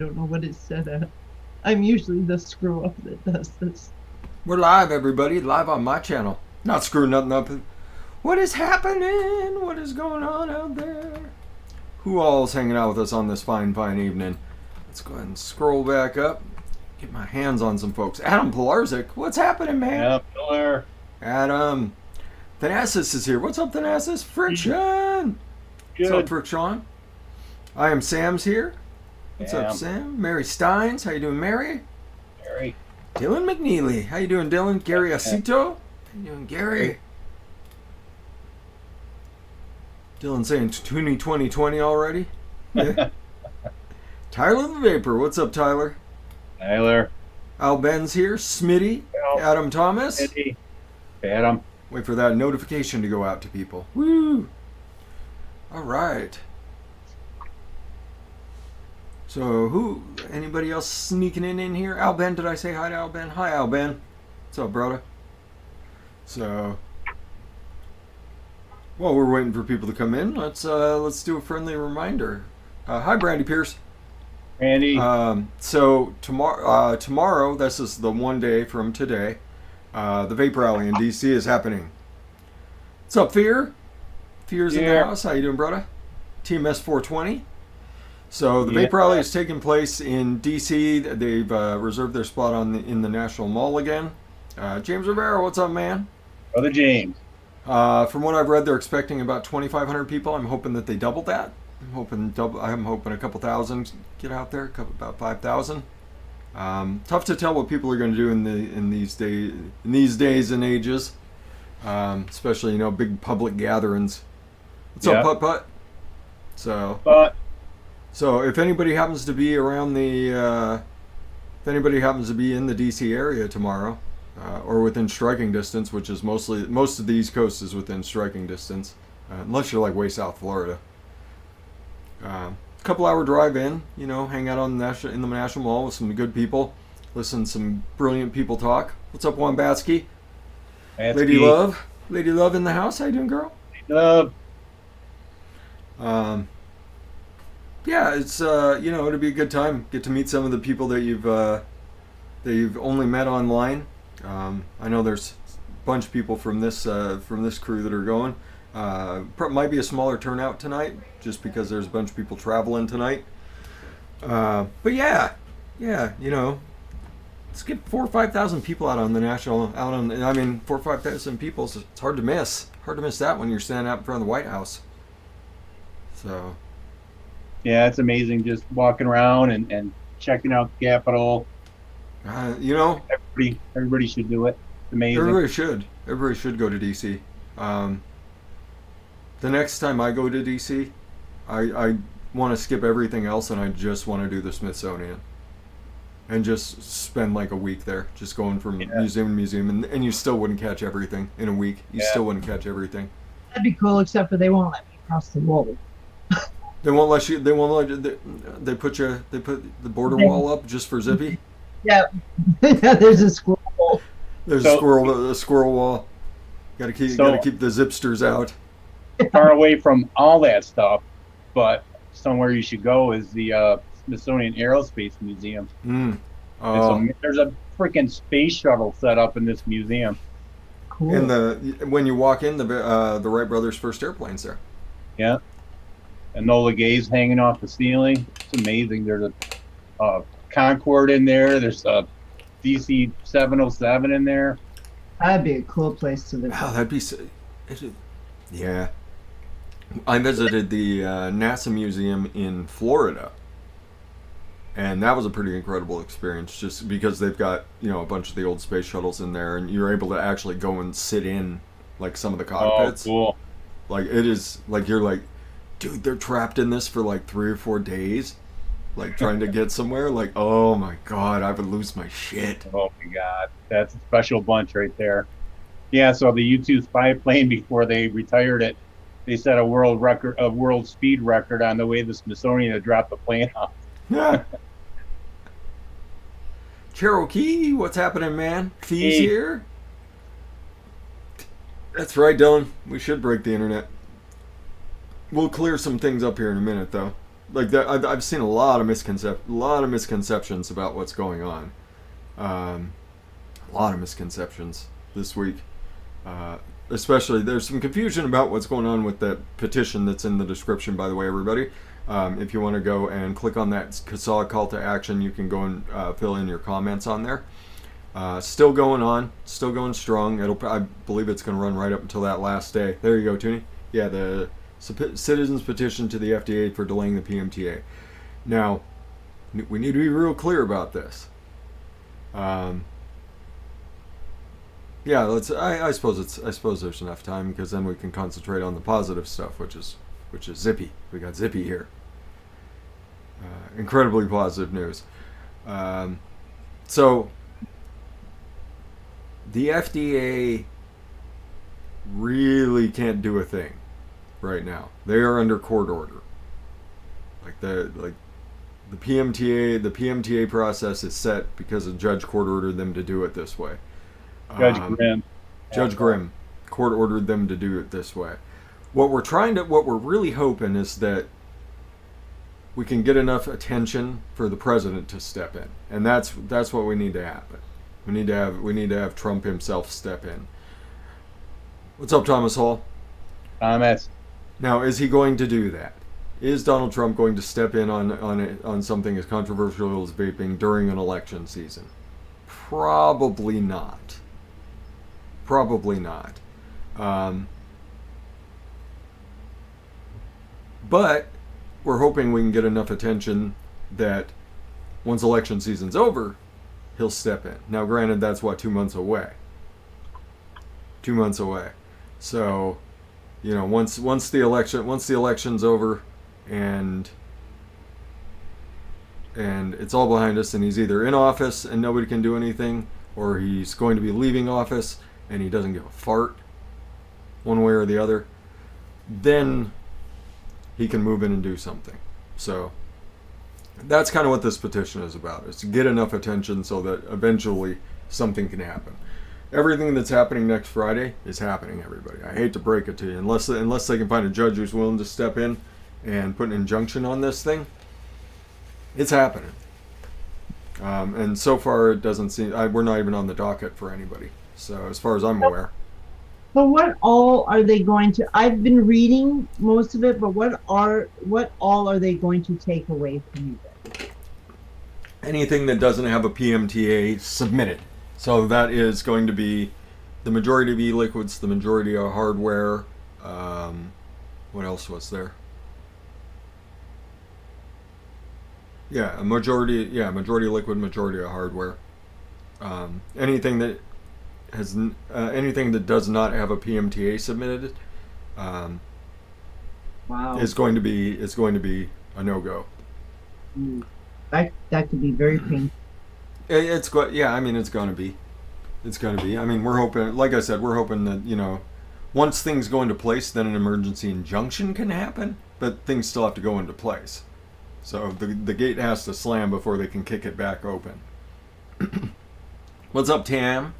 don't know what it said at. I'm usually the screw up that does this. We're live, everybody. Live on my channel. Not screwing nothing up. What is happening? What is going on out there? Who all's hanging out with us on this fine, fine evening? Let's go ahead and scroll back up. Get my hands on some folks. Adam Pilarczyk. What's happening, man? Yeah, Pillar. Adam. Thanasis is here. What's up, Thanasis? Friction. What's up, Good. Friction? I am Sam's here. What's up, Sam? Mary Steins. How you doing, Mary? Gary. Dylan McNeely. How you doing, Dylan? Gary Acito. How you doing, Gary? Dylan saying 2020 already? Yeah. Tyler the Vapor. What's up, Tyler? Tyler. Al Ben's here. Smitty. Adam Thomas. Eddie. Adam. Wait for that notification to go out to people. Woo! All right. So anybody else sneaking in here? Al Ben, did I say hi to Al Ben? Hi, Al Ben. What's up, brother? So, while we're waiting for people to come in, let's do a friendly reminder. Hi, Brandy Pierce. Randy. So tomorrow, this is the one day from today, the Vape Rally in DC is happening. What's up, Fear? Fear's in the house. How you doing, brother? TMS 420. So the Vape Rally is taking place in DC. They've reserved their spot in the National Mall again. James Rivera, what's up, man? Brother James. From what I've read, they're expecting about 2,500 people. I'm hoping that they double that. I'm hoping a couple thousand get out there, about 5,000. Tough to tell what people are going to do in these days and ages, especially big public gatherings. What's up, Putt Putt? So if anybody happens to be around if anybody happens to be in the DC area tomorrow, or within striking distance, which is most of the East Coast is within striking distance, unless you're like way South Florida. Couple hour drive in, hang out in the National Mall with some good people, listen to some brilliant people talk. What's up, Wambatsky? Lady Love in the house. How you doing, girl? Love. Yeah, it's it'll be a good time. Get to meet some of the people that you've only met online. I know there's a bunch of people from this crew that are going. Might be a smaller turnout tonight, just because there's a bunch of people traveling tonight. But yeah, let's get 4,000 or 5,000 people out on the national. 4,000 or 5,000 people. So it's hard to miss. Hard to miss that when you're standing out in front of the White House. So. Yeah, it's amazing just walking around and checking out the Capitol. Everybody should do it. It's amazing. Everybody should go to DC. The next time I go to DC, I want to skip everything else and I just want to do the Smithsonian. And just spend like a week there, just going from museum to museum, and you still wouldn't catch everything in a week. You still wouldn't catch everything. That'd be cool, except for they won't let me cross the wall. They won't let you. They won't let you. They put the border wall up just for Zippy. Yeah, there's a squirrel wall. There's a squirrel wall. Gotta keep the zipsters out. Far away from all that stuff, but somewhere you should go is the Smithsonian Aerospace Museum. There's a freaking space shuttle set up in this museum. Cool. And when you walk in, the Wright brothers' first airplane's there. Yeah. Enola Gay's hanging off the ceiling. It's amazing. There's a Concorde in there. There's a DC 707 in there. That'd be a cool place to live. Wow, that'd be yeah. I visited the NASA Museum in Florida, and that was a pretty incredible experience. Just because they've got a bunch of the old space shuttles in there, and you're able to actually go and sit in like some of the cockpits. Oh, cool! Like it is like you're like, dude, they're trapped in this for like 3 or 4 days, like trying to get somewhere. Like, oh my god, I would lose my shit. Oh my god, that's a special bunch right there. Yeah, so the U-2 spy plane, before they retired it, they set a world speed record on the way the Smithsonian had dropped the plane off. Yeah. Cherokee, what's happening, man? Fee's here. That's right, Dylan. We should break the internet. We'll clear some things up here in a minute, though. like that. I've seen a lot of misconceptions about what's going on. A lot of misconceptions this week. Especially, there's some confusion about what's going on with that petition that's in the description, by the way, everybody. If you want to go and click on that CASAW call to action, you can go and fill in your comments on there. Still going on, still going strong. I believe it's going to run right up until that last day. There you go, Toonie. Yeah, the citizens petition to the FDA for delaying the PMTA. Now, we need to be real clear about this. Yeah, I suppose there's enough time, because then we can concentrate on the positive stuff, which is Zippy. We got Zippy here. Incredibly positive news. So the FDA really can't do a thing right now. They are under court order. The PMTA process is set because a judge court ordered them to do it this way. Judge Grimm court ordered them to do it this way. What we're really hoping is that we can get enough attention for the president to step in, and that's what we need to happen. We need to have Trump himself step in. What's up, Thomas Hall? Thomas. Now, is he going to do that? Is Donald Trump going to step in on something as controversial as vaping during an election season? Probably not. Probably not. But we're hoping we can get enough attention that once election season's over, he'll step in. Now, granted, that's 2 months away. 2 months away. So, once the election's over, and it's all behind us, and he's either in office and nobody can do anything, or he's going to be leaving office and he doesn't give a fart, one way or the other, then he can move in and do something. So that's kind of what this petition is about, is to get enough attention so that eventually something can happen. Everything that's happening next Friday is happening, everybody. I hate to break it to you. Unless they can find a judge who's willing to step in and put an injunction on this thing, it's happening. And so far, it doesn't seem... we're not even on the docket for anybody. So as far as I'm aware. So what all are they going to... I've been reading most of it, but what all are they going to take away from you then? Anything that doesn't have a PMTA submitted. So that is going to be the majority of e-liquids, the majority of hardware. What else was there? Yeah, majority liquid, majority of hardware. Anything that does not have a PMTA submitted, Wow. is going to be a no-go. That could be very painful. It's going to be. I mean, we're hoping, like I said, that once things go into place, then an emergency injunction can happen, but things still have to go into place. So the gate has to slam before they can kick it back open. What's up, Tam?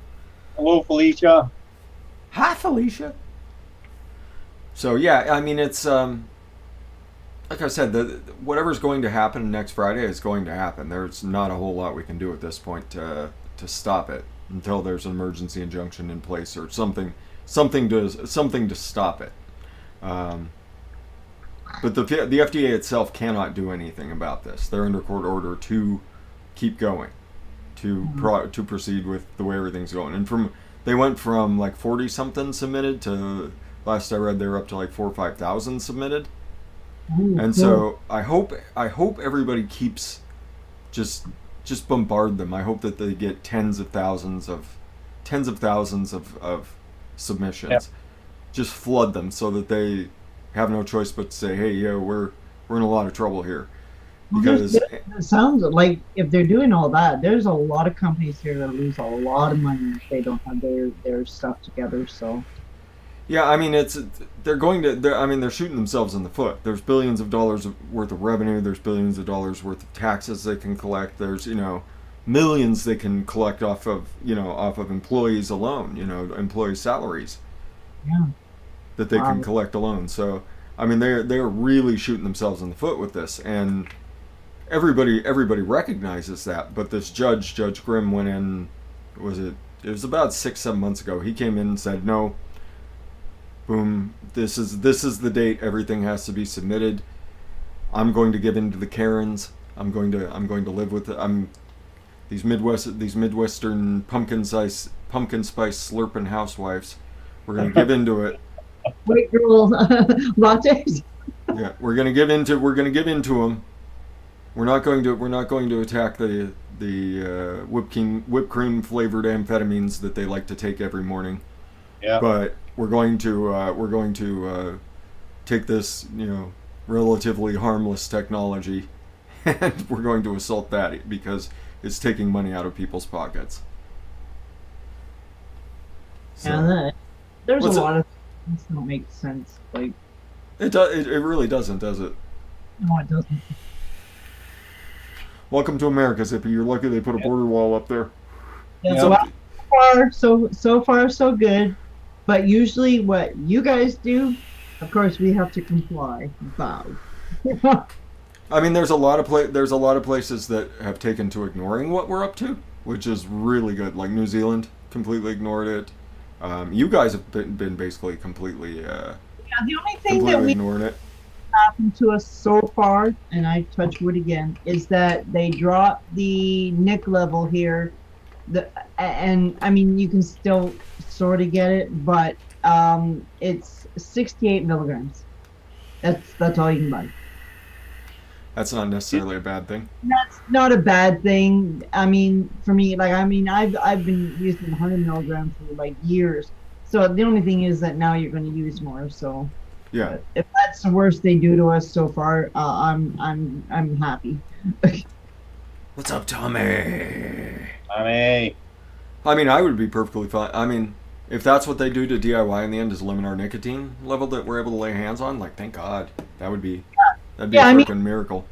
Hello, Felicia. Hi, Felicia. So yeah, I mean, it's like I said, whatever's going to happen next Friday is going to happen. There's not a whole lot we can do at this point to stop it until there's an emergency injunction in place or something to stop it. But the FDA itself cannot do anything about this. They're under court order to keep going, to proceed with the way everything's going. And they went from like 40 something submitted to, last I read, they were up to like 4,000 or 5,000 submitted. And so I hope everybody keeps just bombard them. I hope that they get tens of thousands of submissions. Yep. Just flood them so that they have no choice but to say, hey, yeah, we're in a lot of trouble here. Because it sounds like if they're doing all that, there's a lot of companies here that lose a lot of money if they don't have their stuff together. So yeah, I mean, they're shooting themselves in the foot. There's billions of dollars worth of revenue. There's billions of dollars worth of taxes they can collect. There's millions they can collect off of employees alone. Employee salaries. Yeah. That they can collect alone. So I mean, they're really shooting themselves in the foot with this, and everybody recognizes that. But this Judge Grimm, went in. It was about 6-7 months ago. He came in and said, no, boom, this is the date. Everything has to be submitted. I'm going to give in to the Karens. I'm going to live with it. These Midwestern pumpkin spice slurping housewives. We're going to give into it. White girl lattes. Yeah, we're going to give into them. We're not going to attack the whipped cream flavored amphetamines that they like to take every morning. Yeah. But we're going to take this, relatively harmless technology, and we're going to assault that because it's taking money out of people's pockets. So, Yeah, there's a lot of things that don't make sense. Like it really doesn't, does it? no, it doesn't. Welcome to America, Zippy. You're lucky they put a border wall up there. Yeah, well, so far so good. But usually, what you guys do, of course, we have to comply. Bow. I mean, there's a lot of places that have taken to ignoring what we're up to, which is really good. Like New Zealand completely ignored it. You guys have been basically completely Yeah, the only thing that we ignoring it. happened to us so far, and I touch wood again, is that they dropped the nick level here. And I mean, you can still sort of get it, but it's 68 milligrams. That's all you can buy. That's not necessarily a bad thing. That's not a bad thing. I mean, for me, I've been using 100 milligrams for like years. So the only thing is that now you're going to use more. So Yeah. if that's the worst they do to us so far, I'm happy. What's up, Tommy? I mean, I would be perfectly fine. I mean, if that's what they do to DIY in the end, is limit our nicotine level that we're able to lay hands on, like, thank God. That'd be a freaking miracle.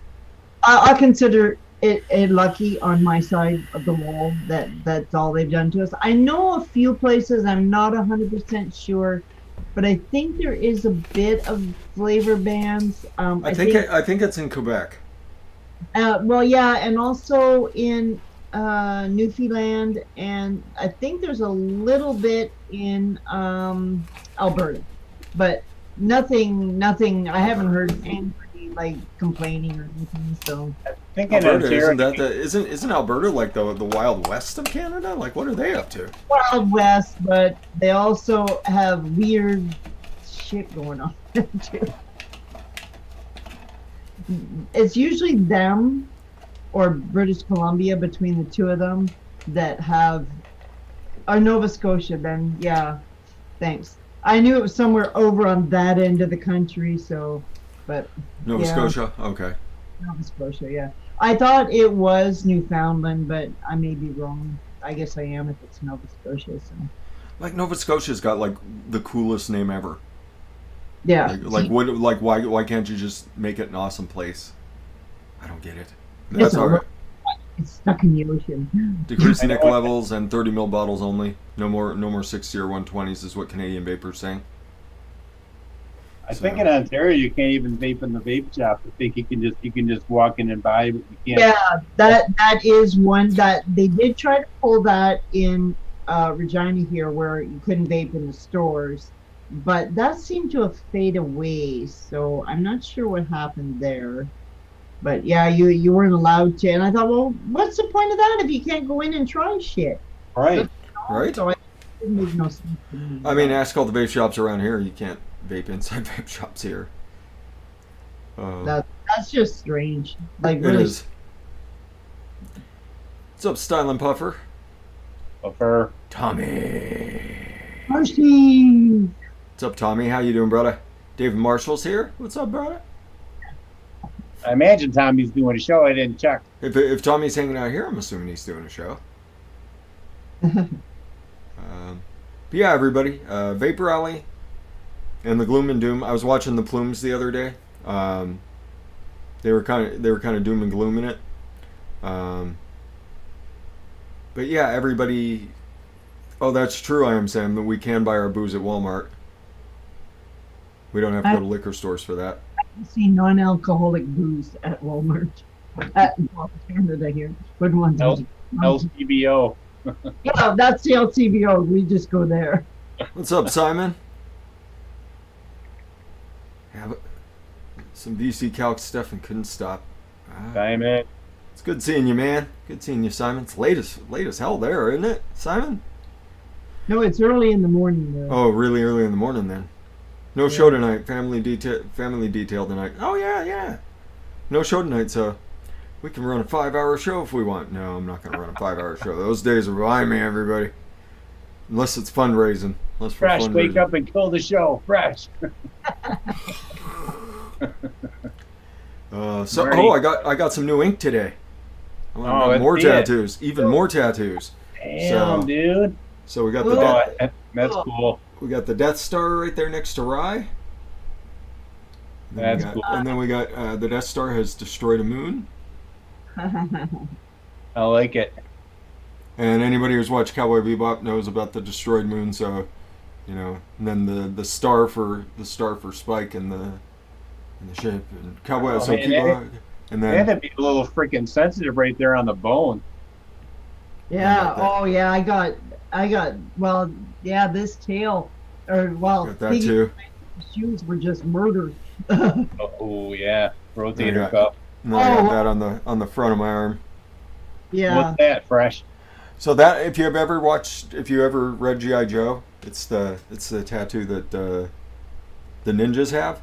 I consider it lucky on my side of the wall that that's all they've done to us. I know a few places, I'm not 100% sure, but I think there is a bit of flavor bans. I think it's in Quebec. Well, yeah, and also in Newfoundland, and I think there's a little bit in Alberta, but nothing. I haven't heard anybody like complaining or anything. So think Alberta, isn't Alberta like the Wild West of Canada? Like, what are they up to? Wild West, but they also have weird shit going on too. It's usually them or British Columbia, between the two of them, that have, or Nova Scotia. Then yeah, thanks. I knew it was somewhere over on that end of the country. So, but Nova Scotia, okay. Nova Scotia, yeah. I thought it was Newfoundland, but I may be wrong. I guess I am if it's Nova Scotia. So, like, Nova Scotia's got like the coolest name ever. yeah. Why can't you just make it an awesome place? I don't get it. That's all right. It's stuck in the ocean. Decrease nick levels and 30 ml bottles only. No more 60 or 120s is what Canadian Vapor's saying. I think in Ontario you can't even vape in the vape shop. I think you can just walk in and buy, but you can't. Yeah, that is one that they did try to pull that in Regina here, where you couldn't vape in the stores, but that seemed to have faded away. So I'm not sure what happened there. But yeah, you weren't allowed to, and I thought, well, what's the point of that if you can't go in and try shit? Right. Right. So it made no sense to me. I mean, ask all the vape shops around here. You can't vape inside vape shops here. That's just strange. Like, It really. is. What's up, Stylin' Puffer? Puffer. Tommy. Mercy. What's up, Tommy? How you doing, brother? David Marshall's here. What's up, brother? I imagine Tommy's doing a show. I didn't check. If Tommy's hanging out here, I'm assuming he's doing a show. But yeah, everybody, Vapor Alley and the Gloom and Doom. I was watching the Plumes the other day. They were kind of doom and gloom in it. But yeah, everybody. Oh, that's true. I am Sam. That we can buy our booze at Walmart. We don't have to go to liquor stores for that. see non-alcoholic booze at Walmart. At Canada here. Good ones. LCBO. Yeah, that's the LCBO. We just go there. What's up, Simon? Have some VC Calc stuff and couldn't stop. Simon. It's good seeing you, man. Good seeing you, Simon. It's late as hell there, isn't it, Simon? No, it's early in the morning though. Oh, really early in the morning then. No show tonight. Family detail tonight. Oh yeah. No show tonight, so we can run a 5-hour show if we want. No, I'm not gonna run a 5-hour show. Those days are behind me, everybody. Unless it's fundraising. Unless for Fresh, fundraising. wake up and kill the show. Fresh. I got some new ink today. More tattoos. Even more tattoos. Damn, dude. So we got the that's cool. We got the Death Star right there next to Rye. That's cool. And then we got the Death Star has destroyed a moon. I like it. And anybody who's watched Cowboy Bebop knows about the destroyed moon. So, and then the star for Spike and the ship and Cowboy. And then they had to be a little freaking sensitive right there on the bone. Yeah. Oh yeah. I got. Well, yeah. This tail, got that too. Shoes were just murdered. Oh yeah, rotator cuff. And then I got that on the front of my arm. Yeah. What's that, Fresh? So that if you ever read G.I. Joe, it's the tattoo that the ninjas have,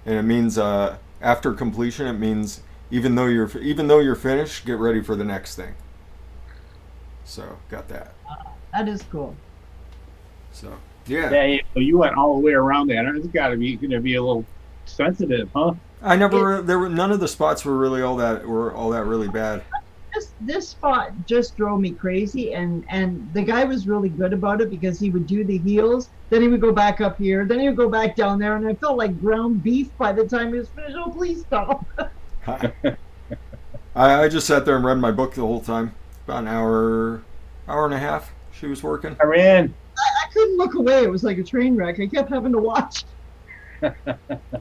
and it means after completion. It means even though you're finished, get ready for the next thing. So got that. That is cool. So yeah. Yeah. So you went all the way around that. It's got to be going to be a little sensitive, huh? I never. There were none of the spots were really all that really bad. This spot just drove me crazy, and the guy was really good about it because he would do the heels, then he would go back up here, then he would go back down there, and I felt like ground beef by the time he was finished. Oh, please stop. I just sat there and read my book the whole time. About an hour and a half. She was working. I ran. I couldn't look away. It was like a train wreck. I kept having to watch.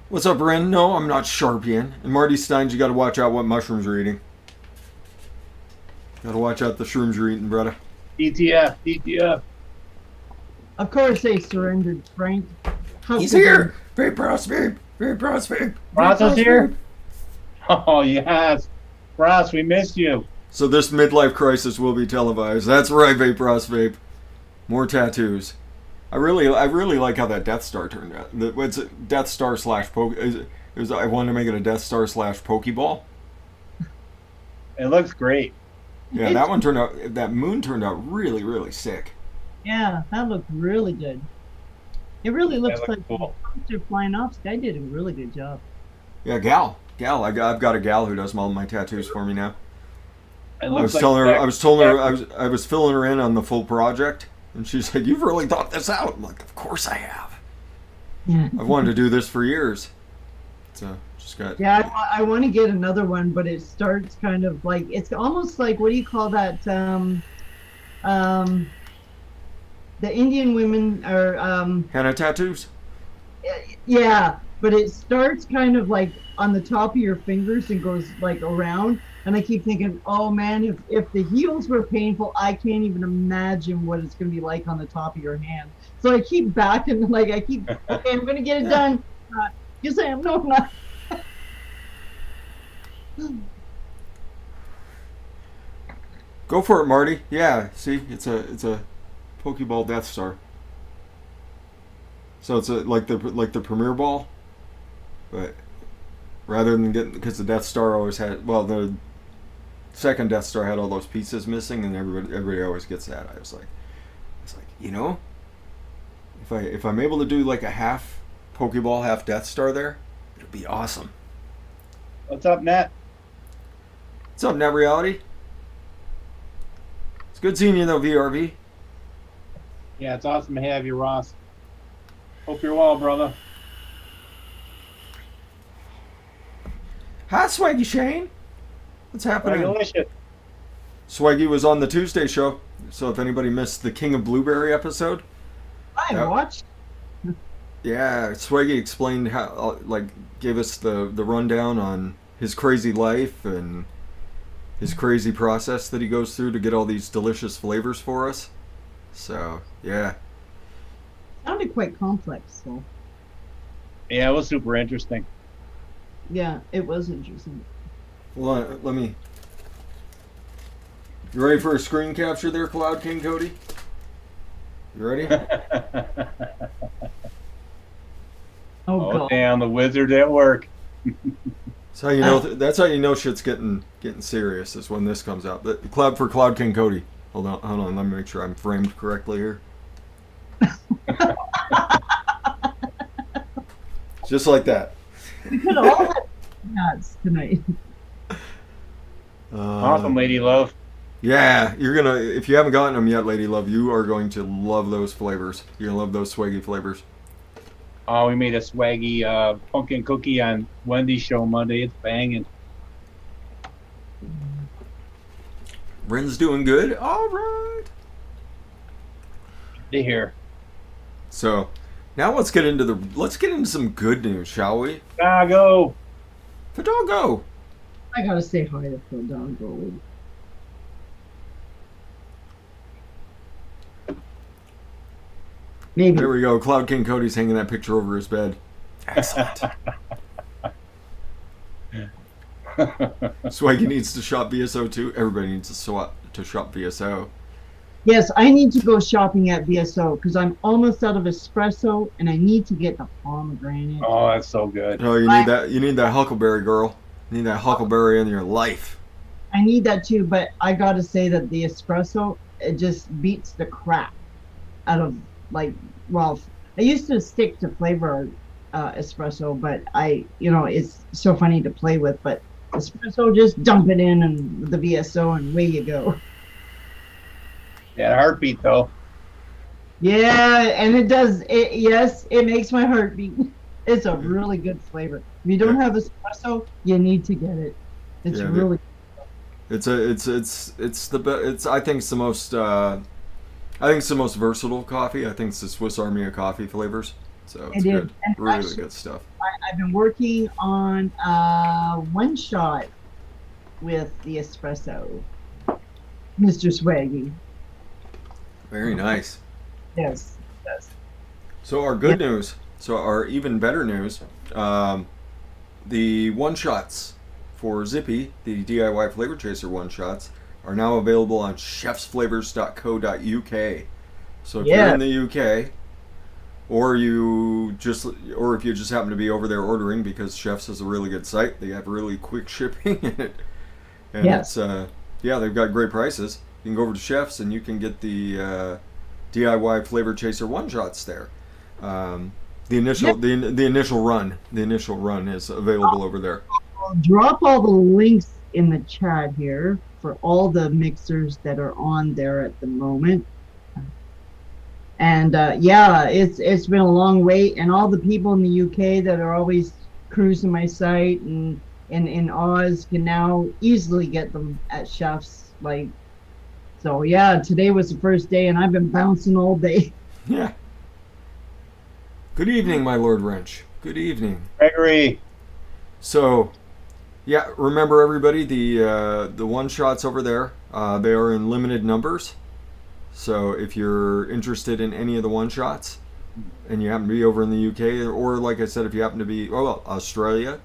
What's up, Ren? No, I'm not Sharpian. And Marty Steins, you got to watch out what mushrooms you're eating. Got to watch out the shrooms you're eating, brother. DTF. Of course they surrendered, Frank. He's here. Vape Ross, vape. Ross is here. Oh yes, Ross, we missed you. So this midlife crisis will be televised. That's right, Vape Ross, vape. More tattoos. I really like how that Death Star turned out. It's Death Star / Poke. I wanted to make it a Death Star / Pokeball. It looks great. Yeah, that moon turned out really, really sick. Yeah, that looked really good. It really looks like cool. They're flying off. This guy did a really good job. Yeah, gal. I've got a gal who does all my tattoos for me now. I was filling her in on the full project, and she said, "You've really thought this out." I'm like, "Of course I have. Yeah. I've wanted to do this for years." So just got. Yeah, I want to get another one, but it starts kind of like it's almost like what do you call that? The Indian women are henna tattoos. Yeah, but it starts kind of like on the top of your fingers and goes like around. And I keep thinking, oh man, if the heels were painful, I can't even imagine what it's going to be like on the top of your hand. So I keep backing, okay, I'm going to get it done. Yes, I am. No, I'm not. Go for it, Marty. Yeah, see, it's a Pokeball Death Star. So it's like the Premier Ball, but rather than because the Death Star always had the second Death Star had all those pieces missing, and everybody always gets that. I was like, if I'm able to do like a half Pokeball, half Death Star there, it'd be awesome. What's up, Nat? What's up, Net Reality? It's good seeing you though, VRV. Yeah, it's awesome to have you, Ross. Hope you're well, brother. Hi, Swaggy Shane. What's happening? Congratulations. Swaggy was on the Tuesday show, so if anybody missed the King of Blueberry episode, I watched. Yeah, Swaggy explained how, like, gave us the rundown on his crazy life and his crazy process that he goes through to get all these delicious flavors for us. So, yeah. Sounded quite complex, so Yeah, it was super interesting. yeah, it was interesting. Well, let me. You ready for a screen capture there, Cloud King Cody? You ready? Oh, Oh God. damn, the wizard at work. That's how you know. That's how you know shit's getting serious. Is when this comes out. The Cloud for Cloud King Cody. Hold on. Let me make sure I'm framed correctly here. Just like that. We could all have nuts tonight. Awesome, lady love. Yeah, you're gonna. If you haven't gotten them yet, Lady Love, you are going to love those flavors. You're gonna love those swaggy flavors. Oh, we made a swaggy pumpkin cookie on Wendy's show Monday. It's banging. Ren's doing good. All right. To hear. So, now let's get into some good news, shall we? Go. Fidalgo. I gotta say hi to Phil Dongo. Maybe. There we go. Cloud King Cody's hanging that picture over his bed. Excellent. Swaggy needs to shop VSO too. Everybody needs to shop VSO. Yes, I need to go shopping at VSO because I'm almost out of espresso and I need to get the pomegranate. Oh, that's so good. Oh, you need that. You need that huckleberry, girl. You need that huckleberry in your life. I need that too, but I gotta say that the espresso, it just beats the crap out of, like, well, I used to stick to flavor espresso, but it's so funny to play with, but espresso, just dump it in and the VSO and away you go. Yeah, heartbeat though. Yeah, and it does. Yes, it makes my heart beat. It's a really good flavor. If you don't have espresso, you need to get it. It's really. It's the best. I think it's the most. I think it's the most versatile coffee. I think it's the Swiss Army of coffee flavors. So it's good. And really actually, good stuff. I've been working on one shot with the espresso, Mr. Swaggy. Very nice. Yes. So our good news. So our even better news. The one shots for Zippy, the DIY flavor chaser one shots, are now available on chefsflavors.co.uk. So if you're in the UK, or if you just happen to be over there ordering, because Chefs is a really good site, they have really quick shipping and it's they've got great prices. You can go over to Chefs and you can get the DIY flavor chaser one shots there. The initial run is available over there. I'll drop all the links in the chat here for all the mixers that are on there at the moment. And it's been a long wait, and all the people in the UK that are always cruising my site and in Oz can now easily get them at Chefs. So today was the first day, and I've been bouncing all day. Yeah. Good evening, my Lord Wrench. Good evening, Gregory. So, remember everybody, the one shots over there, they are in limited numbers. So if you're interested in any of the one shots, and you happen to be over in the UK, or like I said, if you happen to be Australia,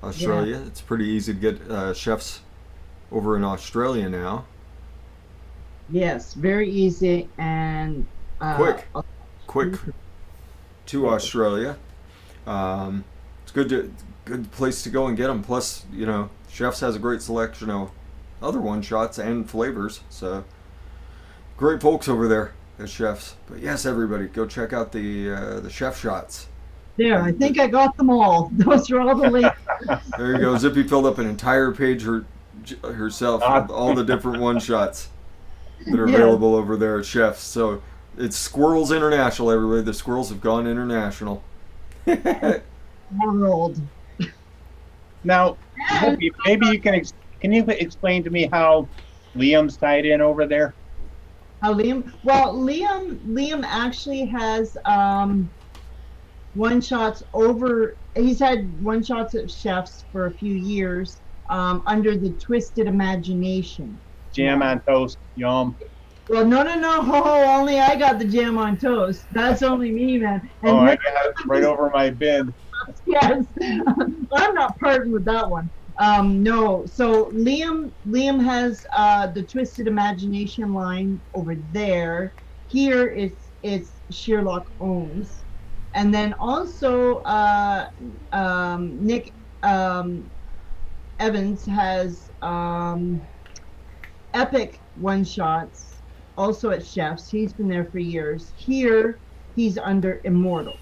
it's pretty easy to get Chefs over in Australia now. Yes, very easy and quick to Australia. It's good place to go and get them. Plus, Chefs has a great selection of other one shots and flavors. So great folks over there at Chefs. But yes, everybody, go check out the Chef shots. There, I think I got them all. Those are all the links. There you go. Zippy filled up an entire page herself with all the different one shots that are available over there at Chefs. So it's Squirrels International, everybody. The Squirrels have gone international. World. Now, maybe you can explain to me how Liam's tied in over there? How Liam? Well, Liam actually has one shots over. He's had one shots at chefs for a few years under the Twisted Imagination Jam line. on toast, yum. Well, no, no, no. Only I got the jam on toast. That's only me, man. Oh, And I Nick, got it right over my bin. yes, I'm not parting with that one. No, so Liam has the Twisted Imagination line over there. Here it's Sherlock Ohms, and then also Nick Evans has Epic one shots also at Chefs. He's been there for years. Here he's under Immortal.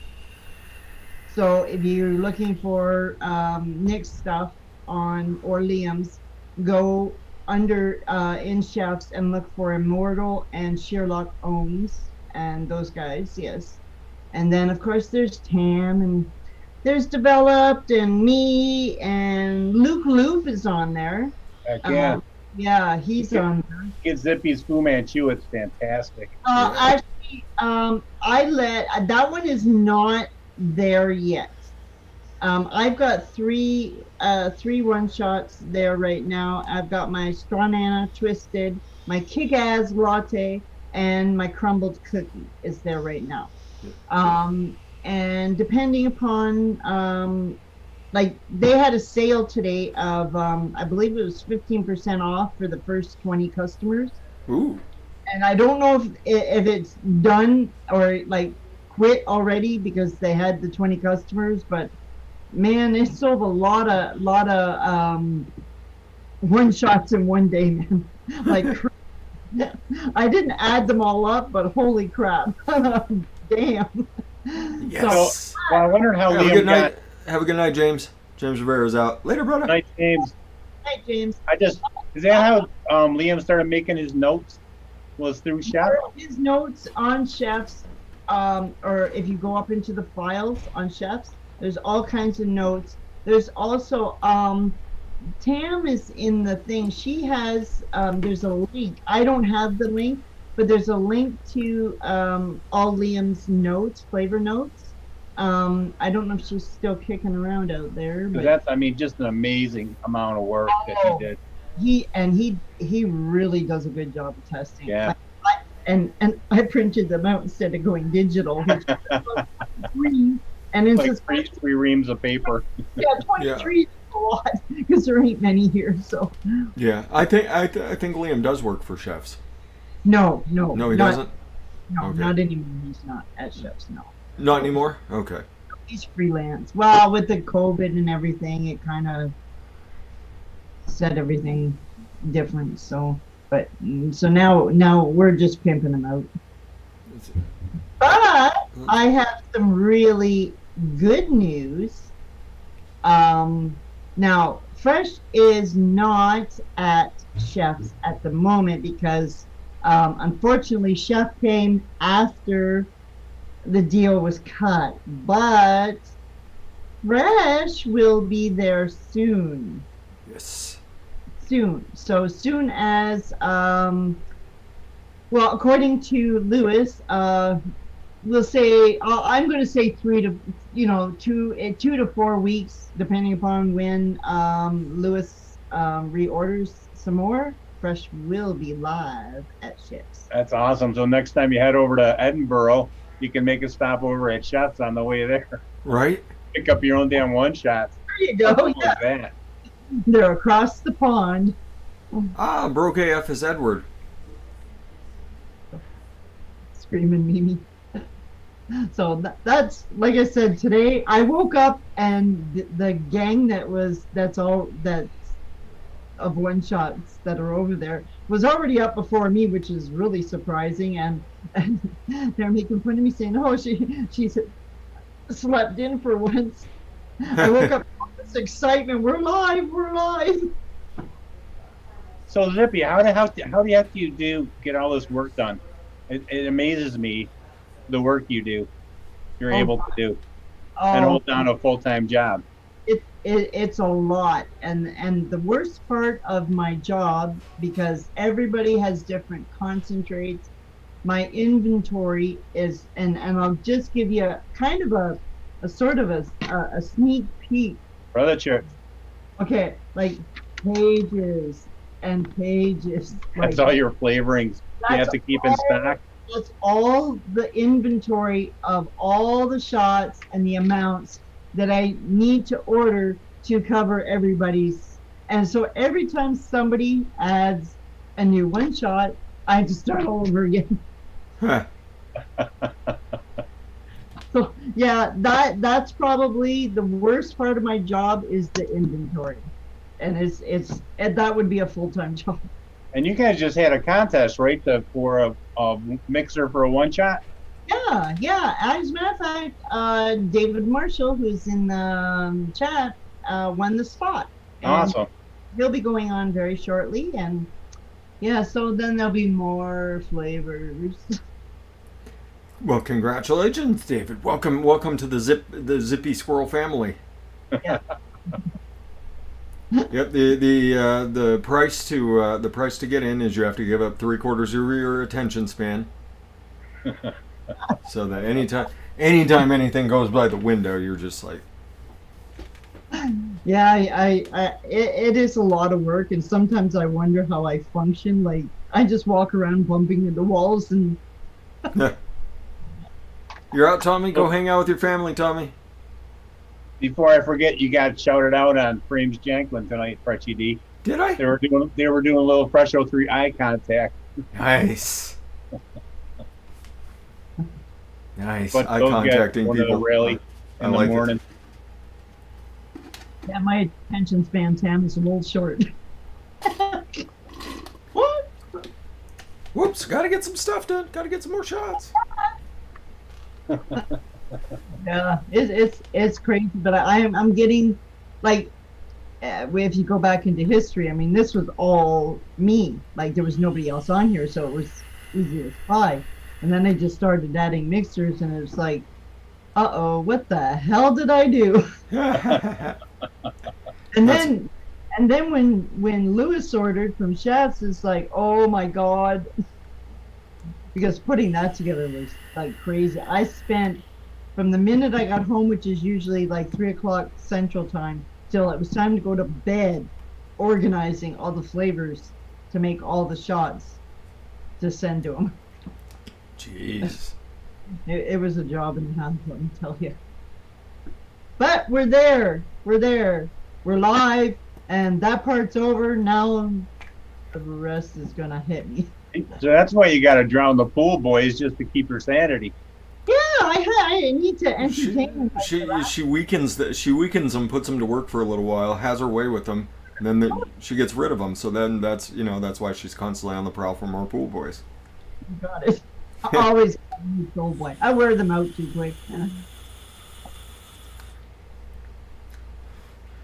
So if you're looking for Nick's stuff on or Liam's, go under in Chefs and look for Immortal and Sherlock Ohms and those guys, yes. And then of course there's Tam and there's Developed and me and Luke Loop is on there. Again, Yeah, he's on there. get Zippy's Fu Manchu. It's fantastic. Actually, I let that one is not there yet. I've got three one shots there right now. I've got my Stronana Twisted, my Kick-Ass Latte, and my Crumbled Cookie is there right now. And depending upon like they had a sale today of I believe it was 15% off for the first 20 customers. Ooh. And I don't know if it's done or like quit already because they had the 20 customers, but man, it sold a lot of one shots in one day, man. Like I didn't add them all up, but holy crap. Damn. Yes. So, well, I wonder how Have a Liam good got. night. Have a good night, James. James Rivera's out. Later, brother. Night, James. Hi, James. Is that how Liam started making his notes? Was through Chef? His notes on Chefs, or if you go up into the files on Chefs, there's all kinds of notes. There's also Tam is in the thing. She has there's a link. I don't have the link, but there's a link to all Liam's notes, flavor notes. I don't know if she's still kicking around out there. But That's, I mean, just an amazing amount of work that he did. he really does a good job of testing. Yeah. And I printed them out instead of going digital. Which free, and it's Like just three reams of paper. yeah, 23 is a lot because there ain't many here. So Yeah, I think Liam does work for Chefs. no, No, he not, doesn't. No, Okay. not anymore. He's not at Chefs. No, Not anymore. Okay. he's freelance. Well, with the COVID and everything, it kind of set everything different. So, but so now we're just pimping him out. But I have some really good news. Now, Fresh is not at Chef's at the moment because unfortunately Chef came after the deal was cut. But Fresh will be there soon. Yes. Soon. So soon as well, according to Lewis, we'll say I'm going to say 2 to 4 weeks, depending upon when Lewis reorders some more. Fresh will be live at Chef's. That's awesome. So next time you head over to Edinburgh, you can make a stop over at Chef's on the way there. Right. Pick up your own damn one shots. There you go. Something Yeah, like that. they're across the pond. Ah, Broke AF is Edward. Screaming Mimi. So that's like I said today. I woke up and the gang that's of one shots that are over there was already up before me, which is really surprising. And they're making fun of me, saying, "Oh, she slept in for once." I woke up with this excitement. We're live. We're live. So Zippy, how do you have to get all this work done? It amazes me, the work you do. You're able to do and hold down a full-time job. It's a lot, and the worst part of my job, because everybody has different concentrates. My inventory is, and I'll just give you kind of a a sort of a sneak peek. Brother Church. Okay, like pages and pages. That's Like all your flavorings you have to keep in stock. that's all the inventory of all the shots and the amounts that I need to order to cover everybody's. And so every time somebody adds a new one shot, I have to start all over again. Huh. So yeah, that's probably the worst part of my job is the inventory, and that would be a full-time job. And you guys just had a contest, right? For a mixer for a one shot. Yeah. As a matter of fact, David Marshall, who's in the chat, won the spot. And Awesome. he'll be going on very shortly, and yeah, so then there'll be more flavors. Well, congratulations, David. Welcome to the Zippy Squirrel family. Yeah. Yep. The price to get in is you have to give up 3/4 of your attention span. So that anytime anything goes by the window, you're just like, Yeah, it is a lot of work, and sometimes I wonder how I function. Like I just walk around bumping into walls, and you're out, Tommy. Go hang out with your family, Tommy. Before I forget, you got shouted out on Frames Janklin tonight, Fresh ED. Did I? They were doing a little Fresh 03 eye contact. Nice. Nice. But Eye those guys contacting going to people. the rally I in the like it. morning. yeah, my attention span, Tam, is a little short. What? Whoops! Got to get some stuff done. Got to get some more shots. Yeah, it's crazy, but I'm getting like if you go back into history, I mean, this was all me. Like there was nobody else on here, so it was easy to spy. And then they just started adding mixers, and it was like, uh-oh, what the hell did I do? And then when Lewis ordered from Chefs, it's like, oh my God. Because putting that together was like crazy. I spent from the minute I got home, which is usually like 3 o'clock Central Time, till it was time to go to bed, organizing all the flavors to make all the shots to send to them. Jeez. It was a job and a half, let me tell you. But we're there. We're live, and that part's over. Now the rest is gonna hit me. So that's why you got to drown the pool boys, just to keep your sanity. Yeah, I need to entertain She weakens them, puts them to work for a little while, has her way with them, and then she gets rid of them. So then that's why she's constantly on the prowl for more pool boys. Got it. I always old boy. I wear them out too quick.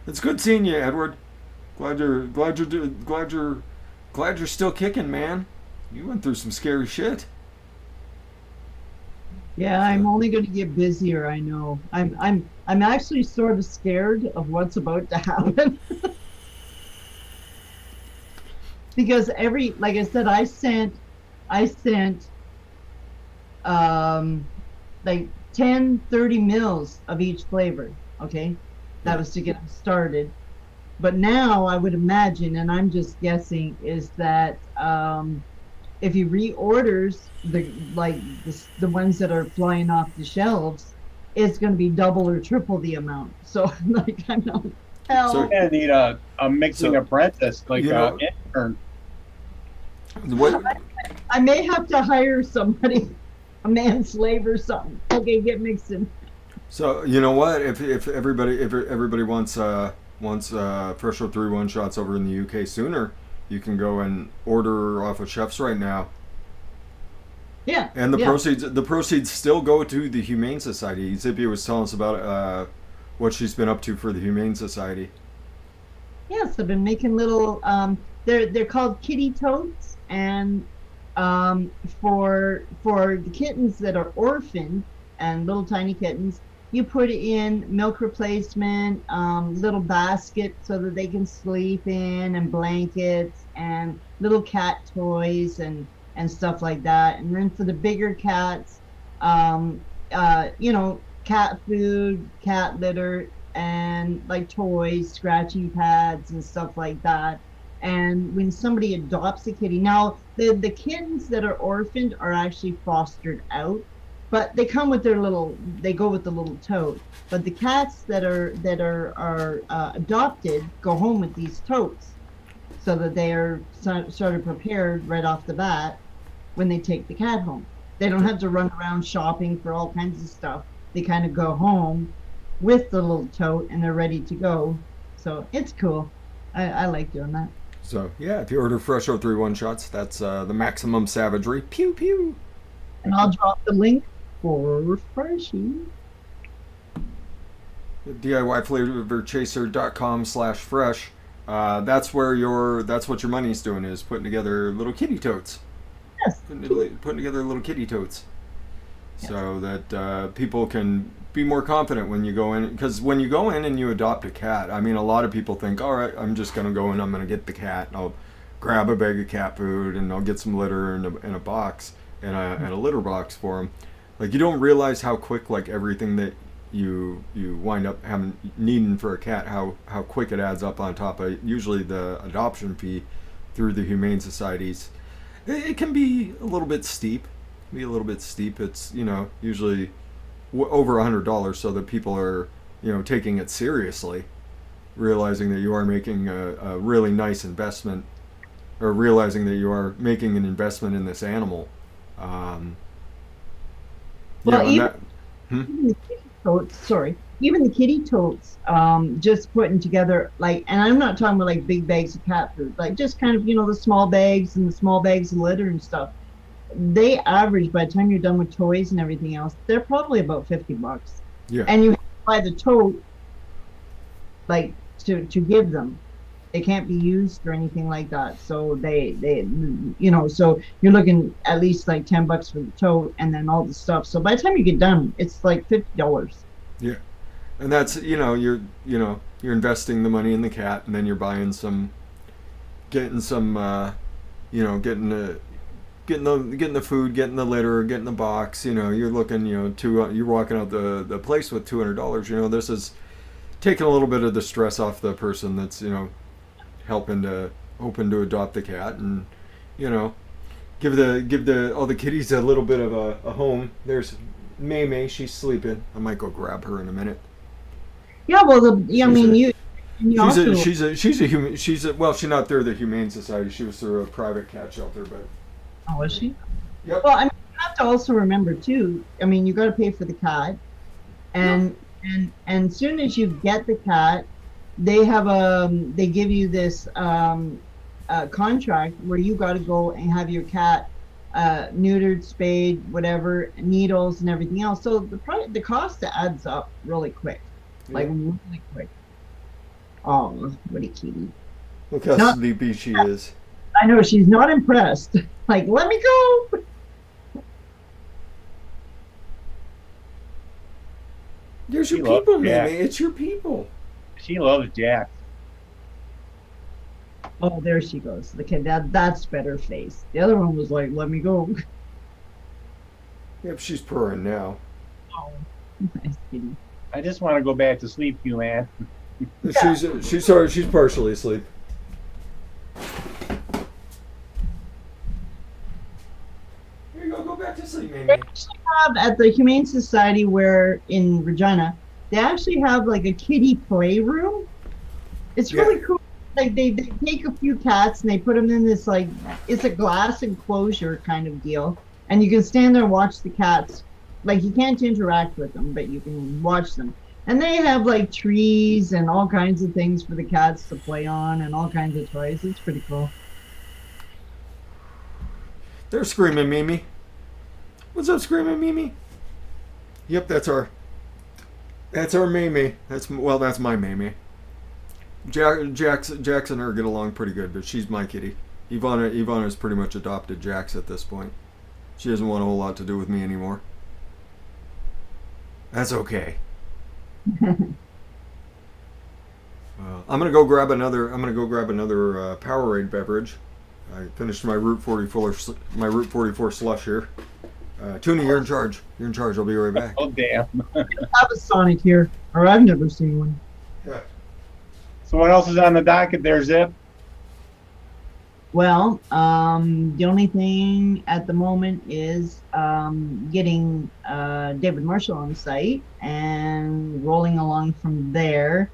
It's good seeing you, Edward. Glad you're still kicking, man. You went through some scary shit. Yeah, I'm only going to get busier. I know. I'm actually sort of scared of what's about to happen. Because like I said, I sent like 10, 30 mils of each flavor. Okay, that was to get them started. But now I would imagine, and I'm just guessing, is that if he reorders the ones that are flying off the shelves, it's going to be double or triple the amount. So like I'm not hell. So you need a mixing apprentice, like an intern. What? I may have to hire somebody, a manslave or something. Okay, get mixing. So you know what? If everybody wants Fresh 03 one shots over in the UK sooner, you can go and order off of Chefs right now. Yeah. And the proceeds still go to the Humane Society. Zippy was telling us about what she's been up to for the Humane Society. Yes, I've been making little. They're called kitty totes, and for the kittens that are orphaned and little tiny kittens, you put in milk replacement, little baskets so that they can sleep in, and blankets and little cat toys and stuff like that. And then for the bigger cats, cat food, cat litter, and like toys, scratching pads, and stuff like that. And when somebody adopts a kitty, now the kittens that are orphaned are actually fostered out, but they come with their little, they go with the little tote. But the cats that are adopted go home with these totes, so that they are sort of prepared right off the bat when they take the cat home. They don't have to run around shopping for all kinds of stuff. They kind of go home with the little tote and they're ready to go. So it's cool. I like doing that. So yeah, if you order fresh 031 shots, that's the maximum savagery. Pew pew. And I'll drop the link for Freshie. DIYFlavorChaser.com/fresh. That's what your money's doing, is putting together little kitty totes. Yes. Putting together little kitty totes, so that people can be more confident when you go in. Because when you go in and you adopt a cat, I mean, a lot of people think, all right, I'm just gonna go in, I'm gonna get the cat, and I'll grab a bag of cat food, and I'll get some litter in a box and a litter box for them. Like, you don't realize how quick, like, everything that you wind up having needing for a cat, how quick it adds up on top of usually the adoption fee through the humane societies. It can be a little bit steep. It's, usually over $100, so that people are, taking it seriously, realizing that you are making a really nice investment, or realizing that you are making an investment in this animal. Well, and that, even the kitty totes, sorry, even the kitty totes, just putting together, like, and I'm not talking about like big bags of cat food, like just kind of, the small bags and the small bags of litter and stuff. They average, by the time you're done with toys and everything else, they're probably about $50. yeah. And you have to buy the tote, like, to give them. They can't be used or anything like that. So so you're looking at least like $10 for the tote and then all the stuff. So by the time you get done, it's like $50. Yeah, and that's you're investing the money in the cat, and then you're buying getting the food, getting the litter, getting the box. You're looking, you're walking out the place with $200. This is taking a little bit of the stress off the person that's hoping to adopt the cat, and give all the kitties a little bit of a home. There's May, she's sleeping. I might go grab her in a minute. Yeah, well, you also, She's a human. She's not through the Humane Society. She was through a private cat shelter, but. oh, is she? Yep. Well, you have to also remember too. You got to pay for the cat, and soon as you get the cat, they give you this contract where you got to go and have your cat neutered, spayed, whatever, needles and everything else. So the cost adds up really quick, like really quick. Oh, what a cutie! Look how sleepy she is. I know she's not impressed. Like, let me go. There's your people, Mamie. It's your people. She loves Jack. Oh, there she goes. The kid, that's better face. The other one was like, let me go. Yep, she's purring now. Oh, nice kitty. I just want to go back to sleep, you man. She's sorry. She's partially asleep. Here you go. Go back to sleep, Mamie. They actually have at the Humane Society, where in Regina, they actually have like a kitty playroom. It's really cool. Like they take a few cats and they put them in this, like, it's a glass enclosure kind of deal, and you can stand there and watch the cats. Like, you can't interact with them, but you can watch them. And they have like trees and all kinds of things for the cats to play on and all kinds of toys. It's pretty cool. They're screaming, Mimi. What's up, screaming, Mimi? Yep, that's our Mimi. That's my Mimi. Jax and her get along pretty good, but she's my kitty. Ivana's pretty much adopted Jax at this point. She doesn't want a whole lot to do with me anymore. That's okay. I'm gonna go grab another Powerade beverage. I finished my Route 44 slush here. Tuna, you're in charge. You're in charge. I'll be right back. Oh damn. I have a Sonic here, or I've never seen one. Yeah. So what else is on the docket there, Zip? Well, the only thing at the moment is getting David Marshall on site and rolling along from there.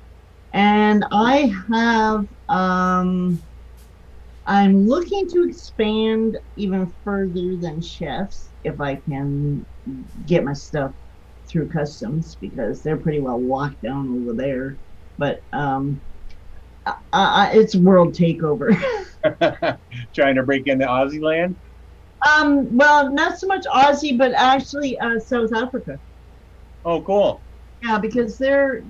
And I have, I'm looking to expand even further than chefs if I can get my stuff through customs because they're pretty well locked down over there. But it's world takeover. Trying to break into Aussie land? Well, not so much Aussie, but actually South Africa. Oh, cool. Yeah, because they're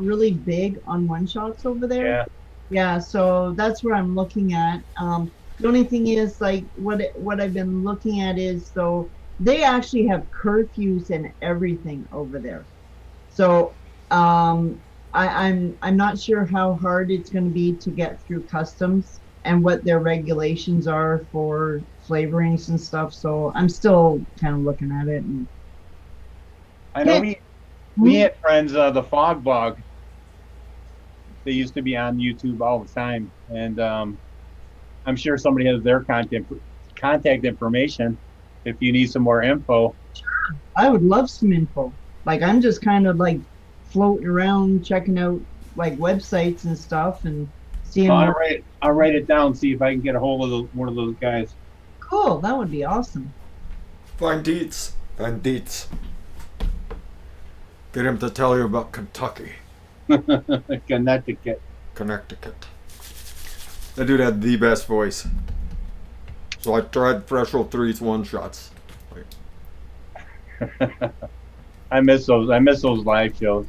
really big on one shots over there. Yeah. Yeah, so that's where I'm looking at. The only thing is, like, what I've been looking at is, so they actually have curfews and everything over there. So I'm not sure how hard it's going to be to get through customs and what their regulations are for flavorings and stuff. So I'm still kind of looking at it. And I know we had friends, the Fog Blog. They used to be on YouTube all the time, and I'm sure somebody has their contact information if you need some more info. I would love some info. Like, I'm just kind of like floating around checking out like websites and stuff and seeing. I'll write it down, see if I can get a hold of one of those guys. Cool, that would be awesome. Find deets. Find deets. Get him to tell you about Kentucky. Connecticut. Connecticut. That dude had the best voice. So I tried Threshold 3's one-shots. I miss those live shows.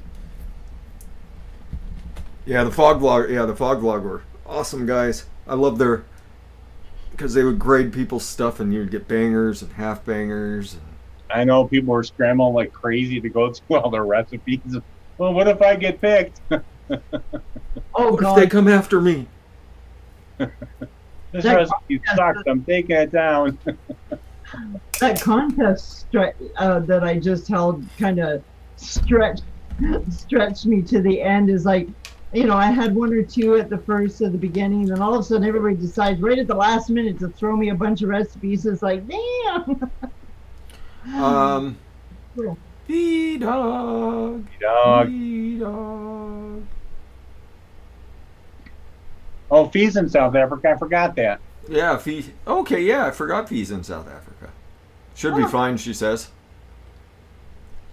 Yeah, the Fog Vlog were awesome guys. I love their, because they would grade people's stuff and you'd get bangers and half bangers. I know people were scrambling like crazy to go through all their recipes. Well, what if I get picked? Oh What God! if they come after me? This recipe sucks. I'm taking it down. That contest that I just held kind of stretched me to the end. Is like, you know, I had one or two at the beginning, and then all of a sudden everybody decides right at the last minute to throw me a bunch of recipes. It's like, damn. Cool. B-Dog. Dog. B-Dog. Oh, Fee's in South Africa. I forgot that. Yeah, Fee. Okay, yeah, I forgot Fee's in South Africa. Should be fine, she says.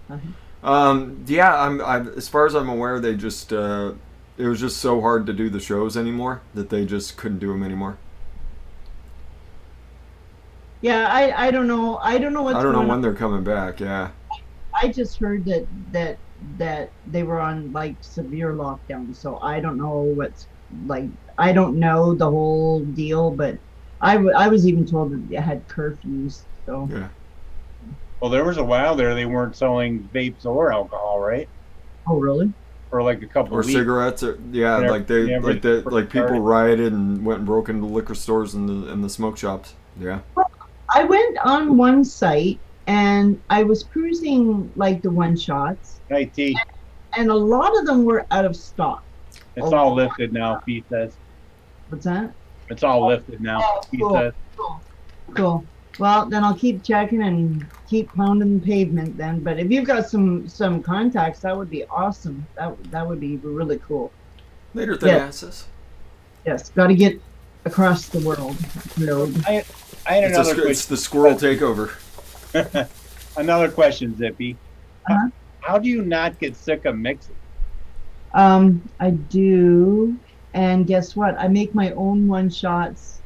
Yeah, I'm as far as I'm aware, they just it was just so hard to do the shows anymore that they just couldn't do them anymore. Yeah, I don't know. I don't know what's I don't know going when on. they're coming back. Yeah. I just heard that they were on like severe lockdown, so I don't know what's like. I don't know the whole deal, but I was even told that they had curfews. So Yeah. Well, there was a while there they weren't selling vapes or alcohol, right? Oh really? For like a couple Or of weeks. cigarettes, or yeah, Never- like they never like that, like people started. rioted and went and broke into liquor stores and the smoke shops. Yeah. I went on one site and I was cruising like the one shots, IT. and a lot of them were out of stock. It's all lifted now, Fee says. What's that? It's all lifted now, Oh, Fee cool. says. Cool. Well, then I'll keep checking and keep pounding the pavement then. But if you've got some contacts, that would be awesome. That would be really cool. Later, Yeah. Thanasis. Yes, got to get across the world. No. I had another It's the squirrel takeover. question. Another question, Zippy. Uh-huh. How do you not get sick of mixing? I do, and guess what? I make my own one shots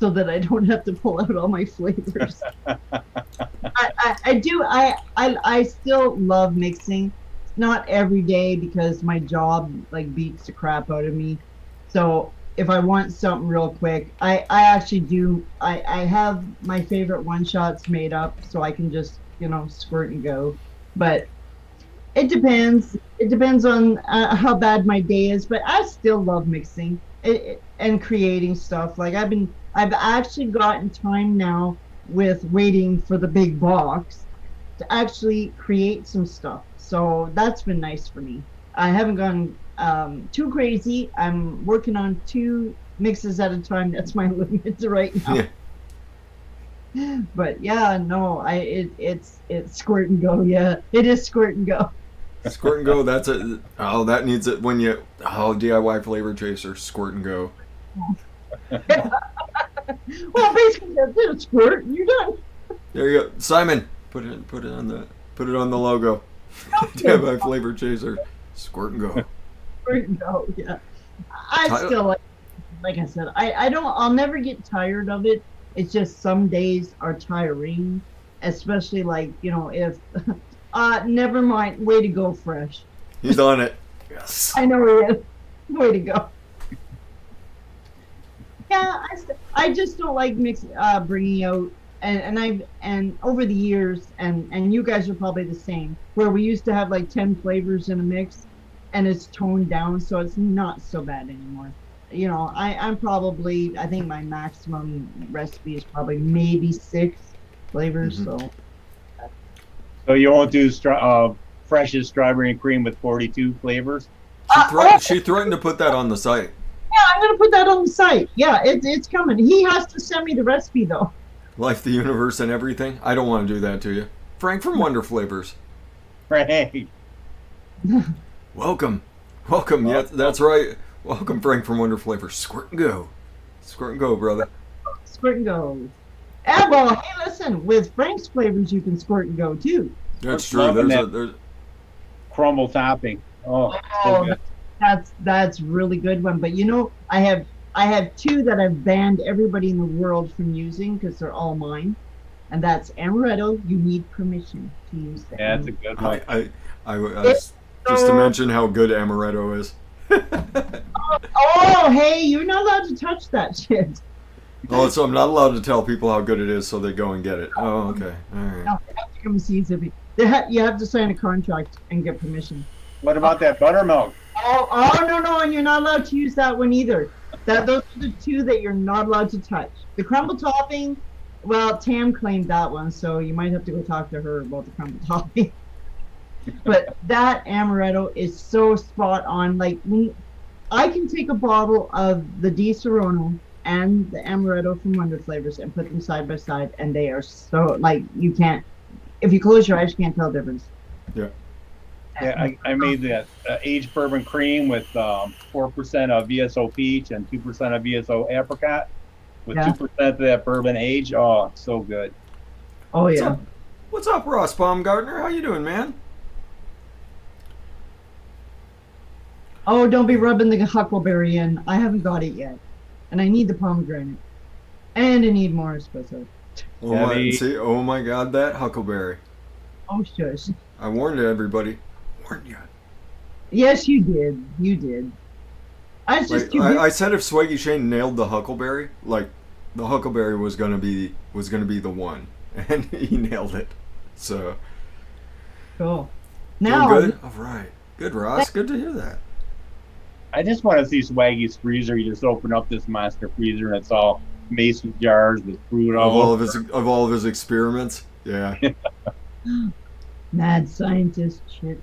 so that I don't have to pull out all my flavors. I do. I still love mixing. Not every day because my job like beats the crap out of me. So if I want something real quick, I actually do. I have my favorite one shots made up so I can just, you know, squirt and go. But it depends. It depends on how bad my day is. But I still love mixing and creating stuff. Like I've actually gotten time now with waiting for the big box to actually create some stuff. So that's been nice for me. I haven't gone too crazy. I'm working on 2 mixes at a time. That's my limit right now. But yeah, no, it's squirt and go. Yeah, it is squirt and go. Squirt and go. That's it. Oh, that needs it when you. Oh, DIY flavor chaser. Squirt and go. Well, basically that's it. Squirt, and you're done. There you go, Simon. Put it on the logo. DIY flavor chaser. Squirt and go. Squirt and go. Yeah, I still like I said, I'll never get tired of it. It's just some days are tiring, especially like, if, never mind. Way to go, fResh. He's on it. Yes. I know he is. Way to go. Yeah, I just don't like bringing out, and over the years, and you guys are probably the same, where we used to have like 10 flavors in a mix, and it's toned down, so it's not so bad anymore. I'm probably, I think my maximum recipe is probably maybe 6 flavors. Mm-hmm. So you won't do Fresh's strawberry and cream with 42 flavors? She threatened to put that on the site. Yeah, I'm gonna put that on the site. Yeah, it's coming. He has to send me the recipe though. Life, the universe, and everything. I don't want to do that to you. Frank from Wonder Flavors. Right. Welcome. Yeah, that's right. Welcome, Frank from Wonder Flavors. Squirt and go. Squirt and go, brother. Squirt and go. And well, hey, listen, with Frank's flavors, you can squirt and go too. That's true. There's crumble topping. Oh, so good. That's really good one. But I have 2 that I've banned everybody in the world from using because they're all mine, and that's amaretto. You need permission to use that. Yeah, that's a good one. Just to mention how good amaretto is. Oh, hey, you're not allowed to touch that shit. Oh, so I'm not allowed to tell people how good it is, so they go and get it. Oh, okay. All right. No, they have to come see it. You have to sign a contract and get permission. What about that buttermilk? Oh, no, and you're not allowed to use that one either. Those are the 2 that you're not allowed to touch. The crumble topping, well, Tam claimed that one, so you might have to go talk to her about the crumble topping. But that amaretto is so spot on. Like, I can take a bottle of the Di Serono and the amaretto from Wonder Flavors and put them side by side, and they are so, like, you can't, if you close your eyes, you can't tell the difference. Yeah. Yeah, I made that aged bourbon cream with 4% of VSO peach and 2% of VSO apricot with 2% of that bourbon age. Oh, it's so good. Oh, yeah. What's up, Ross Baumgartner? How you doing, man? Oh, don't be rubbing the huckleberry in. I haven't got it yet. And I need the pomegranate. And I need more espresso. Oh my God, that huckleberry. Oh, shush. I warned everybody. Warned you. Yes, you did. You did. I said if Swaggy Shane nailed the huckleberry, like the huckleberry was gonna be the one, and he nailed it. So cool. Now good. All right. Good, Ross. Good to hear that. I just want to see Swaggy's freezer. You just open up this monster freezer and it's all mason jars with fruit of all of his experiments. Yeah. Mad scientist shit.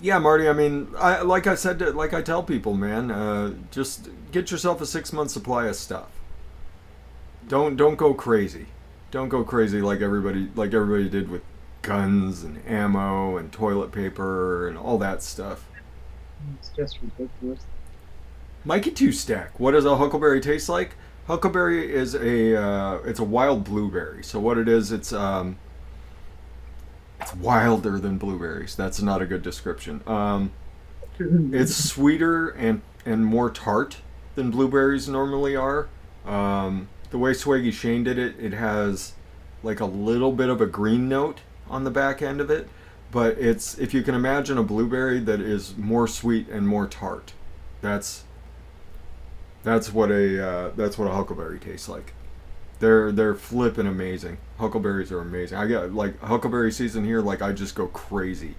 Yeah, Marty. I mean, like I tell people, man, just get yourself a 6-month supply of stuff. Don't go crazy. Don't go crazy like everybody did with guns and ammo and toilet paper and all that stuff. It's just ridiculous. Mikey Two Stack. What does a huckleberry taste like? Huckleberry is it's a wild blueberry. So what it is, it's wilder than blueberries. That's not a good description. It's sweeter and more tart than blueberries normally are. The way Swaggy Shane did it, it has like a little bit of a green note on the back end of it, but it's, if you can imagine a blueberry that is more sweet and more tart. That's what a huckleberry tastes like. They're flippin' amazing. Huckleberries are amazing. I got like huckleberry season here. Like I just go crazy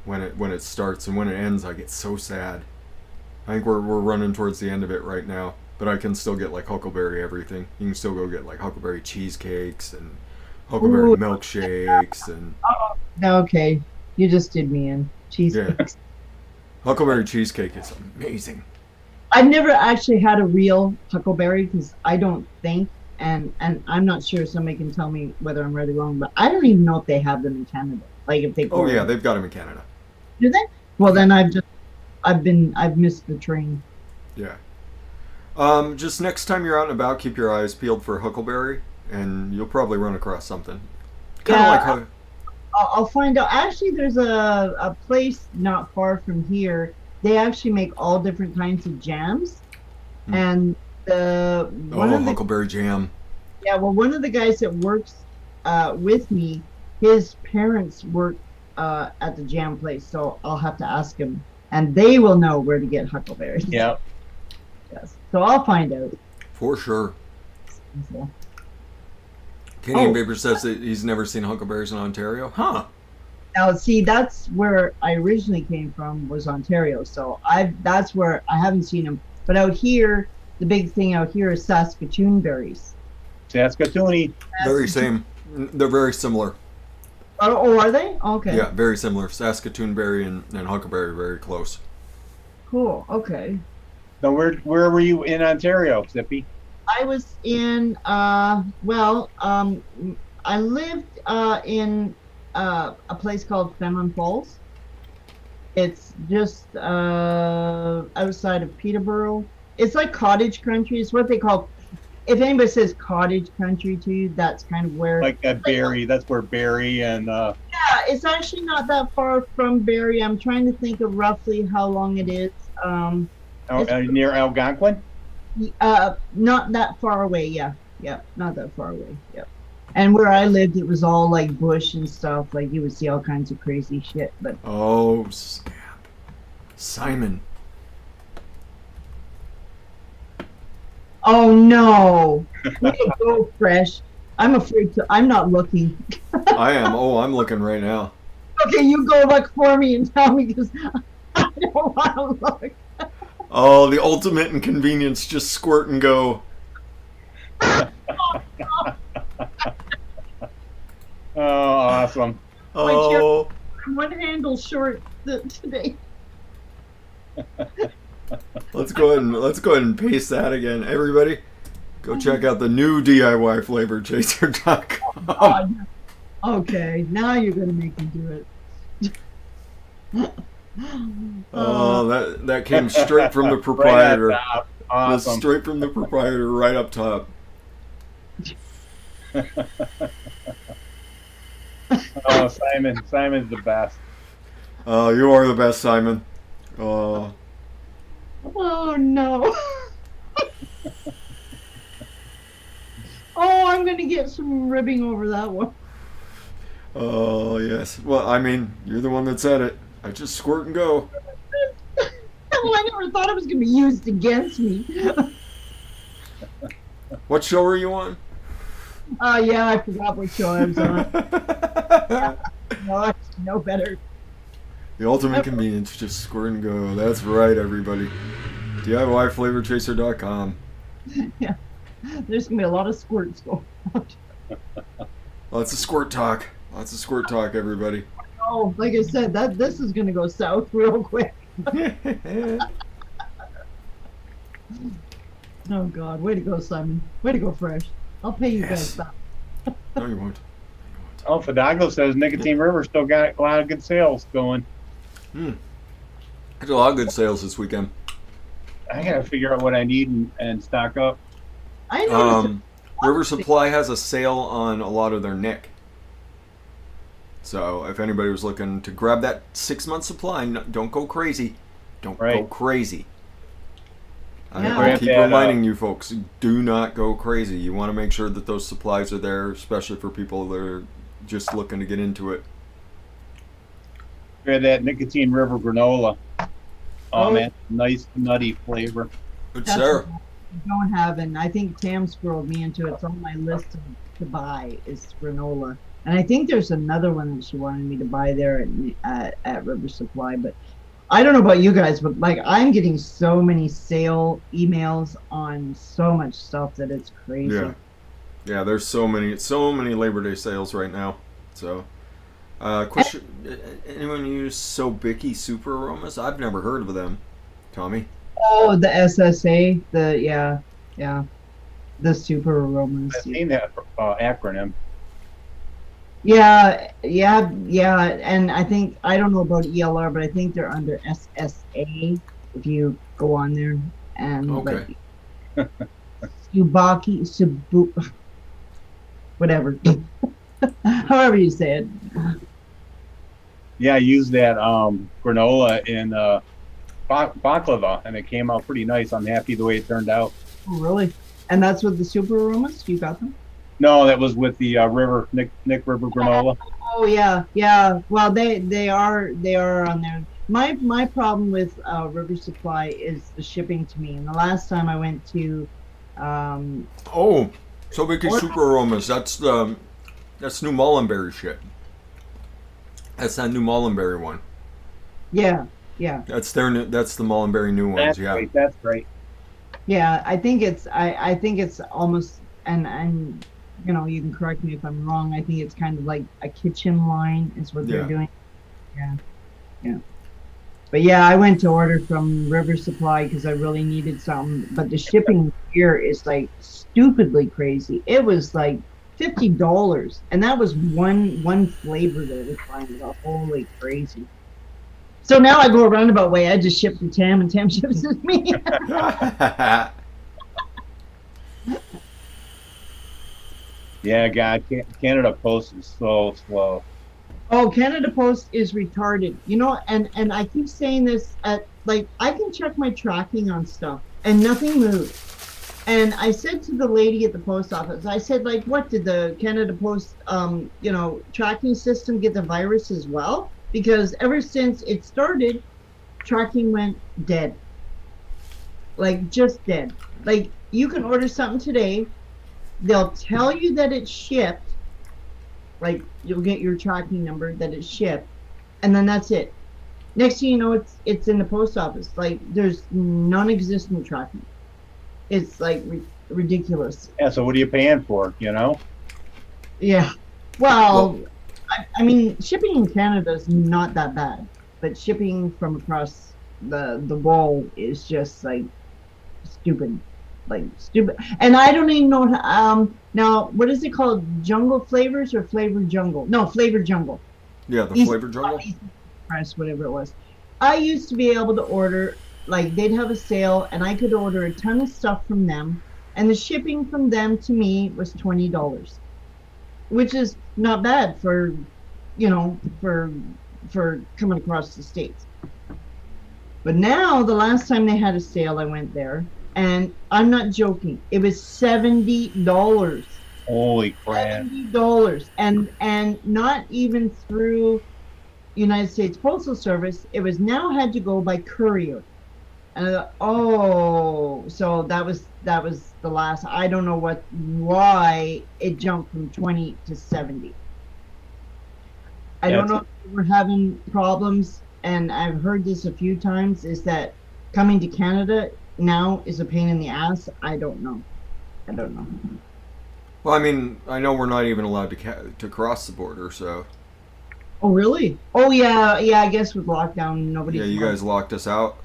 when it starts, and when it ends, I get so sad. I think we're running towards the end of it right now. But I can still get like huckleberry everything. You can still go get like huckleberry cheesecakes and huckleberry Ooh. milkshakes and Okay, you just did me in. yeah, Cheesecakes. huckleberry cheesecake is amazing. I've never actually had a real huckleberry because I don't think, and I'm not sure. Somebody can tell me whether I'm right or wrong, but I don't even know if they have them in Canada. Like if they Oh grow yeah, them. they've got them in Canada. Do they? Well, Yeah. then I've missed the train. Yeah. Just next time you're out and about, keep your eyes peeled for huckleberry, and you'll probably run across something. Kind of Yeah, like how. I'll find out. Actually, there's a place not far from here. They actually make all different kinds of jams, Hmm. and the one Oh, of the huckleberry jam. yeah, well, one of the guys that works with me, his parents work at the jam place, so I'll have to ask him, and they will know where to get huckleberries. Yeah. Yes. So I'll find out. For sure. So, Canadian Oh. Vapor says that he's never seen huckleberries in Ontario. Huh. now, see, that's where I originally came from was Ontario. So that's where I haven't seen them. But out here, the big thing out here is Saskatoon berries. Saskatoon. Very same. They're very similar. Oh, are they? Okay. Yeah, very similar. Saskatoon berry and huckleberry very close. Cool. Okay. Now, where were you in Ontario, Zippy? I was in I lived in a place called Fenelon Falls. It's just outside of Peterborough. It's like cottage country. It's what they call. If anybody says cottage country to you, that's kind of where. Like at Barrie. That's where Barrie and Yeah, it's actually not that far from Barrie. I'm trying to think of roughly how long it is. near Algonquin. Not that far away. Yeah, not that far away. Yeah. And where I lived, it was all like bush and stuff. Like you would see all kinds of crazy shit. But Oh, snap. Simon. oh no, way to go, fresh. I'm afraid to. I'm not looking. I am. Oh, I'm looking right now. Okay, you go look for me and tell me because I don't want to look. Oh, the ultimate inconvenience. Just squirt and go. Oh, awesome. Oh. I'm one handle short today. Let's go ahead and paste that again. Everybody, go check out the new DIY flavorchaser.com. Okay, now you're gonna make me do it. Oh, that came straight from the proprietor. Right at top. That's Awesome. straight from the proprietor, right up top. Oh, Simon's the best. You are the best, Simon. Oh, Oh no. Oh, I'm gonna get some ribbing over that one. oh yes. Well, I mean, you're the one that said it. I just squirt and go. Well, I never thought it was gonna be used against me. What show are you on? Yeah, I forgot what show I was on. No, I should know better. The ultimate convenience, just squirt and go. That's right, everybody. DIYFlavorChaser.com. Yeah, there's gonna be a lot of squirts going out. Lots of squirt talk. Lots of squirt talk, everybody. Oh, like I said, this is gonna go south real quick. Oh God, way to go, Simon. Way to go, Fresh. I'll pay you guys Yes. back. No, you won't. Oh, Fidalgo says Nicotine River still got a lot of good sales going. There's a lot of good sales this weekend. I gotta figure out what I need and stock up. I noticed. River Supply has a sale on a lot of their Nick. So if anybody was looking to grab that 6-month supply, don't go crazy. Don't go Right. crazy. Yeah. I keep reminding you folks, do not go crazy. You want to make sure that those supplies are there, especially for people that are just looking to get into it. We had that Nicotine River granola. Oh, Oh. man, nice nutty flavor. Good That's sir. what I don't have, and I think Tam squirreled me into it. It's on my list to buy is granola, and I think there's another one that she wanted me to buy there at River Supply. But I don't know about you guys, but like I'm getting so many sale emails on so much stuff that it's crazy. Yeah. Yeah, there's so many Labor Day sales right now. So, question: anyone use Sobicki Super Aromas? I've never heard of them. Tommy. Oh, the SSA, yeah, the super aromas. I've seen that acronym. Yeah, and I think I don't know about ELR, but I think they're under SSA if you go on there and Okay. Subaki, Subu, whatever, however you say it. Yeah, I used that granola in baklava, and it came out pretty nice. I'm happy the way it turned out. Oh, really? And that's with the super aromas. You got them? No, that was with the Nick River granola. Oh yeah. Well, they are on there. My problem with River Supply is the shipping to me. And the last time I went to, Oh, Sobicki Super Aromas. That's New Mullenberry shit. That's that New Mullenberry one. yeah. That's the Mullenberry new ones. That's Yeah. great. That's great. Yeah, I think it's almost and you know, you can correct me if I'm wrong. I think it's kind of like a kitchen line is what they're Yeah. doing. Yeah. But yeah, I went to order from River Supply because I really needed something. But the shipping here is like stupidly crazy. It was like $50, and that was one flavor that was buying. Holy crazy! So now I go a roundabout way. I just ship to Tam, and Tam ships to me. Yeah, God, Canada Post is so slow. Oh, Canada Post is retarded. You know, and I keep saying this at like I can check my tracking on stuff and nothing moves. And I said to the lady at the post office, I said, like, what did the Canada Post tracking system get the virus as well? Because ever since it started, tracking went dead. Like just dead. Like you can order something today, they'll tell you that it's shipped, like you'll get your tracking number that it's shipped, and then that's it. Next thing you know, it's in the post office. Like there's non-existent tracking. It's like ridiculous. Yeah, so what are you paying for? You know? Yeah. Well, I mean, shipping in Canada is not that bad, but shipping from across the wall is just like stupid. Like stupid, and I don't even know. Now what is it called? Jungle Flavors or Flavor Jungle? No, Flavor Jungle. Yeah, the East- Flavor Jungle. Press, whatever it was. I used to be able to order, like they'd have a sale, and I could order a ton of stuff from them, and the shipping from them to me was $20, which is not bad for, for coming across the states. But now, the last time they had a sale, I went there. And I'm not joking. It was $70. Holy crap! $70, and not even through United States Postal Service. It was now had to go by courier. And I thought, oh, so that was the last. I don't know why it jumped from 20 to 70. I don't know if we're having problems, and I've heard this a few times. Is that coming to Canada now is a pain in the ass? I don't know. Well, I mean, I know we're not even allowed to cross the border, so. Oh really? Oh yeah. I guess with lockdown, nobody. Yeah, you guys locked us out.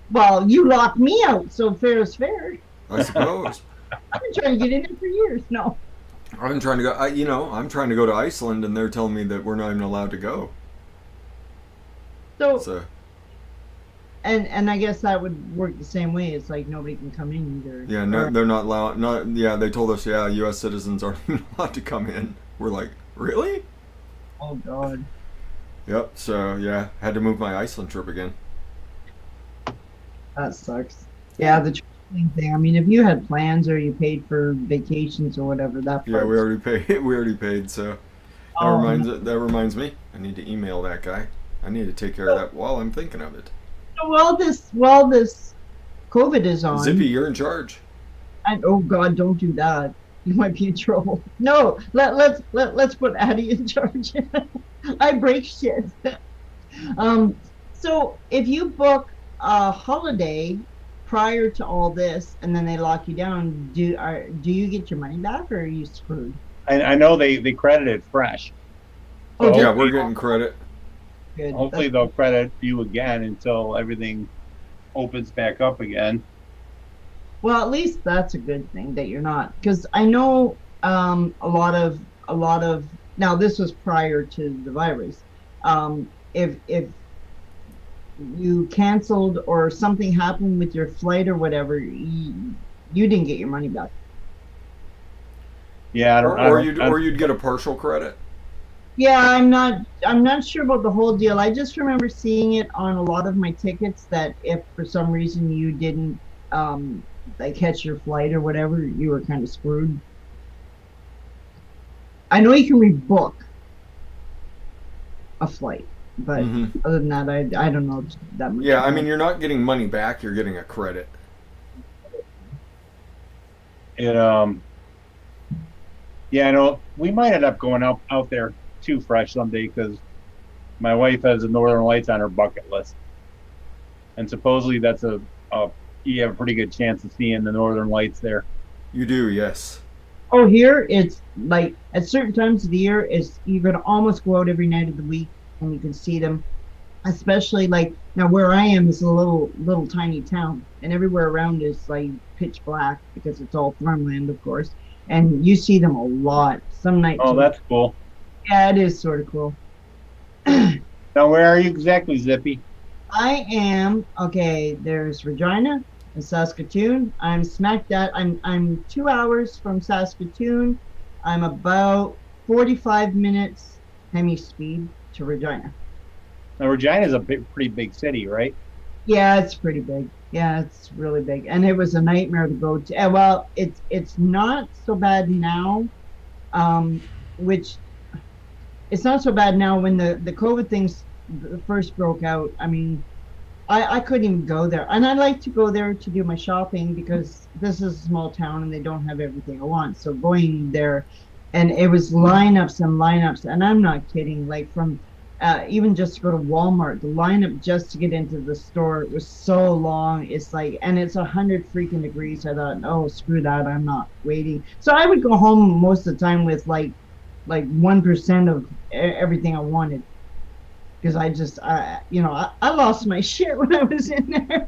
Well, you locked me out, so fair is fair. I suppose. I've been trying to get in there for years. No. I've been trying to go. I'm trying to go to Iceland, and they're telling me that we're not even allowed to go. So. And I guess that would work the same way. It's like nobody can come in either. Yeah, no, they're not allowed. Not yeah, they told us. Yeah, U.S. citizens aren't even allowed to come in. We're like, really? Oh God. Yep. So yeah, had to move my Iceland trip again. That sucks. Yeah, the traveling thing. I mean, if you had plans or you paid for vacations or whatever, that. Yeah, we already paid. We already paid. So that reminds me. I need to email that guy. I need to take care of that while I'm thinking of it. So while this COVID is on. Zippy, you're in charge. And oh God, don't do that. You might be in trouble. No, let's put Addie in charge. I break shit. So if you book a holiday prior to all this and then they lock you down, do you get your money back or are you screwed? I know they credited fResh, Oh, so did Yeah, they? we're getting credit. Good. hopefully they'll credit you again until everything opens back up again. Well, at least that's a good thing that you're not, because I know a lot of now this was prior to the virus. If you canceled or something happened with your flight or whatever, you didn't get your money back. Yeah, Or you'd get a partial credit. Yeah, I'm not sure about the whole deal. I just remember seeing it on a lot of my tickets that if for some reason you didn't um like catch your flight or whatever, you were kind of screwed. I know you can rebook a flight, but Hmm. other than that, I don't know that much Yeah, I about mean, it. you're not getting money back. You're getting a credit. it yeah, I know we might end up going out there too fresh someday because my wife has the Northern Lights on her bucket list, and supposedly that's a you have a pretty good chance of seeing the Northern Lights there. You do, yes. Oh, here it's like at certain times of the year, it's you can almost go out every night of the week and you can see them. Especially like now where I am is a little tiny town, and everywhere around is like pitch black because it's all farmland, of course. And you see them a lot. Some nights, Oh, that's cool. yeah, it is sort of cool. Now, where are you exactly, Zippy? I am okay. There's Regina and Saskatoon. I'm smack that. I'm 2 hours from Saskatoon. I'm about 45 minutes hemi speed to Regina. Now, Regina is a pretty big city, right? Yeah, it's pretty big. Yeah, it's really big, and it was a nightmare to go to. Well, it's not so bad now. Which it's not so bad now. When the COVID things first broke out, I mean, I couldn't even go there. And I like to go there to do my shopping because this is a small town and they don't have everything I want. So going there, and it was lineups and lineups. And I'm not kidding. Like from even just to go to Walmart, the lineup just to get into the store it was so long. It's like, and it's 100 freaking degrees. I thought, oh, screw that. I'm not waiting. So I would go home most of the time with like 1% of everything I wanted because I lost my shit when I was in there.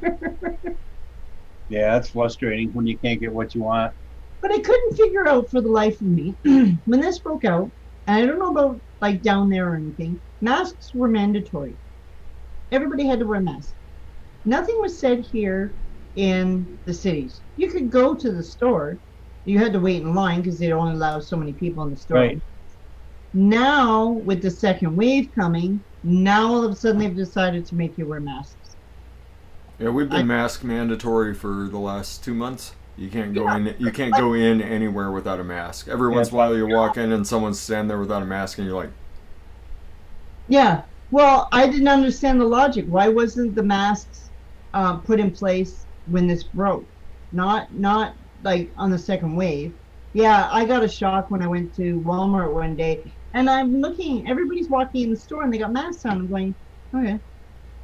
Yeah, that's frustrating when you can't get what you want. But I couldn't figure out for the life of me when this broke out, and I don't know about like down there or anything, masks were mandatory. Everybody had to wear a mask. Nothing was said here in the cities. You could go to the store. You had to wait in line because they only allow so many people in the store. Right. Now, with the second wave coming, now all of a sudden they've decided to make you wear masks. Yeah, we've I, been mask mandatory for the last 2 months. You can't go yeah, in. You can't like, go in anywhere without a mask. Every Yeah, once in a while, you walk in and someone's standing there without a mask, and you're like, yeah. Well, I didn't understand the logic. Why wasn't the masks put in place when this broke? Not like on the second wave. Yeah, I got a shock when I went to Walmart one day, and I'm looking. Everybody's walking in the store, and they got masks on. I'm going, okay.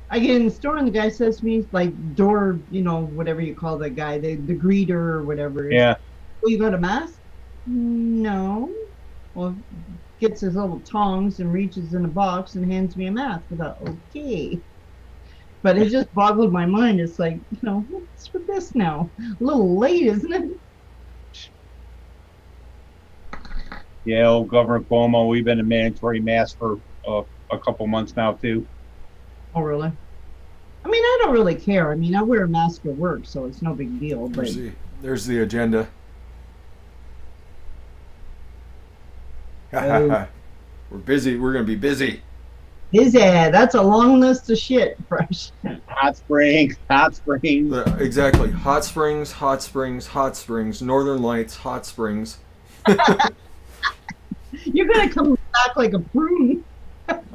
I get in the store, and the guy says to me, like door, whatever you call that guy, the greeter or whatever it is. Yeah. Oh, you got a mask? No. Well, gets his little tongs and reaches in a box and hands me a mask. I thought, okay. But it just boggled my mind. It's like, what's with this now? A little late, isn't it? Yeah, old Governor Cuomo, we've been in mandatory mask for a couple months now too. Oh, really? I mean, I don't really care. I mean, I wear a mask at work, so it's no big deal. But there's the agenda. Oh. We're busy. We're gonna be busy. that's a long list of shit, Fresh. Hot springs, hot springs. Exactly. Hot springs, hot springs, hot springs. Northern Lights, hot springs. You're gonna come back like a prune.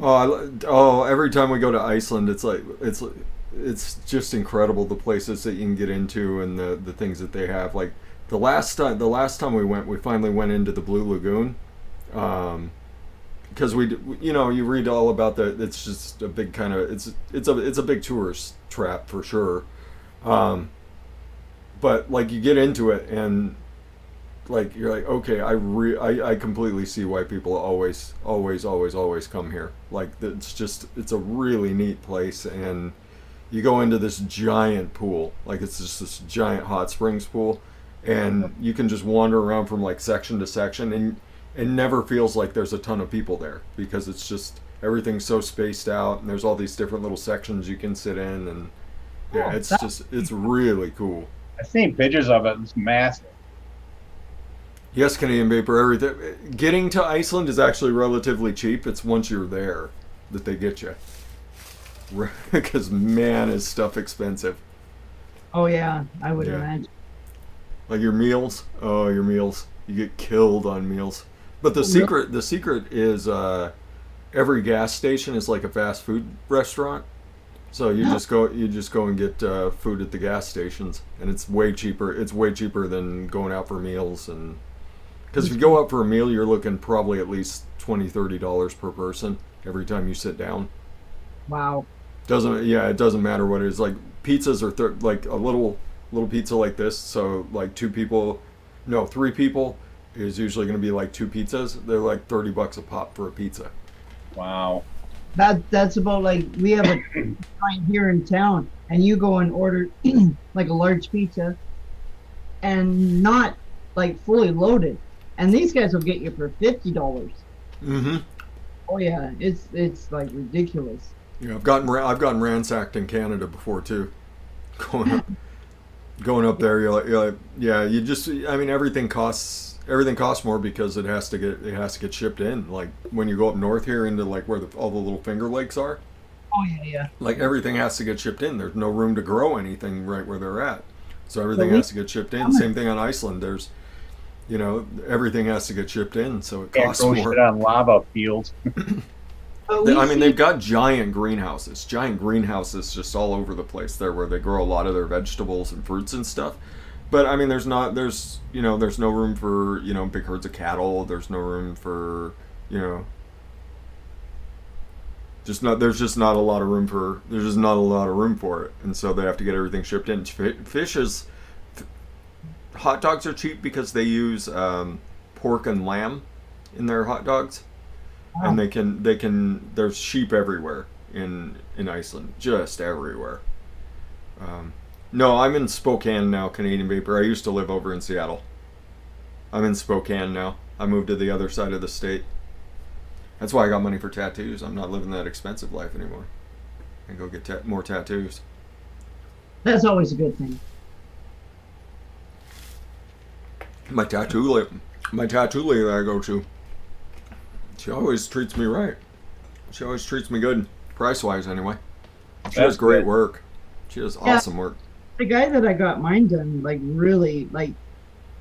Oh, every time we go to Iceland, it's just incredible the places that you can get into and the things that they have. Like the last time we went, we finally went into the Blue Lagoon. because you read all about it's just a big kind of it's a big tourist trap for sure. But like you get into it and like you're like, okay, I completely see why people always come here. Like it's a really neat place, and you go into this giant pool, like it's just this giant hot springs pool, and you can just wander around from like section to section, and it never feels like there's a ton of people there because it's just everything's so spaced out, and there's all these different little sections you can sit in, and yeah, it's really cool. I've seen pictures of it. It's massive. Yes, Canadian Vapor, everything. Getting to Iceland is actually relatively cheap. It's once you're there that they get you. Because, man, is stuff expensive. Oh yeah, I would imagine. Like your meals. Oh, your meals. You get killed on meals. But the secret is every gas station is like a fast food restaurant. So you just go and get food at the gas stations, and it's way cheaper. It's way cheaper than going out for meals, and because if you go out for a meal, you're looking probably at least $20-$30 per person every time you sit down. Wow. It doesn't matter what it is. Like pizzas are like a little pizza like this. So like 3 people is usually going to be like 2 pizzas. They're like $30 a pop for a pizza. Wow. That's about like we have a joint here in town, and you go and order like a large pizza, and not like fully loaded, and these guys will get you for $50. Mm-hmm. Oh yeah, it's like ridiculous. Yeah, I've gotten ransacked in Canada before too. Going up there, you're like yeah, everything costs more because it has to get shipped in. Like when you go up north here into like where all the little Finger Lakes are. Oh yeah. Like everything has to get shipped in. There's no room to grow anything right where they're at, so everything has to get shipped in. Same thing on Iceland. There's, everything has to get shipped in, so it costs more. Can't grow shit on lava fields. They've got giant greenhouses just all over the place there where they grow a lot of their vegetables and fruits and stuff. But I mean, there's no room for big herds of cattle. There's no room for there's just not a lot of room for it, and so they have to get everything shipped in. Hot dogs are cheap because they use pork and lamb in their hot dogs. And there's sheep everywhere in Iceland, just everywhere. No, I'm in Spokane now, Canadian Vapor. I used to live over in Seattle. I'm in Spokane now. I moved to the other side of the state. That's why I got money for tattoos. I'm not living that expensive life anymore. I go get more tattoos. That's always a good thing. My tattoo lady that I go to, she always treats me right. She always treats me good, price-wise anyway. She does great work. She does awesome work. The guy that I got mine done, like really, like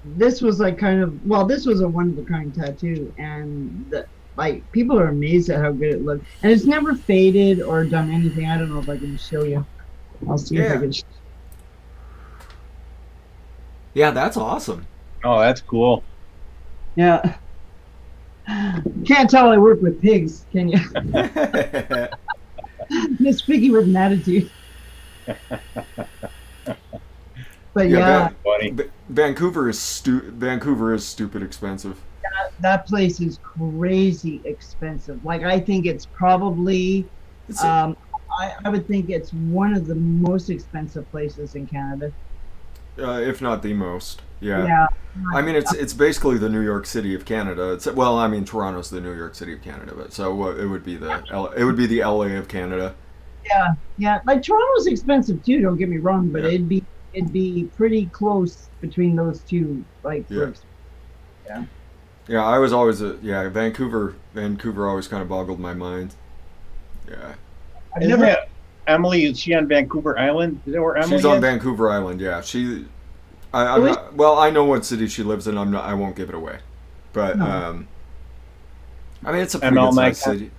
this was like this was a one-of-a-kind tattoo, and like people are amazed at how good it looked. And it's never faded or done anything. I don't know if I can show you. I'll see if I can. Yeah, that's awesome. Oh, that's cool. Yeah. Can't tell I work with pigs, can you? Miss Piggy with an attitude. But yeah, Vancouver is stupid expensive. That place is crazy expensive. Like I think it's probably, I would think it's one of the most expensive places in Canada. If not the most. Yeah. I mean, it's basically the New York City of Canada. Toronto's the New York City of Canada, but so it would be the LA of Canada. Yeah. Like Toronto's expensive too. Don't get me wrong, but it'd be pretty close between those two. Like yeah. Yeah, I was always Vancouver always kind of boggled my mind. Yeah. Emily, is she on Vancouver Island? Is that where Emily is? She's on Vancouver Island, yeah. I know what city she lives in. I won't give it away. But no. I mean, it's a pretty good sized city.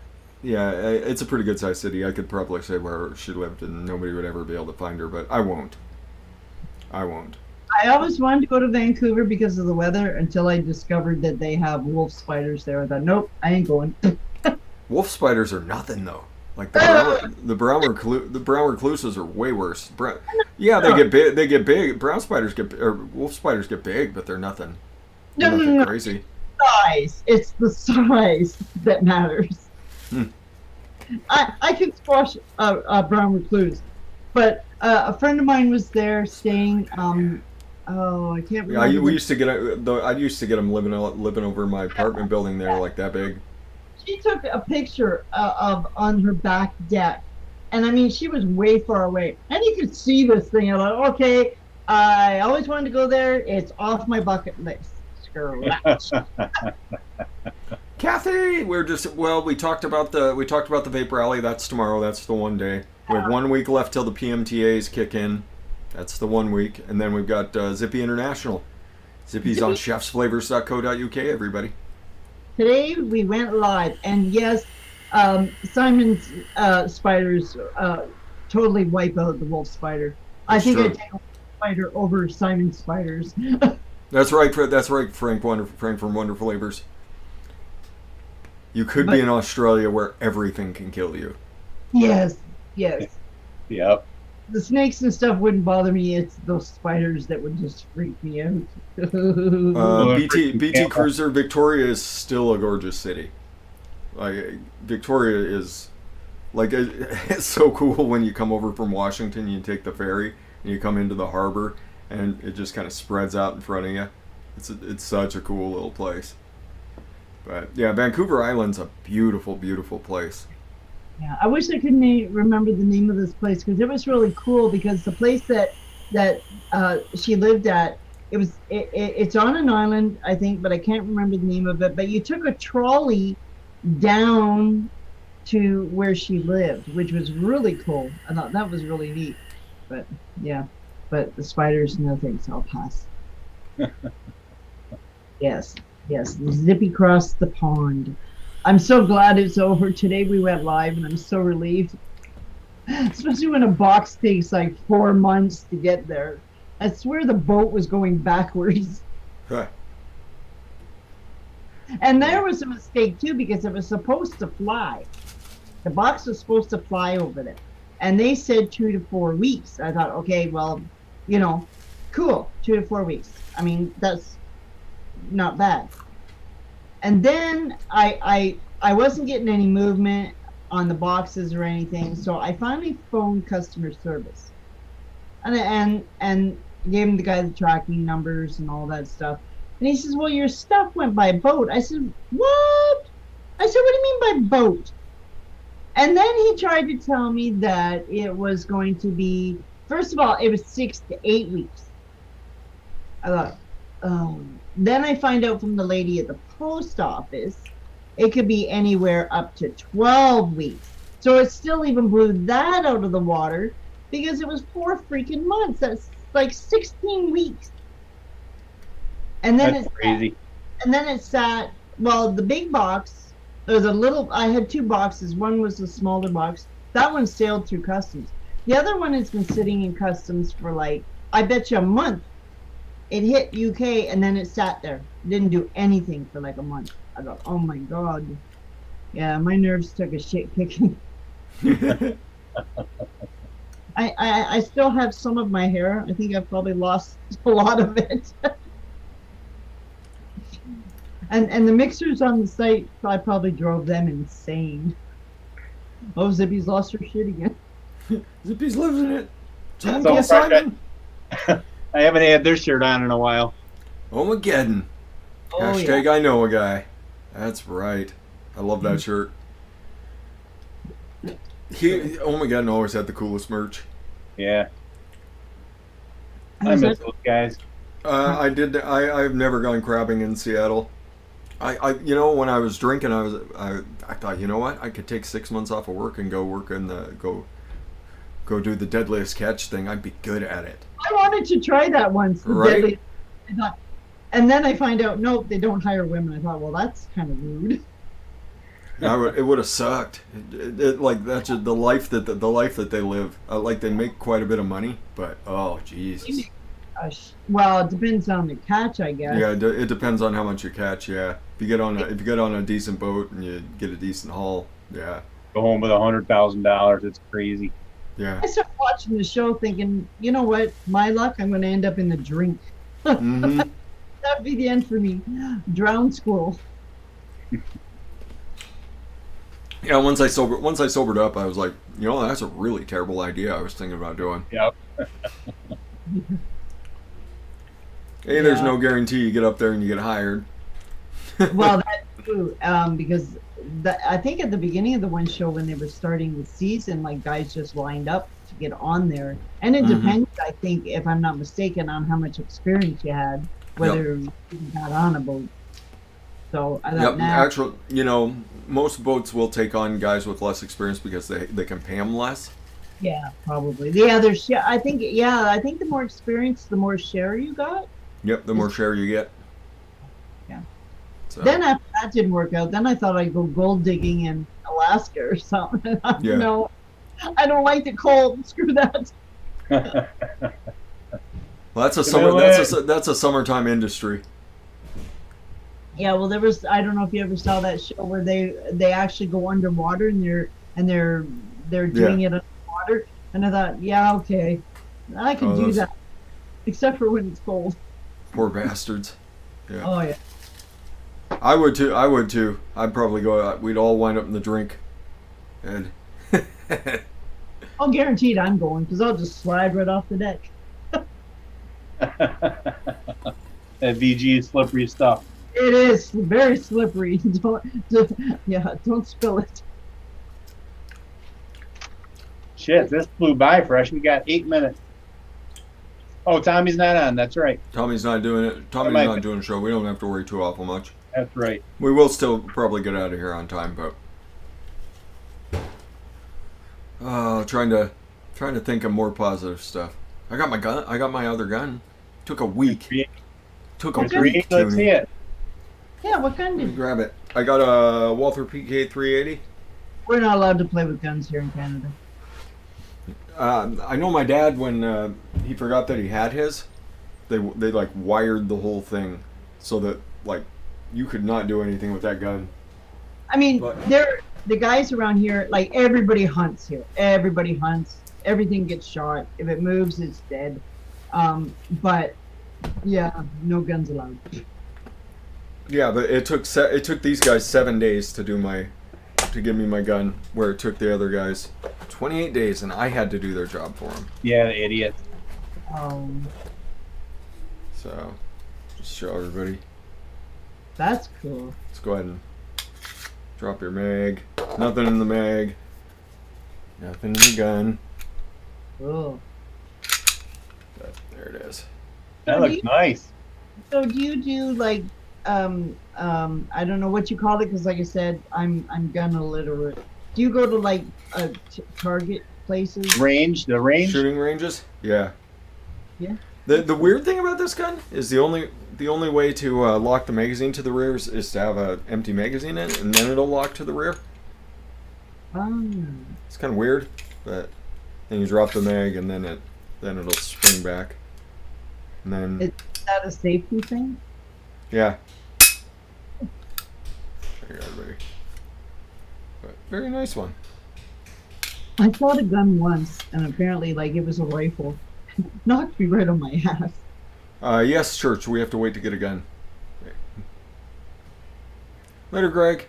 Yeah, it's a pretty good sized city. I could probably say where she lived and nobody would ever be able to find her, but I won't. I always wanted to go to Vancouver because of the weather until I discovered that they have wolf spiders there. I thought, nope, I ain't going. Wolf spiders are nothing though. Like the brown recluses are way worse. Yeah, they get big. They get big. Brown spiders get or wolf spiders get big, but they're nothing. They're No, no, nothing no. crazy. Size. It's the size that matters. Hmm. I can squash a brown recluse, but a friend of mine was there staying. Oh, I can't Yeah, remember. we used to get. I used to get them living over in my apartment building there, like that big. She took a picture of on her back deck, and I mean she was way far away, and you could see this thing. I'm like, okay, I always wanted to go there. It's off my bucket list. Scratch. Kathy, we talked about the vape rally. That's tomorrow. That's the one day. We have 1 week left till the PMTAs kick in. That's the 1 week, and then we've got Zippy International. Zippy's on chefsflavors.co.uk. Everybody. Today we went live, and yes, Simon's spiders totally wipe out the wolf spider. I That's think true. I'd take a wolf spider over Simon's spiders. That's right. That's right, Frank. Frank from Wonder Flavors. You could be in Australia where everything can kill you. Yes, yes. Yep. The snakes and stuff wouldn't bother me. It's those spiders that would just freak me out. BT Cruiser Victoria is still a gorgeous city. Like Victoria is, like it's so cool when you come over from Washington. You take the ferry and you come into the harbor, and it just kind of spreads out in front of you. It's such a cool little place. But yeah, Vancouver Island's a beautiful, beautiful place. Yeah, I wish I could remember the name of this place because it was really cool. Because the place that she lived at, it's on an island, I think, but I can't remember the name of it. But you took a trolley down to where she lived, which was really cool. I thought that was really neat. But yeah, but the spiders, no thanks, I'll pass. Yes, Zippy crossed the pond. I'm so glad it's over. Today we went live, and I'm so relieved. Especially when a box takes like 4 months to get there. I swear the boat was going backwards. Huh. And there was a mistake too because it was supposed to fly. The box was supposed to fly over there. And they said 2 to 4 weeks. I thought, okay, well, cool, 2 to 4 weeks. I mean, that's not bad. And then I wasn't getting any movement on the boxes or anything, so I finally phoned customer service, and gave him the guy the tracking numbers and all that stuff. And he says, "Well, your stuff went by boat." I said, "What?" I said, "What do you mean by boat?" And then he tried to tell me that it was going to be, first of all, it was 6 to 8 weeks. I thought, oh. Then I find out from the lady at the post office, it could be anywhere up to 12 weeks. So it still even blew that out of the water because it was 4 freaking months. That's like 16 weeks. And then That's crazy. it sat, well, the big box, or the little, I had 2 boxes. One was the smaller box. That one sailed through customs. The other one has been sitting in customs for like, I bet you a month. It hit UK and then it sat there. Didn't do anything for like a month. I thought, oh my God. Yeah, my nerves took a shit kicking. I still have some of my hair. I think I've probably lost a lot of it. and the mixers on the site, I probably drove them insane. Oh, Zippy's lost her shit again. Zippy's losing it. So Simon. I haven't had this shirt on in a while. Omageddon. Oh, Hashtag yeah. I know a guy. That's right. I love that shirt. Omageddon always had the coolest merch. Yeah. I miss those guys. I've never gone crabbing in Seattle. When I was drinking, I thought, you know what? I could take 6 months off of work and go work in go do the deadliest catch thing. I'd be good at it. I wanted to try that once. Right? I thought, and then I find out, nope, they don't hire women. I thought, well, that's kind of rude. It would have sucked. Like that's just the life that they live. Like they make quite a bit of money, but oh Jesus. Well, it depends on the catch, I guess. Yeah, it depends on how much you catch. Yeah, if you get on a decent boat and you get a decent haul, Yeah. Go home with $100,000. It's crazy. Yeah. I started watching the show thinking, you know what? My luck, I'm going to end up in the drink. Mm-hmm. That'd be the end for me. Drown squirrel. Yeah. Once I sobered up, I was like, that's a really terrible idea. I was thinking about doing. Yep. Hey, there's Yeah. no guarantee you get up there and you get hired. Well, that's true. Because I think at the beginning of the one show when they were starting the season, like guys just lined up to get on there, and it Mhm. depends. I think, if I'm not mistaken, on how much experience you had, whether you got on a boat. So I thought, Yep. now, Actually, most boats will take on guys with less experience because they can pay them less. yeah, probably. Yeah, there's. Yeah, I think. Yeah, I think the more experience, the more share you got. Yep. The more share you get. Yeah. So, Then after that didn't work out, then I thought I'd go gold digging in Alaska or something. Yeah. No, I don't like the cold. Screw that. well, that's a You summer. know That's a summertime industry. Yeah, well, there was. I don't know if you ever saw that show where they actually go underwater and they're doing it underwater. And I thought, yeah, okay, I can do that, except for when it's cold. Poor bastards. Yeah. Oh yeah. I would too. I'd probably go. We'd all wind up in the drink. And I'll guaranteed I'm going because I'll just slide right off the deck. That VG is slippery stuff. It is very slippery. Don't spill it. Shit, this flew by, Fresh. We got 8 minutes. Oh, Tommy's not on. That's right. Tommy's not doing it. Tommy's Mike. not doing a show. We don't have to worry too awful much. That's right. We will still probably get out of here on time, but trying to think of more positive stuff. I got my gun. I got my other gun. Took a week. Took a There's week. Let's see it. Yeah, what kind Let me of? grab it. I got a Walther PK 380. We're not allowed to play with guns here in Canada. I know my dad when he forgot that he had his. They like wired the whole thing so that like you could not do anything with that gun. I mean, But- the guys around here, like everybody hunts here. Everybody hunts. Everything gets shot. If it moves, it's dead. But yeah, no guns allowed. Yeah, but it took these guys 7 days to give me my gun, where it took the other guys 28 days, and I had to do their job for them. Yeah, the idiot. So, just show everybody. That's cool. Let's go ahead and drop your mag. Nothing in the mag. Nothing in the gun. Cool. But there it is. That So looks do you- nice. So do you do like I don't know what you call it because like I said I'm gun illiterate. Do you go to like target places? The range. Shooting ranges? Yeah. Yeah. The weird thing about this gun is the only way to lock the magazine to the rear is to have an empty magazine in it, and then it'll lock to the rear. It's kind of weird, but then you drop the mag, and then it'll spring back, and then Is that a safety thing? yeah. There you go, everybody. But very nice one. I shot a gun once and apparently like it was a rifle. Knocked me right on my ass. Yes, Church. We have to wait to get a gun. Later, Greg.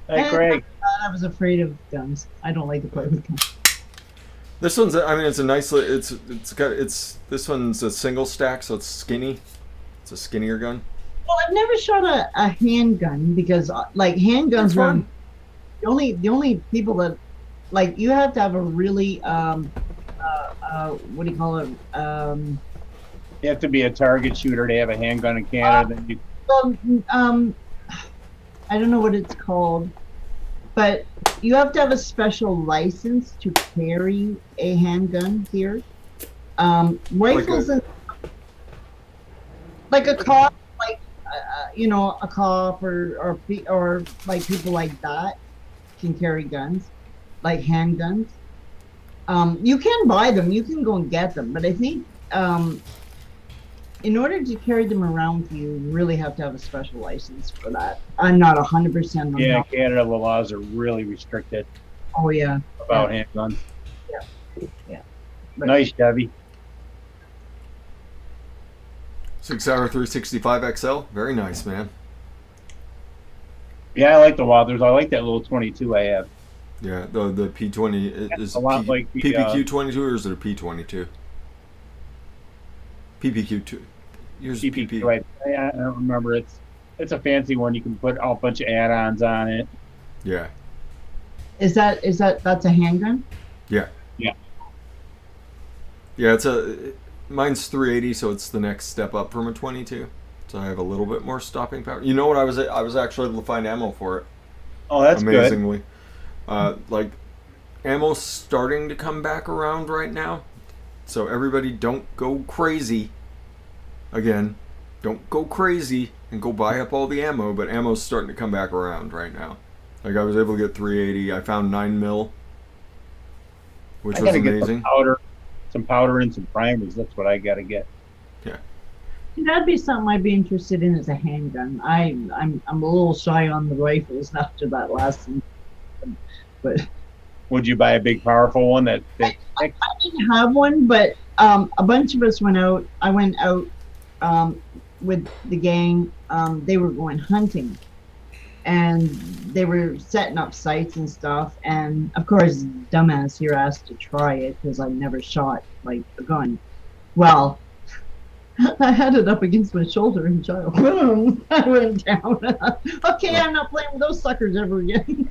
Hey, Greg. I was afraid of guns. I don't like to play with guns. This one's. I mean, it's a nice. This one's a single stack, so it's skinny. It's a skinnier gun. Well, I've never shot a handgun because like handguns That's are fun. the only people that like you have to have a really what do you call it You have to be a target shooter to have a handgun in Canada. Then you, well, I don't know what it's called, but you have to have a special license to carry a handgun here. Rifles and like a cop, like a cop or like people like that can carry guns, like handguns. You can buy them, you can go and get them, but I think in order to carry them around with you, you really have to have a special license for that. I'm not 100% on Yeah, that. Canada, the laws are really restricted Oh yeah, about handguns. yeah. But Nice, Chevy. 6-hour 365 XL. Very nice, man. Yeah, I like the Wilders. I like that little 22 I have. Yeah, the P20 is A it lot like the PPQ 22 or is it a P22? PPQ 2. Yours is CP2. PP. I don't remember. It's a fancy one. You can put a bunch of add-ons on it. Yeah, that's a handgun? yeah, Yeah. yeah. Mine's 380, so it's the next step up from a 22. So I have a little bit more stopping power. You know what? I was actually able to find ammo for it. Oh, that's good. Amazingly, like ammo's starting to come back around right now. So everybody, don't go crazy. Again, don't go crazy and go buy up all the ammo. But ammo's starting to come back around right now. Like I was able to get 380. I found 9 mil, which I was gotta get amazing. some powder and some primers. That's what I gotta get. Yeah. That'd be something I'd be interested in as a handgun. I'm a little shy on the rifles after that last season, but Would you buy a big, powerful one I didn't have one. But a bunch of us went out. I went out with the gang. They were going hunting, and they were setting up sights and stuff. And of course, dumbass here asked to try it because I never shot like a gun. Well, I had it up against my shoulder and child. Boom! I went down. Okay, I'm not playing with those suckers ever again.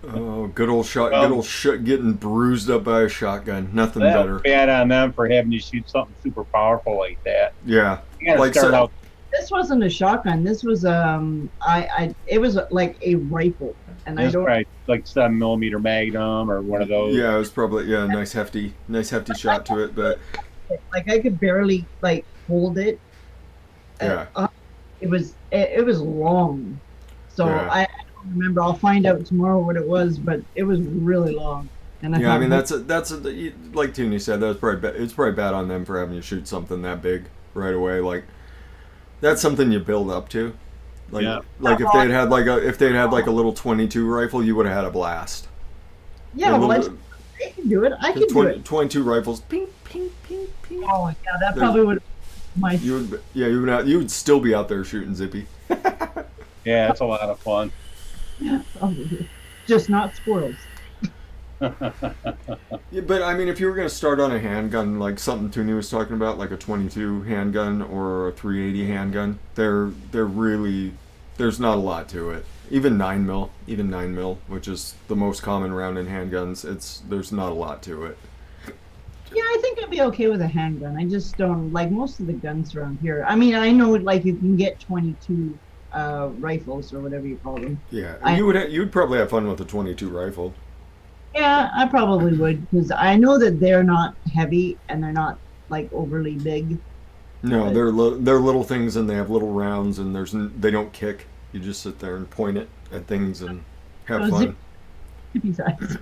Oh, good old shot. Good old shot. Getting bruised up by a shotgun. Nothing That's better. bad on them for having you shoot something super powerful like that. Yeah. You gotta Like start out. This wasn't a shotgun. This was it was like a rifle, and I This don't. probably like 7mm Magnum or one of those. Yeah, it was probably a nice hefty shot to it, but Like I could barely like hold it. yeah. It was long, so Yeah. I don't remember. I'll find out tomorrow what it was, but it was really long. And Yeah, I thought, mean like Tooney said, that was probably it's probably bad on them for having you shoot something that big right away. Like that's something you build up to. Like Yeah. like if they'd had like a little 22 rifle, you would have had a blast. yeah, A well, little- I can do it. I can do it. 22 rifles. Ping ping ping ping. Oh yeah, that There's- probably would. My You would still be out there shooting Zippy. Yeah, it's a lot of fun. probably. Just not squirrels. Yeah, but I mean, if you were going to start on a handgun, like something Tooney was talking about, like a 22 handgun or a 380 handgun, they're really there's not a lot to it. Even 9 mil, which is the most common round in handguns, there's not a lot to it. Yeah, I think I'd be okay with a handgun. I just don't like most of the guns around here. I mean, I know like you can get 22 rifles or whatever you call them. Yeah, you'd probably have fun with a 22 rifle. Yeah, I probably would because I know that they're not heavy and they're not like overly big. No, But- they're little things and they have little rounds and they don't kick. You just sit there and point it at things and have Oh, fun. Zippy size.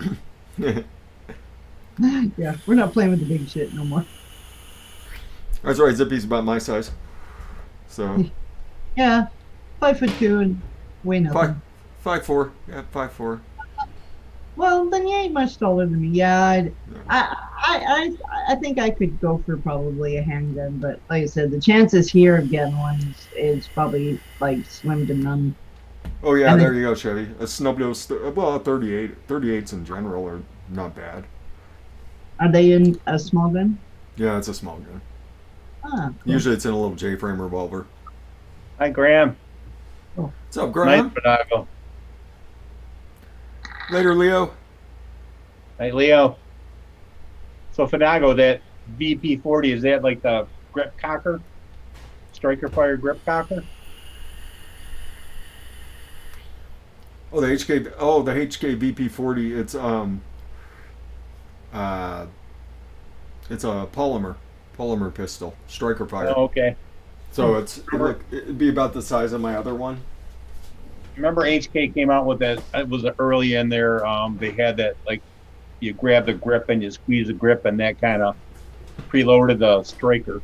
Yeah, we're not playing with the big shit no more. That's right, Zippy's about my size. So Yeah, 5'2" and weigh nothing. 5'4", yeah, 5'4". Well, then you ain't much taller than me. Yeah, I think I could go for probably a handgun, but like I said, the chances here of getting one is probably like slim to none. Oh yeah, And there you go, Chevy. A snub nose, well, a 38s in general are not bad. Are they in a small gun? Yeah, it's a small gun. Ah, cool. Usually it's in a little J-frame revolver. Hi, Graham. What's up, Nice Graham? Finago. Later, Leo. Hey, Leo. So Finago, that VP40, is that like the grip cocker? Striker fire grip cocker? Oh, the HK VP40. It's a polymer pistol, striker fire. Oh, okay. So it'd be about the size of my other one. Remember HK came out with that, it was early in there, they had that, like, you grab the grip and you squeeze the grip and that kind of preloaded the striker.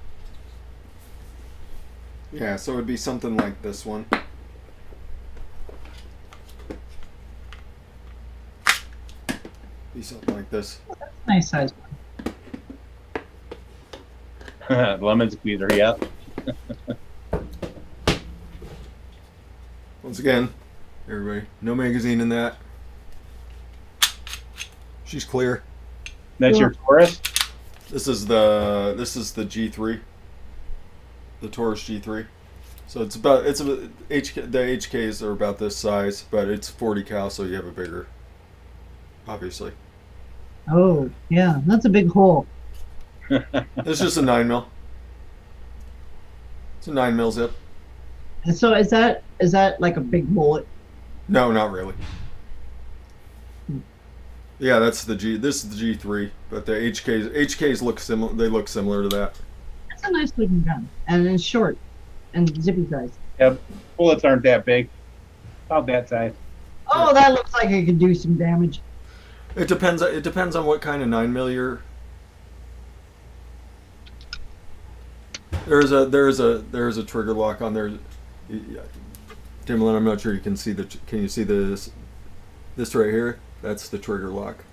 Yeah, so it'd be something like this one. Be something like this. Nice size. Lemon squeezer, yeah. Once again, everybody, no magazine in that. She's clear. That's your Taurus? This is the G3, the Taurus G3. So the HKs are about this size, but it's 40 cal, so you have a bigger, obviously. Oh, yeah, that's a big hole. It's just a 9 mil. It's a 9 mil zip. And so is that like a big bullet? No, not really. Yeah, that's the G. This is the G3, but the HKs look similar. They look similar to that. That's a nice looking gun, and it's short and zippy size. Yep. Bullets aren't that big. About that size. Oh, that looks like it could do some damage. It depends. It depends on what kind of 9 mil you're. There's a trigger lock on there. Timberland, I'm not sure you can see the. Can you see this right here? That's the trigger lock.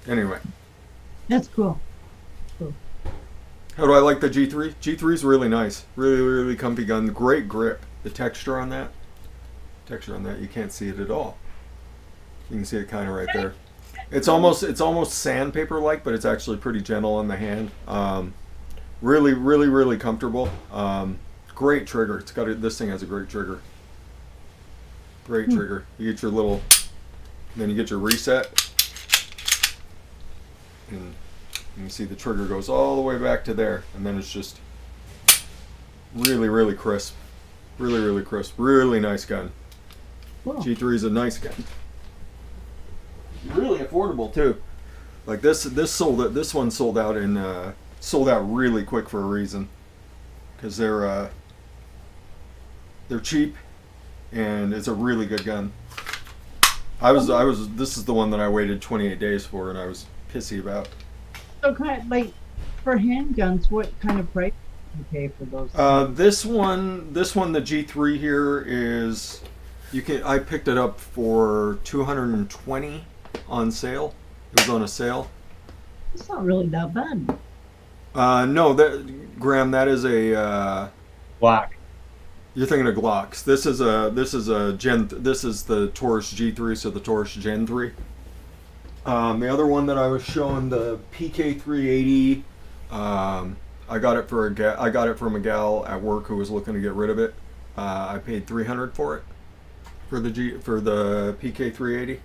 Anyway. That's cool. How do I like the G3? G3 is really nice. Really, really comfy gun. Great grip. The texture on that. You can't see it at all. You can see it kind of right there. It's almost sandpaper-like, but it's actually pretty gentle on the hand. Really, really, really comfortable. Great trigger. This thing has a great trigger. Great trigger. You get your little, then you get your reset, and you can see the trigger goes all the way back to there, and then it's just really, really crisp. Really, really crisp. Really nice gun. Cool. G3 is a nice gun. Really affordable too. Like this one sold out really quick for a reason, because they're cheap, and it's a really good gun. This is the one that I waited 28 days for, and I was pissy about. So kind of like for handguns, what kind of price do you pay for those? This one, the G3 here is, I picked it up for $220 on sale. It was on a sale. It's not really that bad. No, Graham, that is a Glock. You're thinking of Glocks. This is the Taurus G3, so the Taurus Gen 3. The other one that I was showing, the PK380, I got it from a gal at work who was looking to get rid of it. I paid $300 for it for the PK380.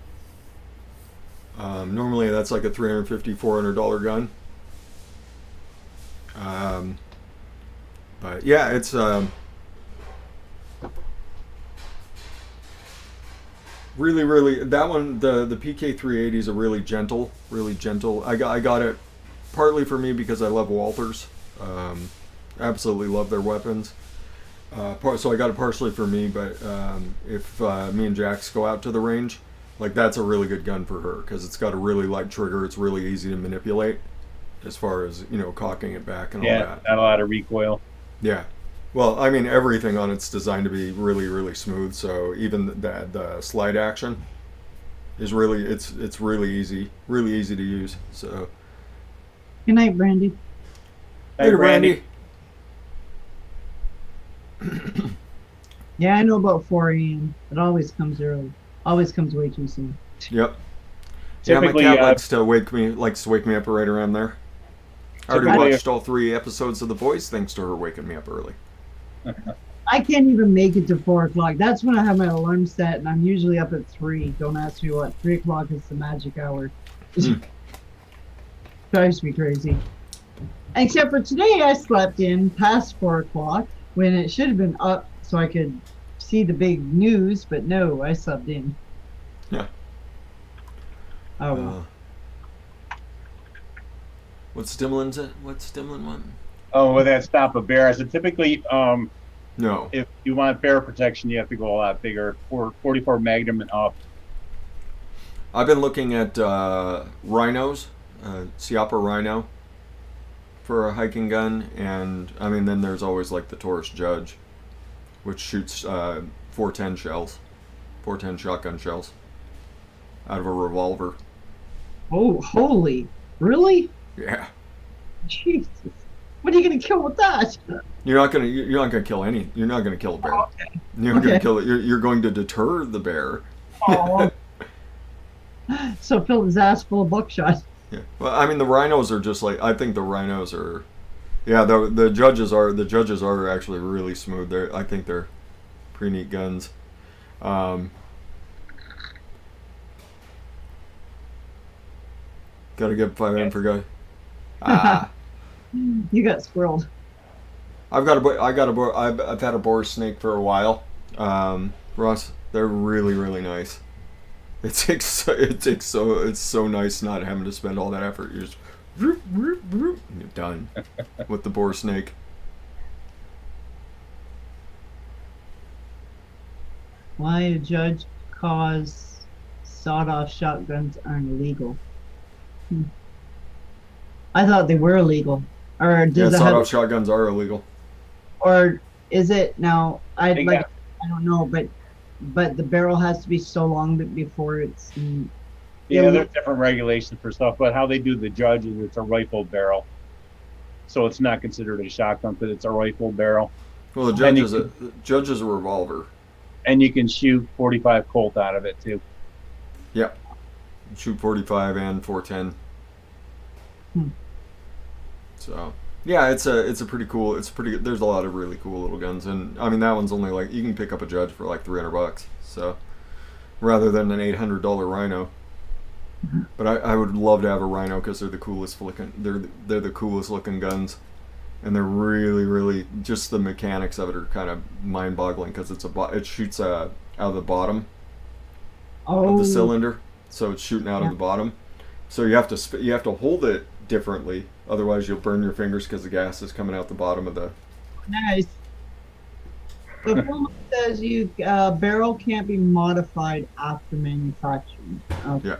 Normally that's like a $350, $400 gun. But yeah, it's really, really, that one, the PK380 is a really gentle. I got it partly for me because I love Walthers. Absolutely love their weapons. So I got it partially for me, but if me and Jax go out to the range, like that's a really good gun for her because it's got a really light trigger. It's really easy to manipulate as far as, cocking it back and all that. Yeah, not a lot of recoil. Yeah. Well, I mean, everything on it's designed to be really, really smooth. So even the slide action is really, it's really easy to use. So. Good night, Brandy. Later, Brandy. Yeah, I know about 4 a.m. It always comes early. Always comes way too soon. Yep. Typically, yeah, my cat likes to wake me up right around there. I already Typically- watched all 3 episodes of The Voice thanks to her waking me up early. I can't even make it to 4 o'clock. That's when I have my alarm set, and I'm usually up at 3. Don't ask me what. 3 o'clock is the magic hour. Drives me crazy. Except for today, I slept in past 4 o'clock when it should have been up so I could see the big news, but no, I slept in. Yeah. Oh, well. What's Dimlin's one? Oh, with that stop a bear. So typically, No. if you want bear protection, you have to go a lot bigger, 44 Magnum and up. I've been looking at rhinos, Siapa Rhino. for a hiking gun, and I mean then there's always like the Taurus Judge, which shoots 410 shells, 410 shotgun shells out of a revolver. Oh, holy! Really? Yeah. Jesus! What are you gonna kill with that? You're not gonna kill any. You're not gonna kill a bear. Okay. You're not gonna Okay. kill it. You're going to deter the bear. Oh. So fill his ass full of buckshot. Yeah. Well, I mean the rhinos are just like I think the rhinos are. Yeah, the judges are actually really smooth. I think they're pretty neat guns. Gotta get 5M for guy. Ah. You got squirreled. I've had a boar snake for a while. Ross, they're really really nice. It's so nice not having to spend all that effort. You're just and you're done with the boar snake. Why a judge cause sawed-off shotguns aren't illegal? I thought they were illegal. Or Yeah, does it sawed-off have, shotguns are illegal. or is it now? I They like. got- I don't know, but the barrel has to be so long before it's. Yeah, there's different regulations for stuff, but how they do the judge is it's a rifle barrel, so it's not considered a shotgun because it's a rifle barrel, Well, the And judge is a revolver. and you can shoot 45 Colt out of it too. Yep. Shoot 45 and 410. Hmm. So yeah, it's a pretty cool. It's pretty. There's a lot of really cool little guns, and I mean that one's only like you can pick up a judge for like $300. So rather than an $800 rhino. But I would love to have a rhino because they're the coolest looking. They're the coolest looking guns, and they're really really just the mechanics of it are kind of mind boggling because it shoots out of the bottom of the cylinder, so it's shooting out of the bottom. So you have to hold it differently, otherwise you'll burn your fingers because the gas is coming out the bottom of the. Nice. The film says barrel can't be modified after manufacturing. Okay. Yeah.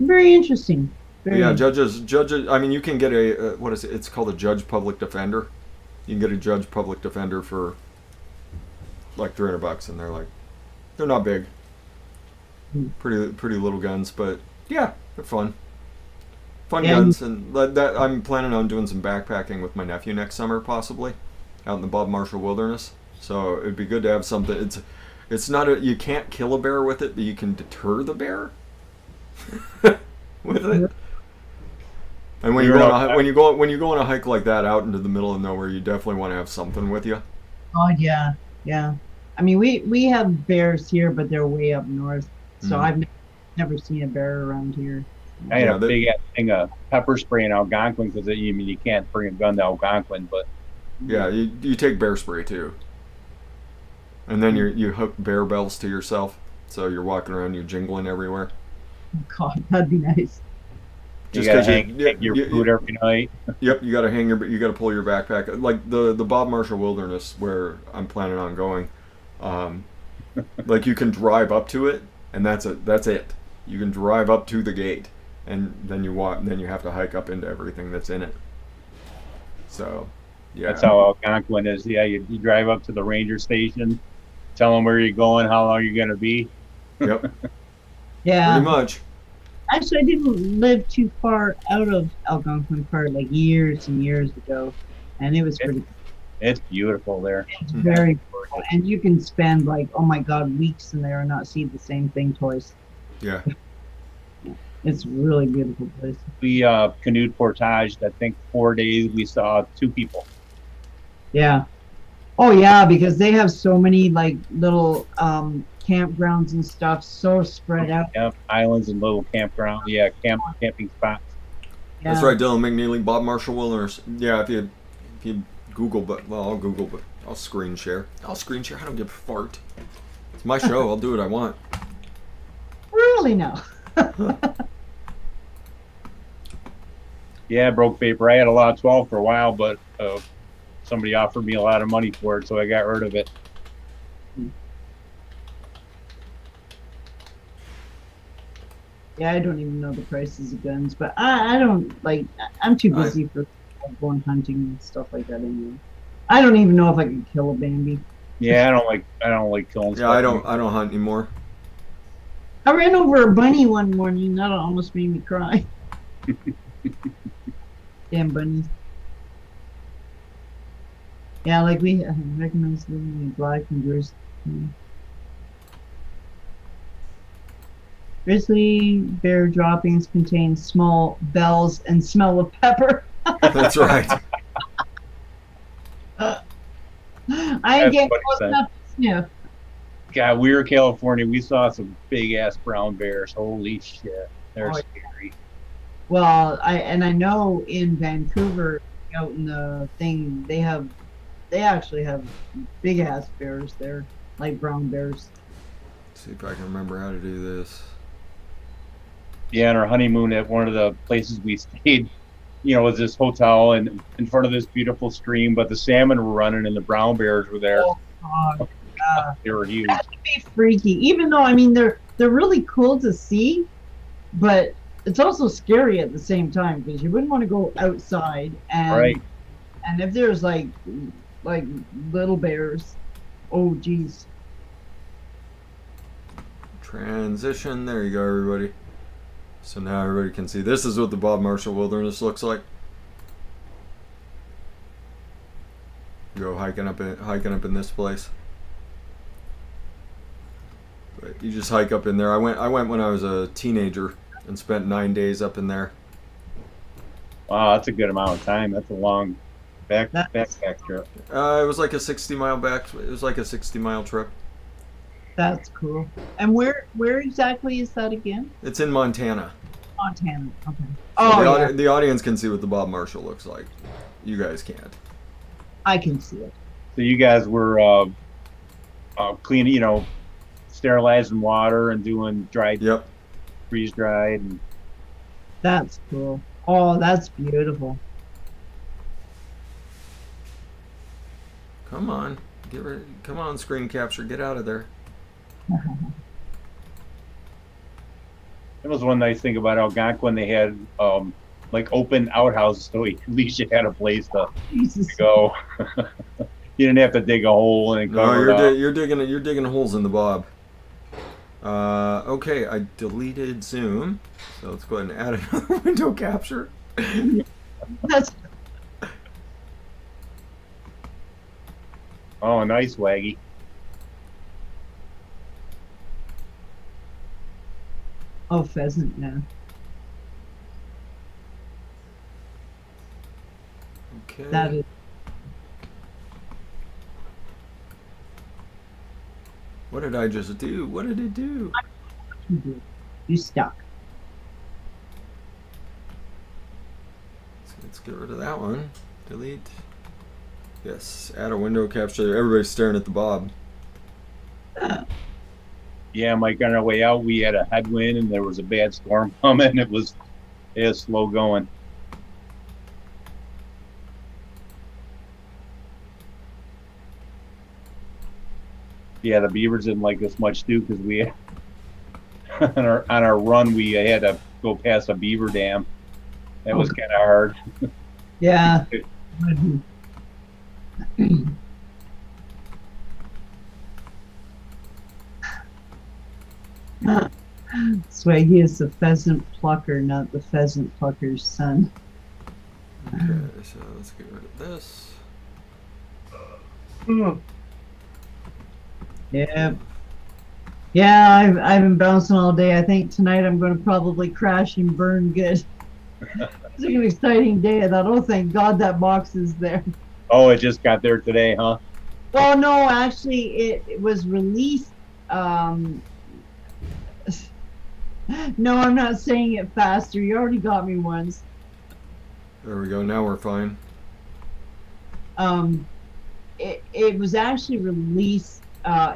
Very interesting. Very Yeah, judges. I mean, you can get a what is it? It's called a judge public defender. You can get a judge public defender for like $300, and they're not big, pretty little guns, but yeah, they're fun. Fun Yeah. guns, and that I'm planning on doing some backpacking with my nephew next summer, possibly, out in the Bob Marshall Wilderness. So it'd be good to have something. It's not you can't kill a bear with it, but you can deter the bear with it. And when you go on a hike like that out into the middle of nowhere, you definitely want to have something with you. Oh yeah, yeah. I mean, we have bears here, but they're way up north, so I've never seen a bear around here. I had a big ass thing of pepper spray in Algonquin because you can't bring a gun to Algonquin, but Yeah, you take bear spray too, and then you hook bear bells to yourself, so you're walking around, you're jingling everywhere. Oh, God, that'd be nice. you Just gotta 'cause hang your food every night. Yep, you gotta pull your backpack. Like the Bob Marshall Wilderness where I'm planning on going, like you can drive up to it, and that's it. You can drive up to the gate, and then you walk, and then you have to hike up into everything that's in it. So, yeah, That's how Algonquin is. Yeah, you drive up to the ranger station, tell them where you're going, how long you're gonna be. Yep, Yeah. pretty much. Actually, I didn't live too far out of Algonquin Park, like years and years ago, and it was pretty. It's beautiful there. It's very beautiful, and you can spend like, oh my God, weeks in there and not see the same thing twice. Yeah, It's a really beautiful place. We canoed portaged. I think 4 days. We saw 2 people. Yeah. Oh yeah, because they have so many like little campgrounds and stuff, so spread out. Yep, islands and little campground. Yeah, camping spots. Yeah. that's right, Dylan McNeely, Bob Marshall Wilderness. Yeah, if you Google, I'll Google, but I'll screen share. I don't give a fart. It's my show. I'll do what I want. Really now. Yeah, broke paper. I had a lot of 12 for a while, but somebody offered me a lot of money for it, so I got rid of it. Yeah, I don't even know the prices of guns, but I don't like. I'm too I, busy for going hunting and stuff like that anyway. I don't even know if I could kill a Bambi. Yeah, I don't like killing yeah, stuff. I don't hunt anymore. I ran over a bunny one morning. That almost made me cry. Damn bunnies. Yeah, like we recognize living in black and grizzly. Grizzly bear droppings contain small bells and smell of pepper. That's right. I ain't That's getting what he close said. enough to sniff. God, we were in California. We saw some big ass brown bears. Holy shit, they're Oh, scary. well, I know in Vancouver, out in the thing, they actually have big ass bears there, like brown bears. Let's see if I can remember how to do this. Yeah, on our honeymoon at one of the places we stayed, was this hotel and in front of this beautiful stream, but the salmon were running and the brown bears were there. Oh God, They were huge. that would be freaky. Even though I mean they're really cool to see, but it's also scary at the same time because you wouldn't want to go outside Right. and if there's like little bears, oh geez. Transition. There you go, everybody. So now everybody can see. This is what the Bob Marshall Wilderness looks like. You go hiking up in this place. But you just hike up in there. I went when I was a teenager and spent 9 days up in there. Wow, that's a good amount of time. That's a long That's- backpack trip. It was like a 60-mile back. It was like a 60-mile trip. That's cool. And where exactly is that again? It's in Montana. Montana. Okay. So Oh yeah, the audience can see what the Bob Marshall looks like. You guys can't. I can see it. So you guys were cleaning, sterilizing water and doing dried, Yep. freeze dried, and That's cool. Oh, that's beautiful. Come on. Come on, screen capture. Get out of there. that was one nice thing about Algonquin. They had like open outhouses, so at least you had a place to Jesus. go. You didn't have to dig a hole and No, cover it up. you're digging holes in the Bob. Okay, I deleted Zoom, so let's go ahead and add another window capture. That's Oh, nice waggy. oh pheasant now. Okay. That is What did I just do? What did it do? you stuck. Let's get rid of that one. Delete. Yes, add a window capture. Everybody's staring at the Bob. Yeah, Mike, on our way out, we had a headwind and there was a bad storm coming. It was slow going. Yeah, the beavers didn't like us much too because we on our run we had to go past a beaver dam. That was kind of hard. Yeah. Swaggy is the pheasant plucker, not the pheasant plucker's son. Okay, so let's get rid of this. Yeah. Yeah, I've been bouncing all day. I think tonight I'm going to probably crash and burn good. It's an exciting day. I thought, oh, thank God that box is there. Oh, it just got there today, huh? Well, no, actually, it was released. No, I'm not saying it faster. You already got me once. There we go. Now we're fine. It was actually released.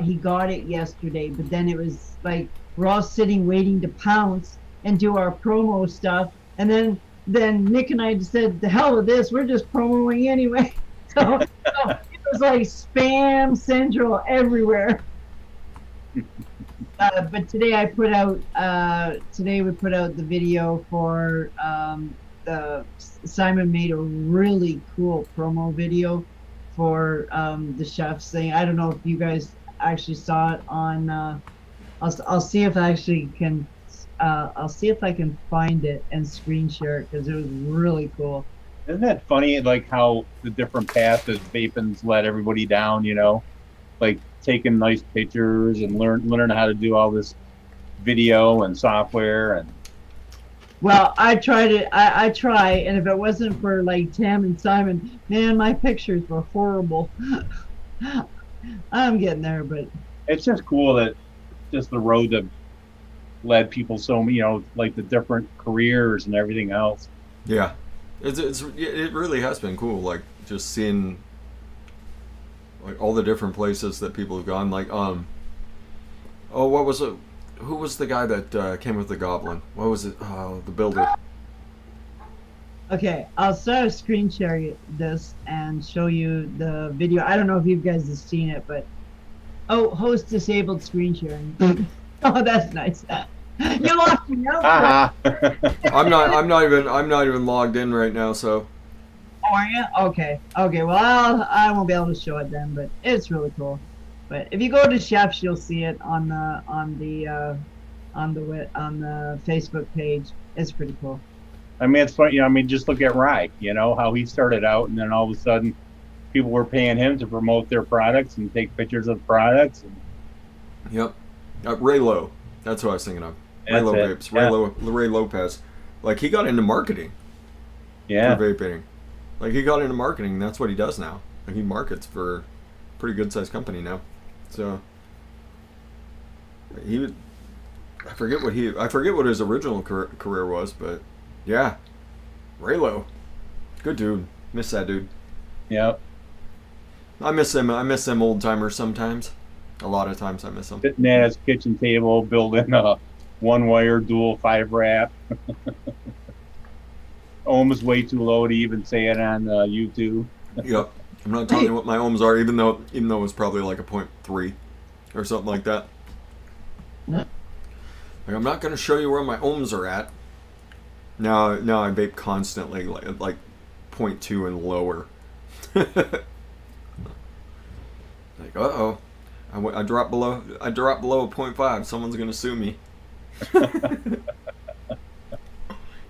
He got it yesterday, but then it was like we're all sitting waiting to pounce and do our promo stuff, and then Nick and I just said, "The hell with this! We're just promoing anyway." So it was like spam central everywhere. But today I put out today we put out the video for the Simon made a really cool promo video for the chef's thing. I don't know if you guys actually saw it on I'll see if I actually can I'll see if I can find it and screen share it because it was really cool. Isn't that funny? Like how the different paths that vaping's let everybody down. You know, like taking nice pictures and learning how to do all this video and software and. Well, I tried it. I try, and if it wasn't for like Tam and Simon, man, my pictures were horrible. I'm getting there, but It's just cool that just the road that led people so like the different careers and everything else. Yeah, it really has been cool. Like just seeing like all the different places that people have gone. Like what was it? Who was the guy that came with the goblin? What was it? Oh, the builder. okay, I'll start a screen share this and show you the video. I don't know if you guys have seen it, but host disabled screen sharing. Oh, that's nice. You lost me out. I'm not even logged in right now. So. Oh, are you? Okay. Okay. Well, I won't be able to show it then, but it's really cool. But if you go to Chefs, you'll see it on the Facebook page. It's pretty cool. I mean, it's funny. I mean, just look at Rye. You know how he started out, and then all of a sudden, people were paying him to promote their products and take pictures of products. And... Yep. Raylo. That's what I was thinking of. Raylo Vapes. Yeah. Ray Lopez. Like he got into marketing. Yeah. For vaping. Like he got into marketing. And that's what he does now. Like he markets for a pretty good sized company now. So he would. I forget what his original career was, but yeah, Raylo, good dude. Miss that dude. Yep. I miss him. I miss them old timers sometimes. A lot of times I miss them. Sitting at his kitchen table, building a one-wire dual 5-wrap. Ohms way too low to even say it on YouTube. Yep. I'm not telling you what my ohms are, even though it's probably like a 0.3 or something like that. Like I'm not going to show you where my ohms are at. Now I vape constantly, like 0.2 and lower. Like I drop below a 0.5. Someone's going to sue me.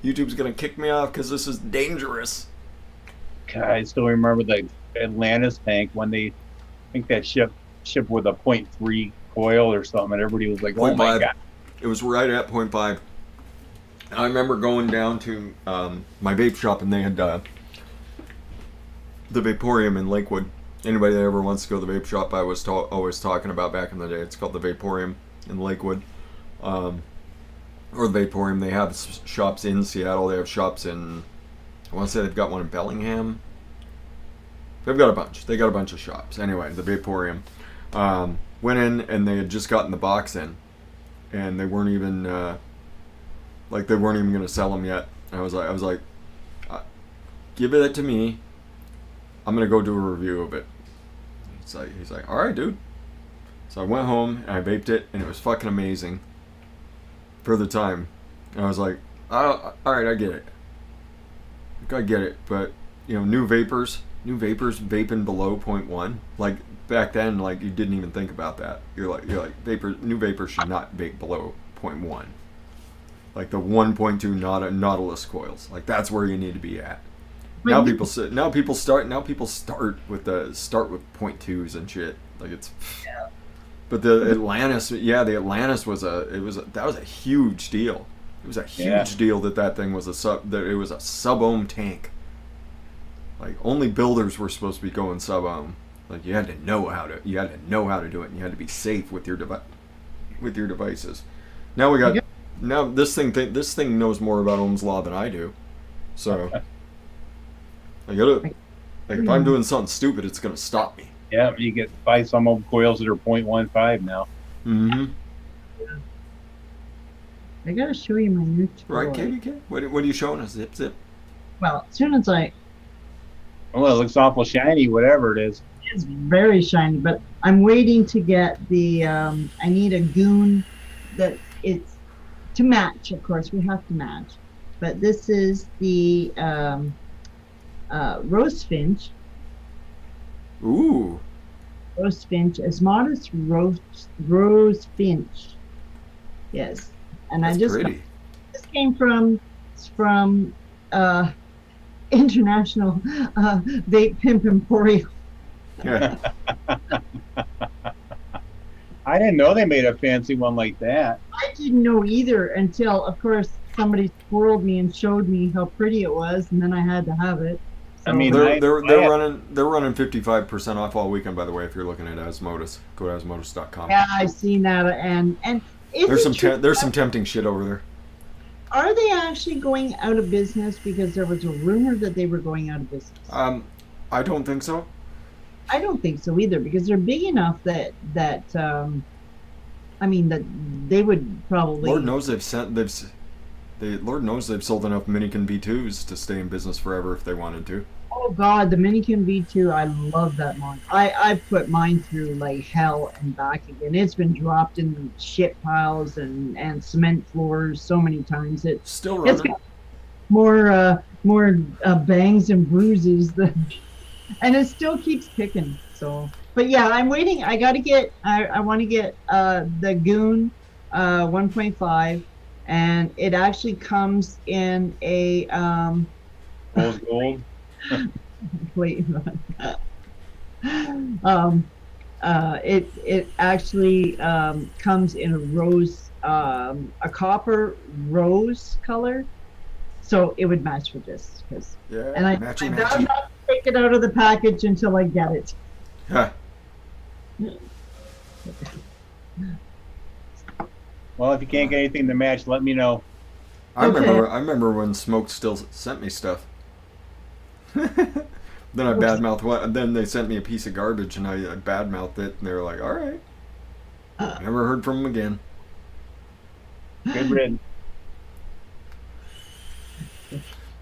YouTube's going to kick me off because this is dangerous. God, I still remember the Atlantis tank when I think that ship with a 0.3 coil or something, and everybody was like, "Oh my god!" It was right at 0.5. I remember going down to my vape shop, and they had the Vaporium in Lakewood. Anybody that ever wants to go to the vape shop, I was always talking about back in the day. It's called the Vaporium in Lakewood, or the Vaporium. They have shops in Seattle. They have shops in. I want to say they've got one in Bellingham. They've got a bunch. They got a bunch of shops. Anyway, the Vaporium. Went in and they had just gotten the box in, and they weren't even going to sell them yet. I was like, give it to me. I'm gonna go do a review of it. He's like, all right, dude. So I went home and I vaped it, and it was fucking amazing. For the time, and I was like, all right, I get it. I get it, but new vapors vaping below 0.1. Like back then, like you didn't even think about that. You're like new vapors should not vape below 0.1. Like the 1.2 Nautilus coils. Like that's where you need to be at. Now people start with 0.2s and shit. Like it's. Yeah. But the Atlantis was a huge deal. It was a huge deal that thing was it was a sub-ohm tank. Like only builders were supposed to be going sub-ohm. Like you had to know how to do it, and you had to be safe with your devices. Now this thing knows more about Ohm's law than I do. So if I'm doing something stupid, it's gonna stop me. Yeah, you get buy some old coils that are 0.15 now. Mm-hmm. I gotta show you my new toy. Right, KVK? What are you showing us? Zip. Well, as soon as Well, it looks awful shiny, whatever it is. it's very shiny, but I'm waiting to get the. I need a Goon that it's to match. Of course, we have to match. But this is the rose finch. Ooh, Rose finch, as modest rose finch. Yes, and I that's just got pretty. this came from uh, International Vape Pimp Emporium. Yeah. I didn't know they made a fancy one like that. I didn't know either until, of course, somebody squirreled me and showed me how pretty it was, and then I had to have it. I So mean, They're running 55% off all weekend, by the way. If you're looking at Asmodus, go to asmodus.com. yeah, I've seen that, and is There's it true? there's some tempting shit over there. Are they actually going out of business? Because there was a rumor that they were going out of business. I don't think so. I don't think so either, because they're big enough I mean that they would probably. Lord knows Lord knows they've sold enough Minikin V2s to stay in business forever if they wanted to. Oh God, the Minikin V2, I love that mod. I put mine through like hell and back again. It's been dropped in shit piles and cement floors so many times. Still It's running. got more bangs and bruises than, and it still keeps kicking. So, but yeah, I'm waiting. I gotta get. I want to get the Goon 1.5, and it actually comes in a rose gold. wait. It actually comes in a rose, a copper rose color, so it would match with this. Cause, Yeah, and I matchy better matchy. not take it out of the package until I get it. Huh. Well, if you can't get anything to match, let me know. I Okay. remember when Smoke still sent me stuff. Then I badmouthed one, and then they sent me a piece of garbage, and I badmouthed it, and they were like, "All right." Never heard from them again. Good riddance.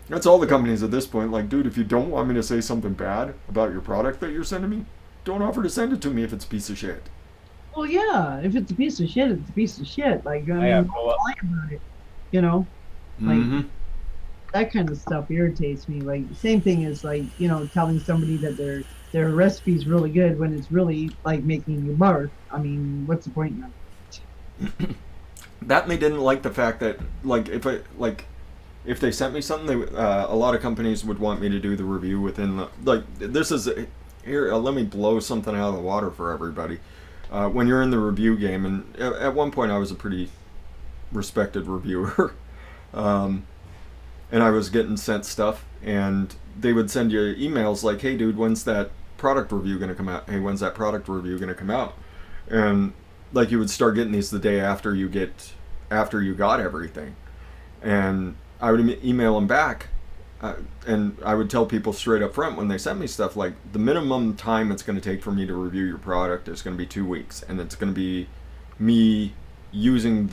That's all the companies at this point. Like, dude, if you don't want me to say something bad about your product that you're sending me, don't offer to send it to me if it's a piece of shit. Well, yeah, if it's a piece of shit, it's a piece of shit. Like, I mean, have don't no- lie about it. You know, like Mm-hmm. that kind of stuff irritates me. Like, same thing as like, telling somebody that their recipe's really good when it's really like making you barf. I mean, what's the point in that? That and they didn't like the fact that if they sent me something, a lot of companies would want me to do the review within this is here. Let me blow something out of the water for everybody. When you're in the review game, and at one point I was a pretty respected reviewer, and I was getting sent stuff, and they would send you emails like, "Hey, dude, when's that product review gonna come out? Hey, when's that product review gonna come out?" And like you would start getting these the day after you got everything, and I would email them back, and I would tell people straight up front when they sent me stuff like the minimum time it's going to take for me to review your product is going to be 2 weeks, and it's going to be me using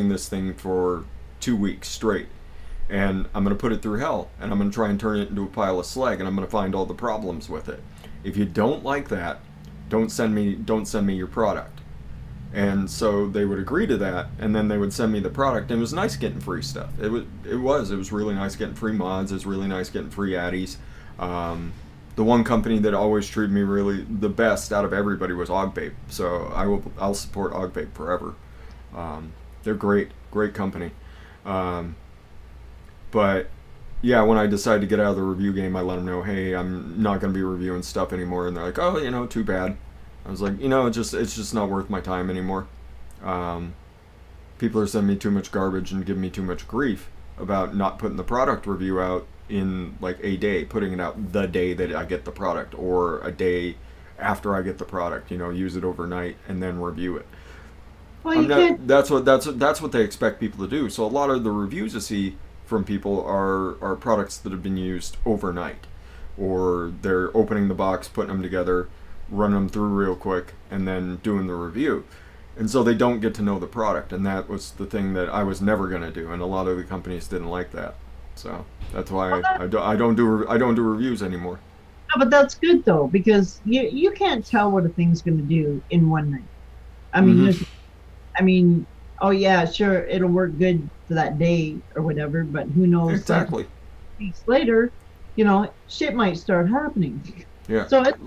this thing for 2 weeks straight, and I'm going to put it through hell, and I'm going to try and turn it into a pile of slag, and I'm going to find all the problems with it. If you don't like that, don't send me your product. And so they would agree to that, and then they would send me the product. And it was nice getting free stuff. It was really nice getting free mods. It was really nice getting free addies. The one company that always treated me really the best out of everybody was Ogvape. So I'll support Ogvape forever. They're great company. But yeah, when I decided to get out of the review game, I let them know, hey, I'm not going to be reviewing stuff anymore. And they're like, oh, too bad. I was like, it's just not worth my time anymore. People are sending me too much garbage and giving me too much grief about not putting the product review out in like a day, putting it out the day that I get the product, or a day after I get the product. Use it overnight and then review it. Well, you can't. That's what they expect people to do. So a lot of the reviews you see from people are products that have been used overnight, or they're opening the box, putting them together, run them through real quick, and then doing the review. And so they don't get to know the product, and that was the thing that I was never going to do, and a lot of the companies didn't like that. So that's why I don't do reviews anymore. No, but that's good though, because you can't tell what a thing's going to do in one night. I mean, Mhm. I mean, oh yeah, sure, it'll work good for that day or whatever, but who knows? Like Exactly. weeks later, shit might start happening. Yeah. So it's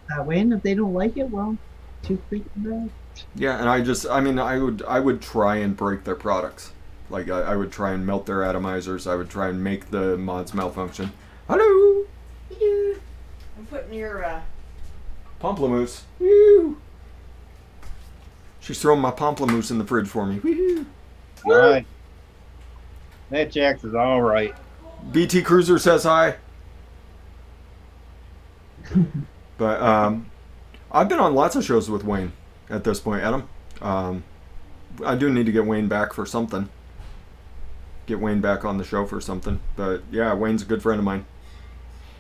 that way, and if they don't like it, well, too freaking bad. Yeah, and I would try and break their products. Like I would try and melt their atomizers. I would try and make the mods malfunction. Hello, I'm putting your pamplemousse. Woo! She's throwing my pamplemousse in the fridge for me. Woo! Nice. That Jax is all right. BT Cruiser says hi. But I've been on lots of shows with Wayne at this point, Adam. I do need to get Wayne back for something. Get Wayne back on the show for something. But yeah, Wayne's a good friend of mine.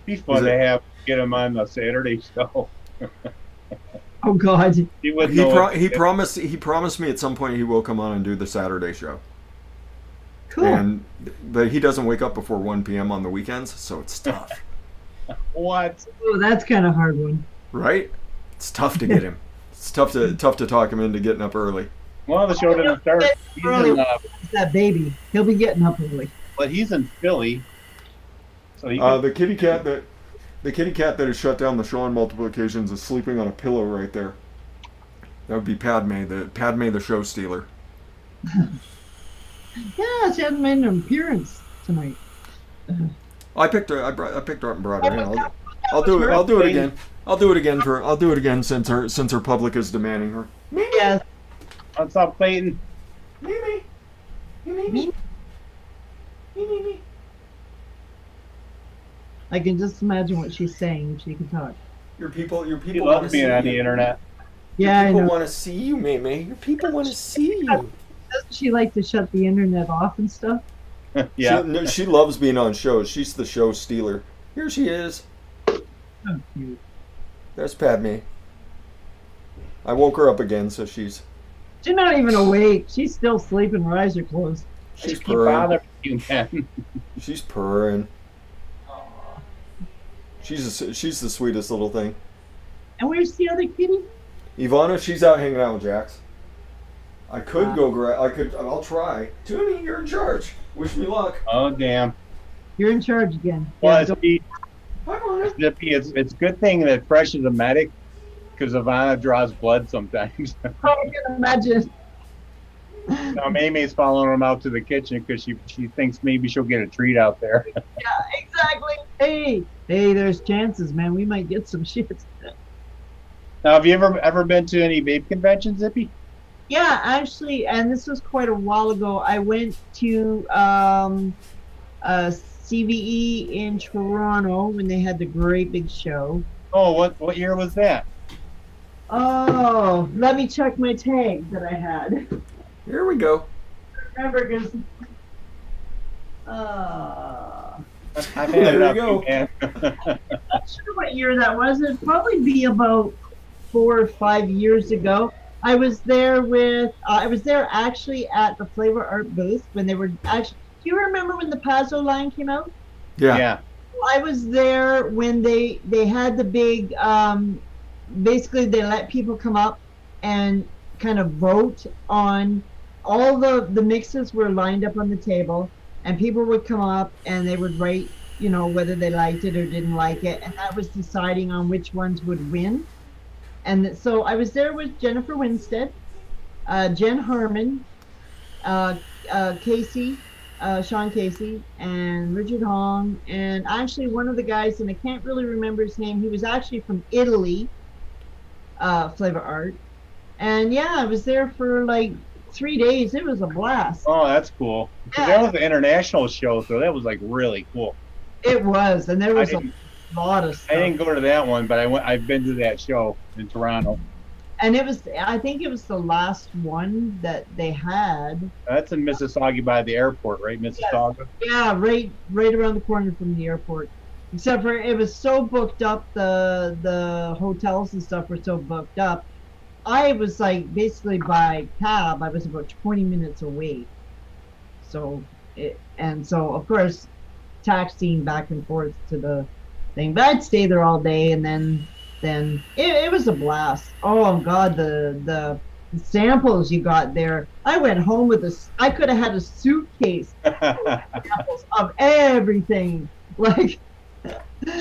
Be fun to get him on the Saturday show. Oh God. He promised me at some point he will come on and do the Saturday show. Cool. But he doesn't wake up before 1 p.m. on the weekends, so it's tough. What? Oh, that's kind of hard one. Right? It's tough to get him. It's tough to talk him into getting up early. Well, the show doesn't start. He's in, that baby. He'll be getting up early. but he's in Philly. So he The kitty cat that has shut down the show on multiple occasions is sleeping on a pillow right there. That would be Padme, the show stealer. Yeah, she hasn't made an appearance tonight. I picked her up and brought her in. I'll do it again. I'll do it again since her public is demanding her. Yes. What's up, Clayton? Mimi. I can just imagine what she's saying if she can talk. Your people He want to loves see being on the you. internet. Yeah, Your people I know. want to see you, Mimi. Your people want to see you. Doesn't she like to shut the internet off and stuff? Yeah. She loves being on shows. She's the show stealer. Here she is. Oh, cute. There's Padme. I woke her up again, so she's not even awake. She's still sleeping. Her eyes are closed. she's Keep purring. bothering you, man. She's purring. She's the sweetest little thing. And where's the other kitty? Ivana, she's out hanging out with Jax. I could go I'll try. Toonie, you're in charge. Wish me luck. Oh, damn. You're in charge again. Well, Yeah, it's a good thing that Fresh is a medic, because Ivana draws blood sometimes. I can imagine. Now, Mamie's following him out to the kitchen because she thinks maybe she'll get a treat out there. Yeah, exactly. Hey, there's chances, man. We might get some shit. Now, have you ever been to any vape conventions, Zippy? Yeah, actually, and this was quite a while ago. I went to CVE in Toronto when they had the great big show. Oh, what year was that? Oh, let me check my tag that I had. Here we go. Remember, because I've had it There up, you go. man. not sure what year that was. It'd probably be about 4 or 5 years ago. I was there actually at the Flavor Art booth when they were actually. Do you remember when the Pazzo line came out? Yeah. I was there when they had the big. Basically, they let people come up and kind of vote on all the mixes were lined up on the table, and people would come up and they would write, whether they liked it or didn't like it, and that was deciding on which ones would win. And so I was there with Jennifer Winstead, Jen Harmon, Casey, Sean Casey, and Richard Hong, and actually one of the guys, and I can't really remember his name, he was actually from Italy, Flavor Art. And yeah, I was there for like 3 days. It was a blast. Oh, that's cool. Yeah. That was an international show, so that was like really cool. It was, and there was a lot of stuff. I didn't go to that one, but I've been to that show in Toronto. And I think it was the last one that they had. That's in Mississauga by the airport, right? Mississauga? Yeah, right around the corner from the airport. Except for it was so booked up, the hotels and stuff were so booked up. I was like basically by cab, I was about 20 minutes away. So of course, taxiing back and forth to the thing. But I'd stay there all day, and then it was a blast. Oh God, the samples you got there. I went home with this. I could have had a suitcase of everything. Like,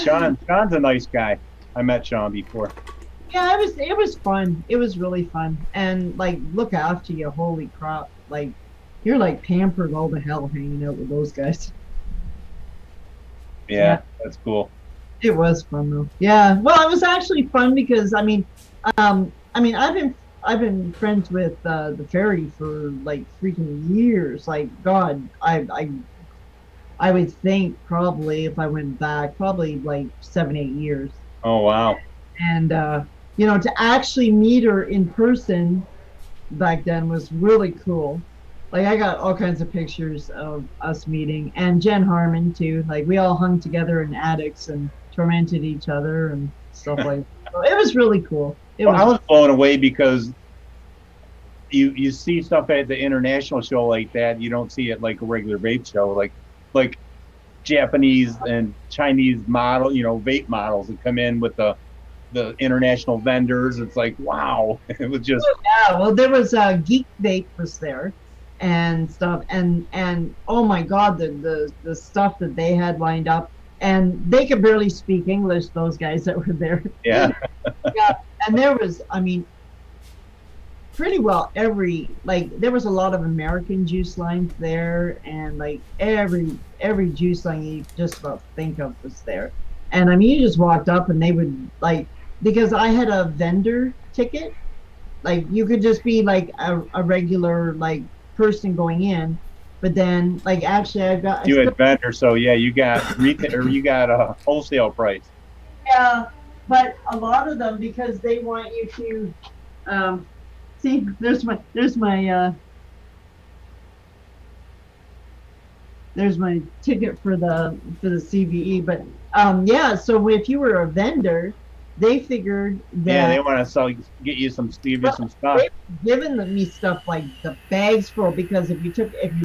Sean's a nice guy. I met Sean before. yeah, it was fun. It was really fun. And like look after you, holy crap. Like you're like pampered all the hell hanging out with those guys. Yeah, Yeah, that's cool. it was fun though. Yeah. Well, it was actually fun because I've been friends with the fairy for like freaking years. Like God, I would think probably if I went back, probably like 7, 8 years. Oh wow. And to actually meet her in person back then was really cool. Like I got all kinds of pictures of us meeting and Jen Harmon too. Like we all hung together in attics and tormented each other and stuff like that. So it was really cool. Well, I was blown away because you see stuff at the international show like that. You don't see it like a regular vape show, like Japanese and Chinese vape models that come in with the international vendors. It's like wow, it was just Yeah, well there was Geek Vape was there and stuff and oh my god the stuff that they had lined up and they could barely speak English, those guys that were there. yeah. Yeah, and there was, I mean, pretty well there was a lot of American juice lines there, and like every juice line you just about think of was there. And I mean, you just walked up and they would like, because I had a vendor ticket, like you could just be like a regular like person going in, but then like actually You had vendor, so yeah, you got retail or you got a wholesale price. yeah, but a lot of them because they want you to see. There's my ticket for the CVE. But yeah, so if you were a vendor, they figured that Yeah, they want to get you some some stuff. they've given me stuff like the bags full because if you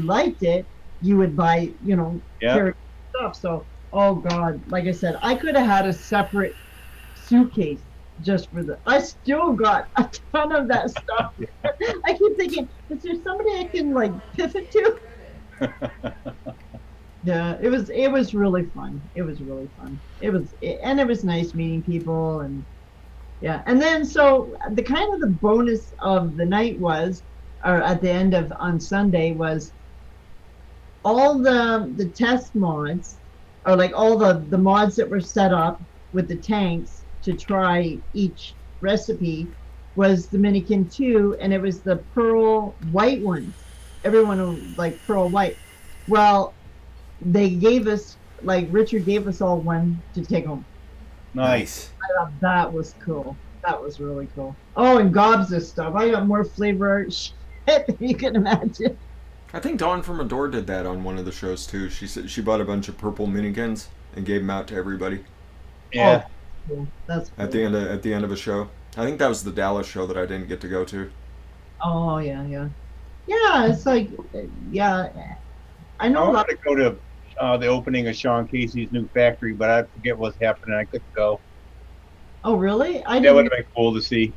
liked it, you would buy Yeah. carry stuff. So oh god, like I said, I could have had a separate suitcase just for the. I still got a ton of that stuff. I keep thinking, is there somebody I can like pivot to? Yeah, it was really fun. It was really fun. And it was nice meeting people and yeah. And then so the kind of the bonus of the night was, or at the end of on Sunday was all the test mods, or like all the mods that were set up with the tanks to try each recipe was Dominican too, and it was the pearl white ones. Everyone was like pearl white. Well, they gave us like Richard gave us all one to take home. Nice. I thought that was cool. That was really cool. Oh, and gobs of stuff. I got more flavor shit than you can imagine. I think Dawn from Adore did that on one of the shows too. She said she bought a bunch of purple minikins and gave them out to everybody Yeah. Oh, cool. That's cool. at the end of a show. I think that was the Dallas show that I didn't get to go to. Oh yeah, yeah, yeah. It's like, yeah. I I know a lot. wanted to go to the opening of Sean Casey's new factory, but I forget what's happening. I couldn't go. Oh really? That would have been cool to see.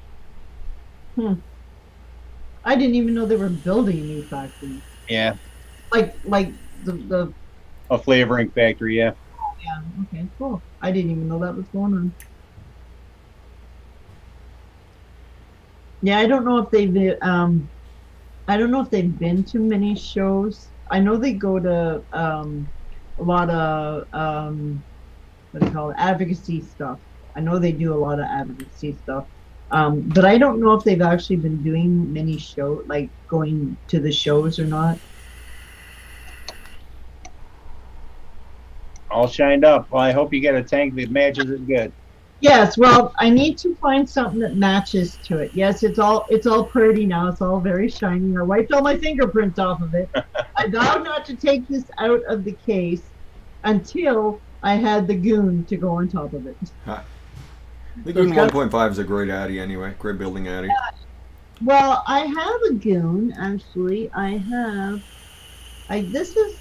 I didn't even know they were building a new factory. Yeah. Like the. A flavoring factory, yeah. Yeah. Okay. Cool. I didn't even know that was going on. Yeah, I don't know if they've been to many shows. I know they go to a lot of what do you call it, advocacy stuff. I know they do a lot of advocacy stuff. But I don't know if they've actually been doing many like going to the shows or not. All shined up. Well, I hope you get a tank that matches it good. Yes, well, I need to find something that matches to it. Yes, it's all pretty now. It's all very shiny. I wiped all my fingerprints off of it. I vowed not to take this out of the case until I had the goon to go on top of it. The Goon 1.5 is a great Addy anyway. Great building Addy. Well, I have a goon actually. This is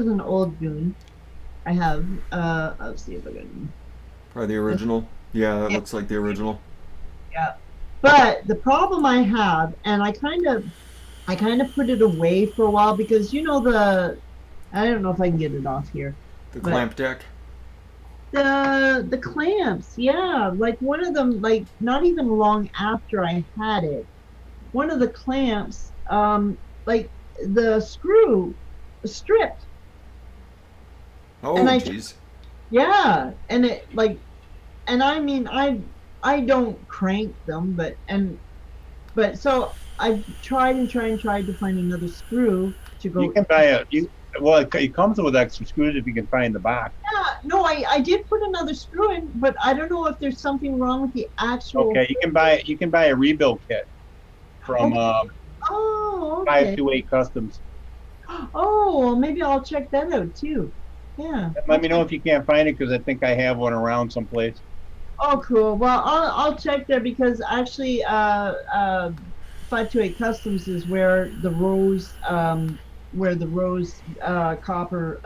an old goon. I have let's see if I can. Probably the original. Yeah, that looks like the original. Yeah. But the problem I have, and I kind of I kind of put it away for a while because I don't know if I can get it off here, The but clamp deck. the clamps, yeah, like one of them, like not even long after I had it, one of the clamps, like the screw stripped, and Oh, I jeez. yeah, and it like, and I mean I don't crank them, but so I've tried and tried and tried to find another screw to You go. can buy well, it comes with extra screws if you can find the box. Yeah, no, I did put another screw in, but I don't know if there's something wrong with the actual. Okay, you can buy a rebuild kit from Okay. Oh, okay. 528 Customs. Oh, well, maybe I'll check that out too. Yeah. Let me know if you can't find it because I think I have one around someplace. Oh, cool. Well, I'll check there because actually, 528 Customs is where the rose copper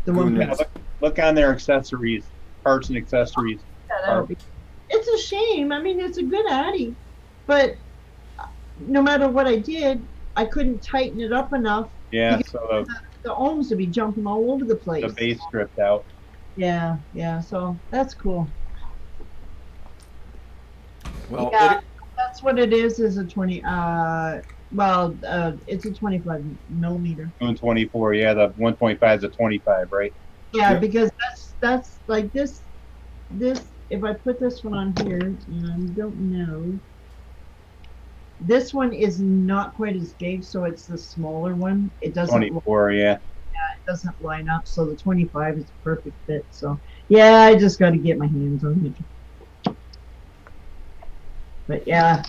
the one Yeah, Goonins. look on their accessories, parts and accessories. that Are, out. It's a shame. I mean, it's a good Addy, but no matter what I did, I couldn't tighten it up enough yeah, because so the ohms would be jumping all over the the place. base stripped out. Yeah, yeah. So that's cool. Well, Yeah, it, that's what it is a 20 well it's a 25 millimeter. Doing 24, yeah, the 1.5 is a 25, right? Yeah, yep. because that's like this if I put this one on here, and I don't know, this one is not quite as big, so it's the smaller one. It 24, yeah. doesn't line up, so the 25 is a perfect fit. So yeah, I just got to get my hands on it. But yeah,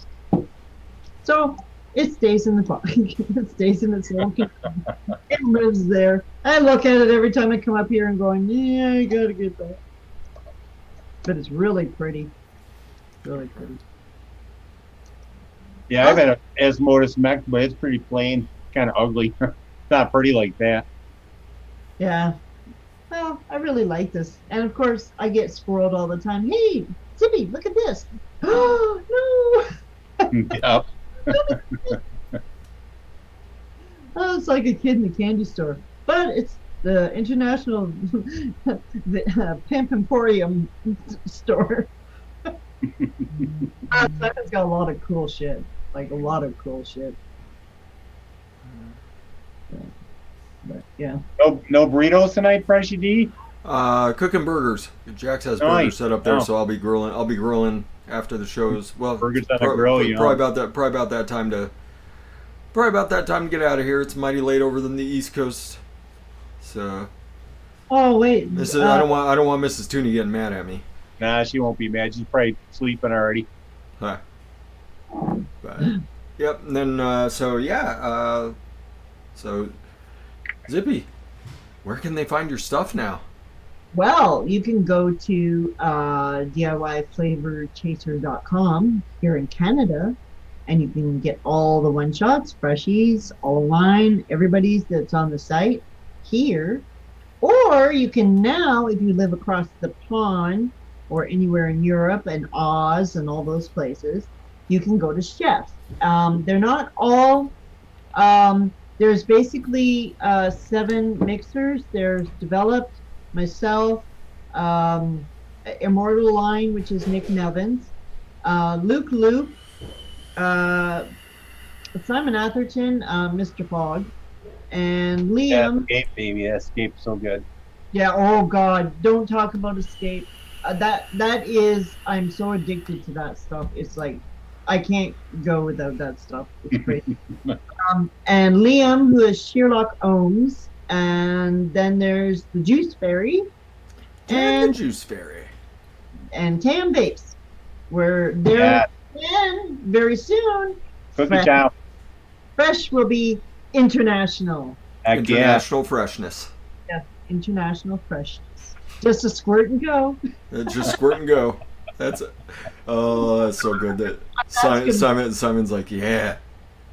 so it stays in the box. It stays in its little container. It lives there. I look at it every time I come up here and going, yeah, I gotta get that. But it's really pretty. Really pretty. Yeah, I've had a Asmodus mech, but it's pretty plain, kind of ugly. It's not pretty like that. Yeah. Well, I really like this. And of course, I get squirreled all the time. Hey, Zippy, look at this. Oh, no. Yep. Oh, it's like a kid in the candy store. But it's the international Pimp Emporium store. Simon's got a lot of cool shit. Like a lot of cool shit. But yeah. No burritos tonight, Freshy D? Cooking burgers. Jax has Nice. burgers set up there, Oh. so I'll be grilling. I'll be grilling after the shows. Well, Burgers on the grill, you know. probably about that. Probably about that time to. Probably about that time to get out of here. It's mighty late over than the East Coast. So Oh wait. this is, I don't want Mrs. Tooney getting mad at me. Nah, she won't be mad. She's probably sleeping already. Huh. But yep. And then so yeah. So Zippy, where can they find your stuff now? Well, you can go to DIYFlavorChaser.com here in Canada, and you can get all the one shots, freshies, all line, everybody's that's on the site here. Or you can now, if you live across the pond or anywhere in Europe and Oz and all those places, you can go to Chef. They're not all. There's basically 7 mixers. There's Developed, myself, Immortal Line, which is Nick Nevins, Luke Luke, Simon Atherton, Mr. Fogg, and Yeah, Liam. Escape, baby. Escape's so good. Yeah, oh God, don't talk about Escape. That is, I'm so addicted to that stuff. It's like, I can't go without that stuff. It's crazy. And Liam, who is Sherlock Ohms, and then there's the Juice Fairy, And the and Juice Fairy. Tam Vapes, where they're Yeah, and very soon cookie Fresh, town. Fresh will be international. Heck yeah. International freshness. Yeah, international freshness. Just a squirt and go. Just squirt and go. That's oh, that's so good. That Simon's like, yeah,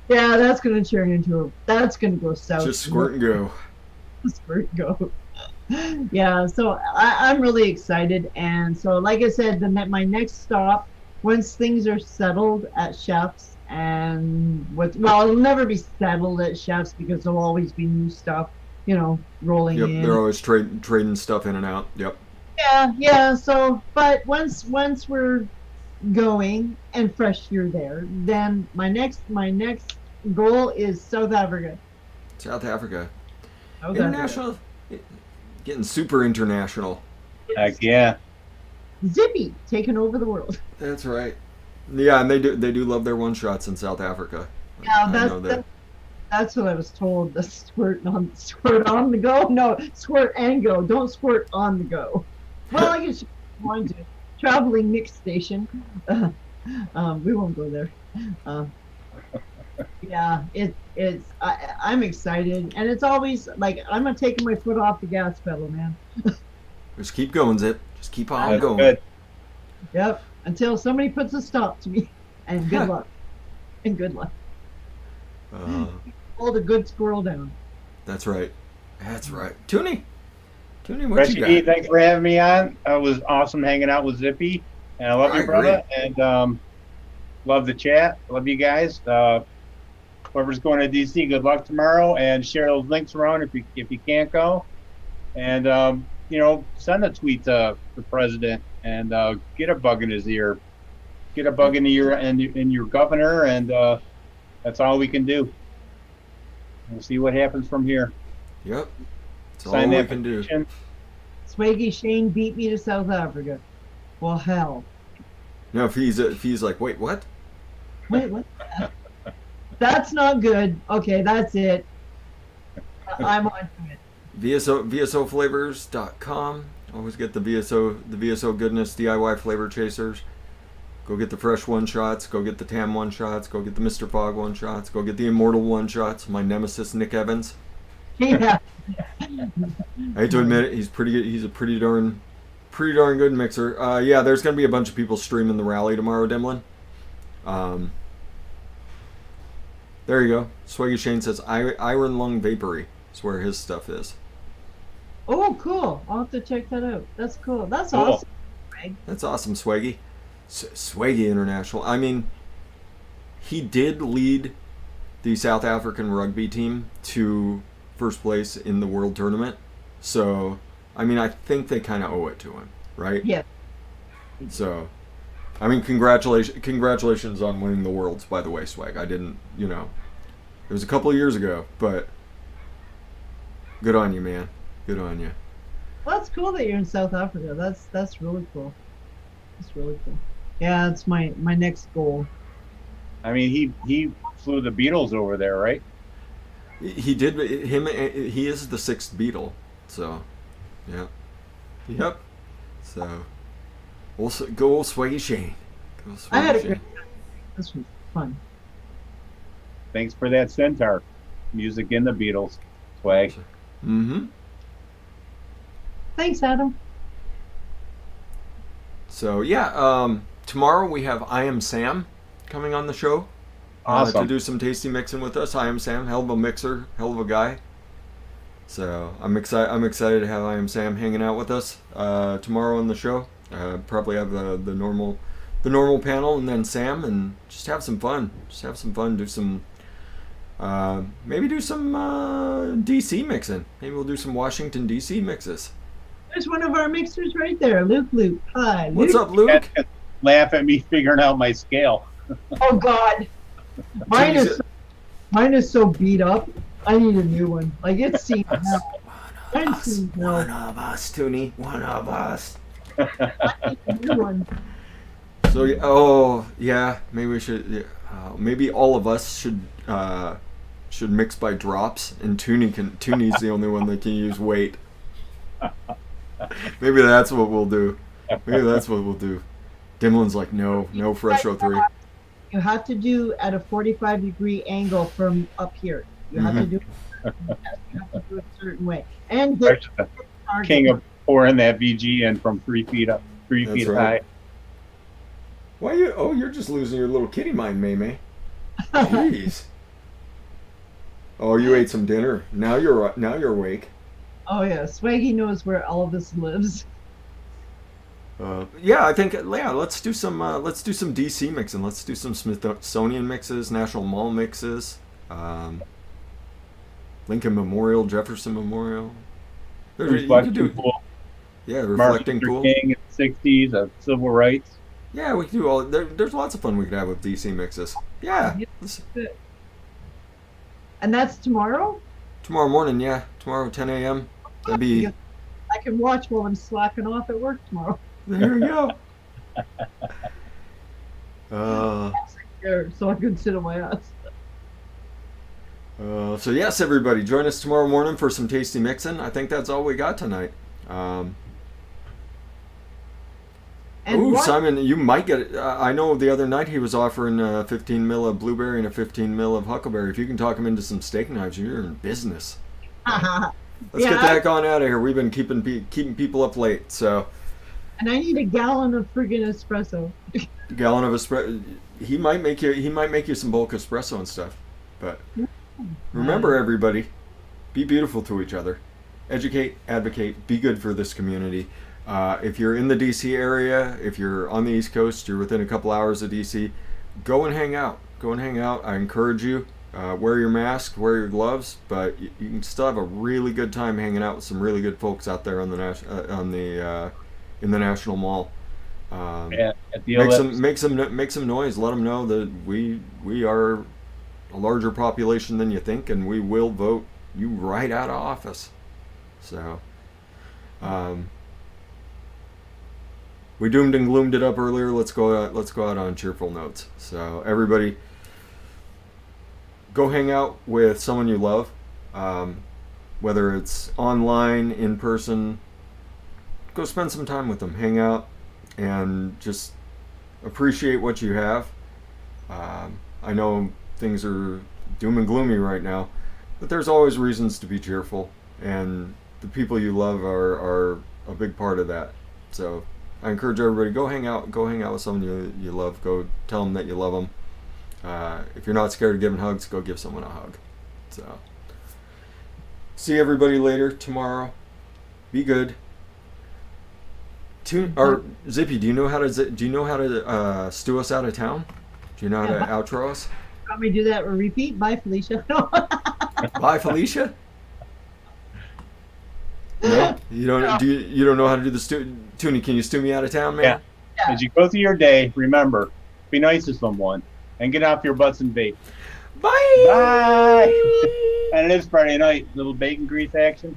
Yeah, that's gonna turn into that's gonna go south. just squirt and go. Squirt and go. Yeah, so I'm really excited, and so like I said, my next stop, once things are settled at Chef's, And it'll never be settled at chefs because there'll always be new stuff, rolling Yep, in. they're always trading stuff in and out. Yep. Yeah, yeah. So, but once we're going and fresh you're there, then my next goal is South Africa. South Africa. South Africa. International. Getting super international. Heck yeah. Zippy taking over the world. That's right. Yeah, and they do love their one shots in South Africa. Yeah, I know that. that's what I was told. The squirt on the go. No, squirt and go. Don't squirt on the go. Well, I guess you're going to traveling mix station. We won't go there. Uh, yeah, I'm excited, and it's always like I'm not taking my foot off the gas pedal, man. Just keep going, Zip. Just keep on That's going. good. Yep, until somebody puts a stop to me. And good luck. And good luck. Hold a good squirrel down. That's right. That's right. Toonie, what you Freshy got? D, thanks for having me on. It was awesome hanging out with Zippy. And I love you, brother. And love the chat. Love you guys. Whoever's going to DC, good luck tomorrow. And share those links around if you can't go. And send a tweet to the president and get a bug in his ear. Get a bug in the ear and in your governor, and that's all we can do. We'll see what happens from here. Yep. That's all Sign we that can do. petition. Swaggy Shane beat me to South Africa. Well, hell. No, if he's like, wait, what? Wait, what? That's not good. Okay, that's it. I'm on to it. VSOflavors.com. Always get the VSO goodness DIY flavor chasers. Go get the fresh one shots. Go get the Tam one shots. Go get the Mr. Fog one shots. Go get the Immortal one shots. My nemesis Nick Evans. Yeah. I hate to admit it, he's pretty good. He's a pretty darn good mixer. Yeah, there's gonna be a bunch of people streaming the rally tomorrow, Demlin. There you go. Swaggy Shane says Iron Lung Vapory. That's where his stuff is. Oh, cool. I'll have to check that out. That's cool. That's Cool. awesome. Greg. That's awesome, Swaggy. Swaggy International. I mean, he did lead the South African rugby team to first place in the World Tournament. So, I mean, I think they kind of owe it to him, right? Yeah. So, I mean, congratulations on winning the Worlds, by the way, Swag. I didn't, it was a couple of years ago, but good on you, man. Good on you. Well, that's cool that you're in South Africa. That's really cool. That's really cool. Yeah, that's my next goal. I mean, he flew the Beatles over there, right? He did. He is the sixth Beatle. So, yeah. Yep. So, also go Swaggy Shane. Go Swaggy I had a Shane. great time. This was fun. Thanks for that centaur. Music in the Beatles. Swag. Mm-hmm. Thanks, Adam. So yeah, tomorrow we have I Am Sam coming on the show Awesome. to do some tasty mixing with us. I Am Sam, hell of a mixer, hell of a guy. So I'm excited to have I Am Sam hanging out with us tomorrow on the show. Probably have the normal panel and then Sam, and just have some fun. Do some maybe do some DC mixing. Maybe we'll do some Washington DC mixes. There's one of our mixers right there, Luke. Hi, Luke. What's up, Luke? Laugh at me figuring out my scale. Oh God, mine is so beat up. I need a new one. Like it's seen hell. Mine's seen hell. One of us, Toonie. One of us. I need a new one. So, maybe we should. Maybe all of us should mix by drops, and Toonie's the only one that can use weight. Maybe that's what we'll do. Dimlin's like, no fresh 03. You have to do at a 45-degree angle from up here. You have to do. You have to do it a certain way, and hit The target. king of pouring that VG in from 3 feet up, 3 That's feet right. high. Why you? Oh, you're just losing your little kitty mind, May. Jeez. Oh, you ate some dinner. Now you're awake. Oh yeah, Swaggy knows where Elvis lives. Yeah, I think let's do some DC mixing. Let's do some Smithsonian mixes, National Mall mixes, Lincoln Memorial, Jefferson Memorial. You could do Pool, Martin reflecting Luther pool. King in the '60s, civil rights. Yeah, we can do all. There's lots of fun we could have with DC mixes. Yeah, And that's tomorrow? tomorrow morning. Yeah, tomorrow 10 a.m. That'd be. I can watch while I'm slacking off at work tomorrow. There we go. Uh, So I can sit on my ass. so yes, everybody, join us tomorrow morning for some tasty mixing. I think that's all we got tonight. Simon, you might get it. I know the other night he was offering 15 mil of blueberry and a 15 mil of huckleberry. If you can talk him into some steak knives, you're in business. Let's get the heck on out of here. We've been keeping people up late, so. And I need a gallon of friggin' espresso. Gallon of espresso. He might make you some bulk espresso and stuff. But remember, everybody, be beautiful to each other. Educate, advocate, be good for this community. If you're in the DC area, if you're on the East Coast, you're within a couple hours of DC, go and hang out. Go and hang out. I encourage you. Wear your mask, wear your gloves, but you can still have a really good time hanging out with some really good folks out there on the in the National Mall. At the make some noise. Let them know that we are a larger population than you think, and we will vote you right out of office. So, we doomed and gloomed it up earlier. Let's go out on cheerful notes. So everybody, go hang out with someone you love, whether it's online, in person. Go spend some time with them, hang out, and just appreciate what you have. I know things are doom and gloomy right now, but there's always reasons to be cheerful, and the people you love are a big part of that. So I encourage everybody, go hang out with someone you love. Go tell them that you love them. If you're not scared of giving hugs, go give someone a hug. So see everybody later tomorrow. Be good. Or Zippy, do you know how to stew us out of town? Do you know how to outro us? Want me to do that or repeat? Bye, Felicia. Bye, Felicia. No, you don't. No. You don't know how to do the stew? Toonie, can you stew me out of town, man? Yeah. As you go through your day, remember, be nice to someone and get off your butts and vape. Bye. Bye. And it is Friday night. Little bacon grease action.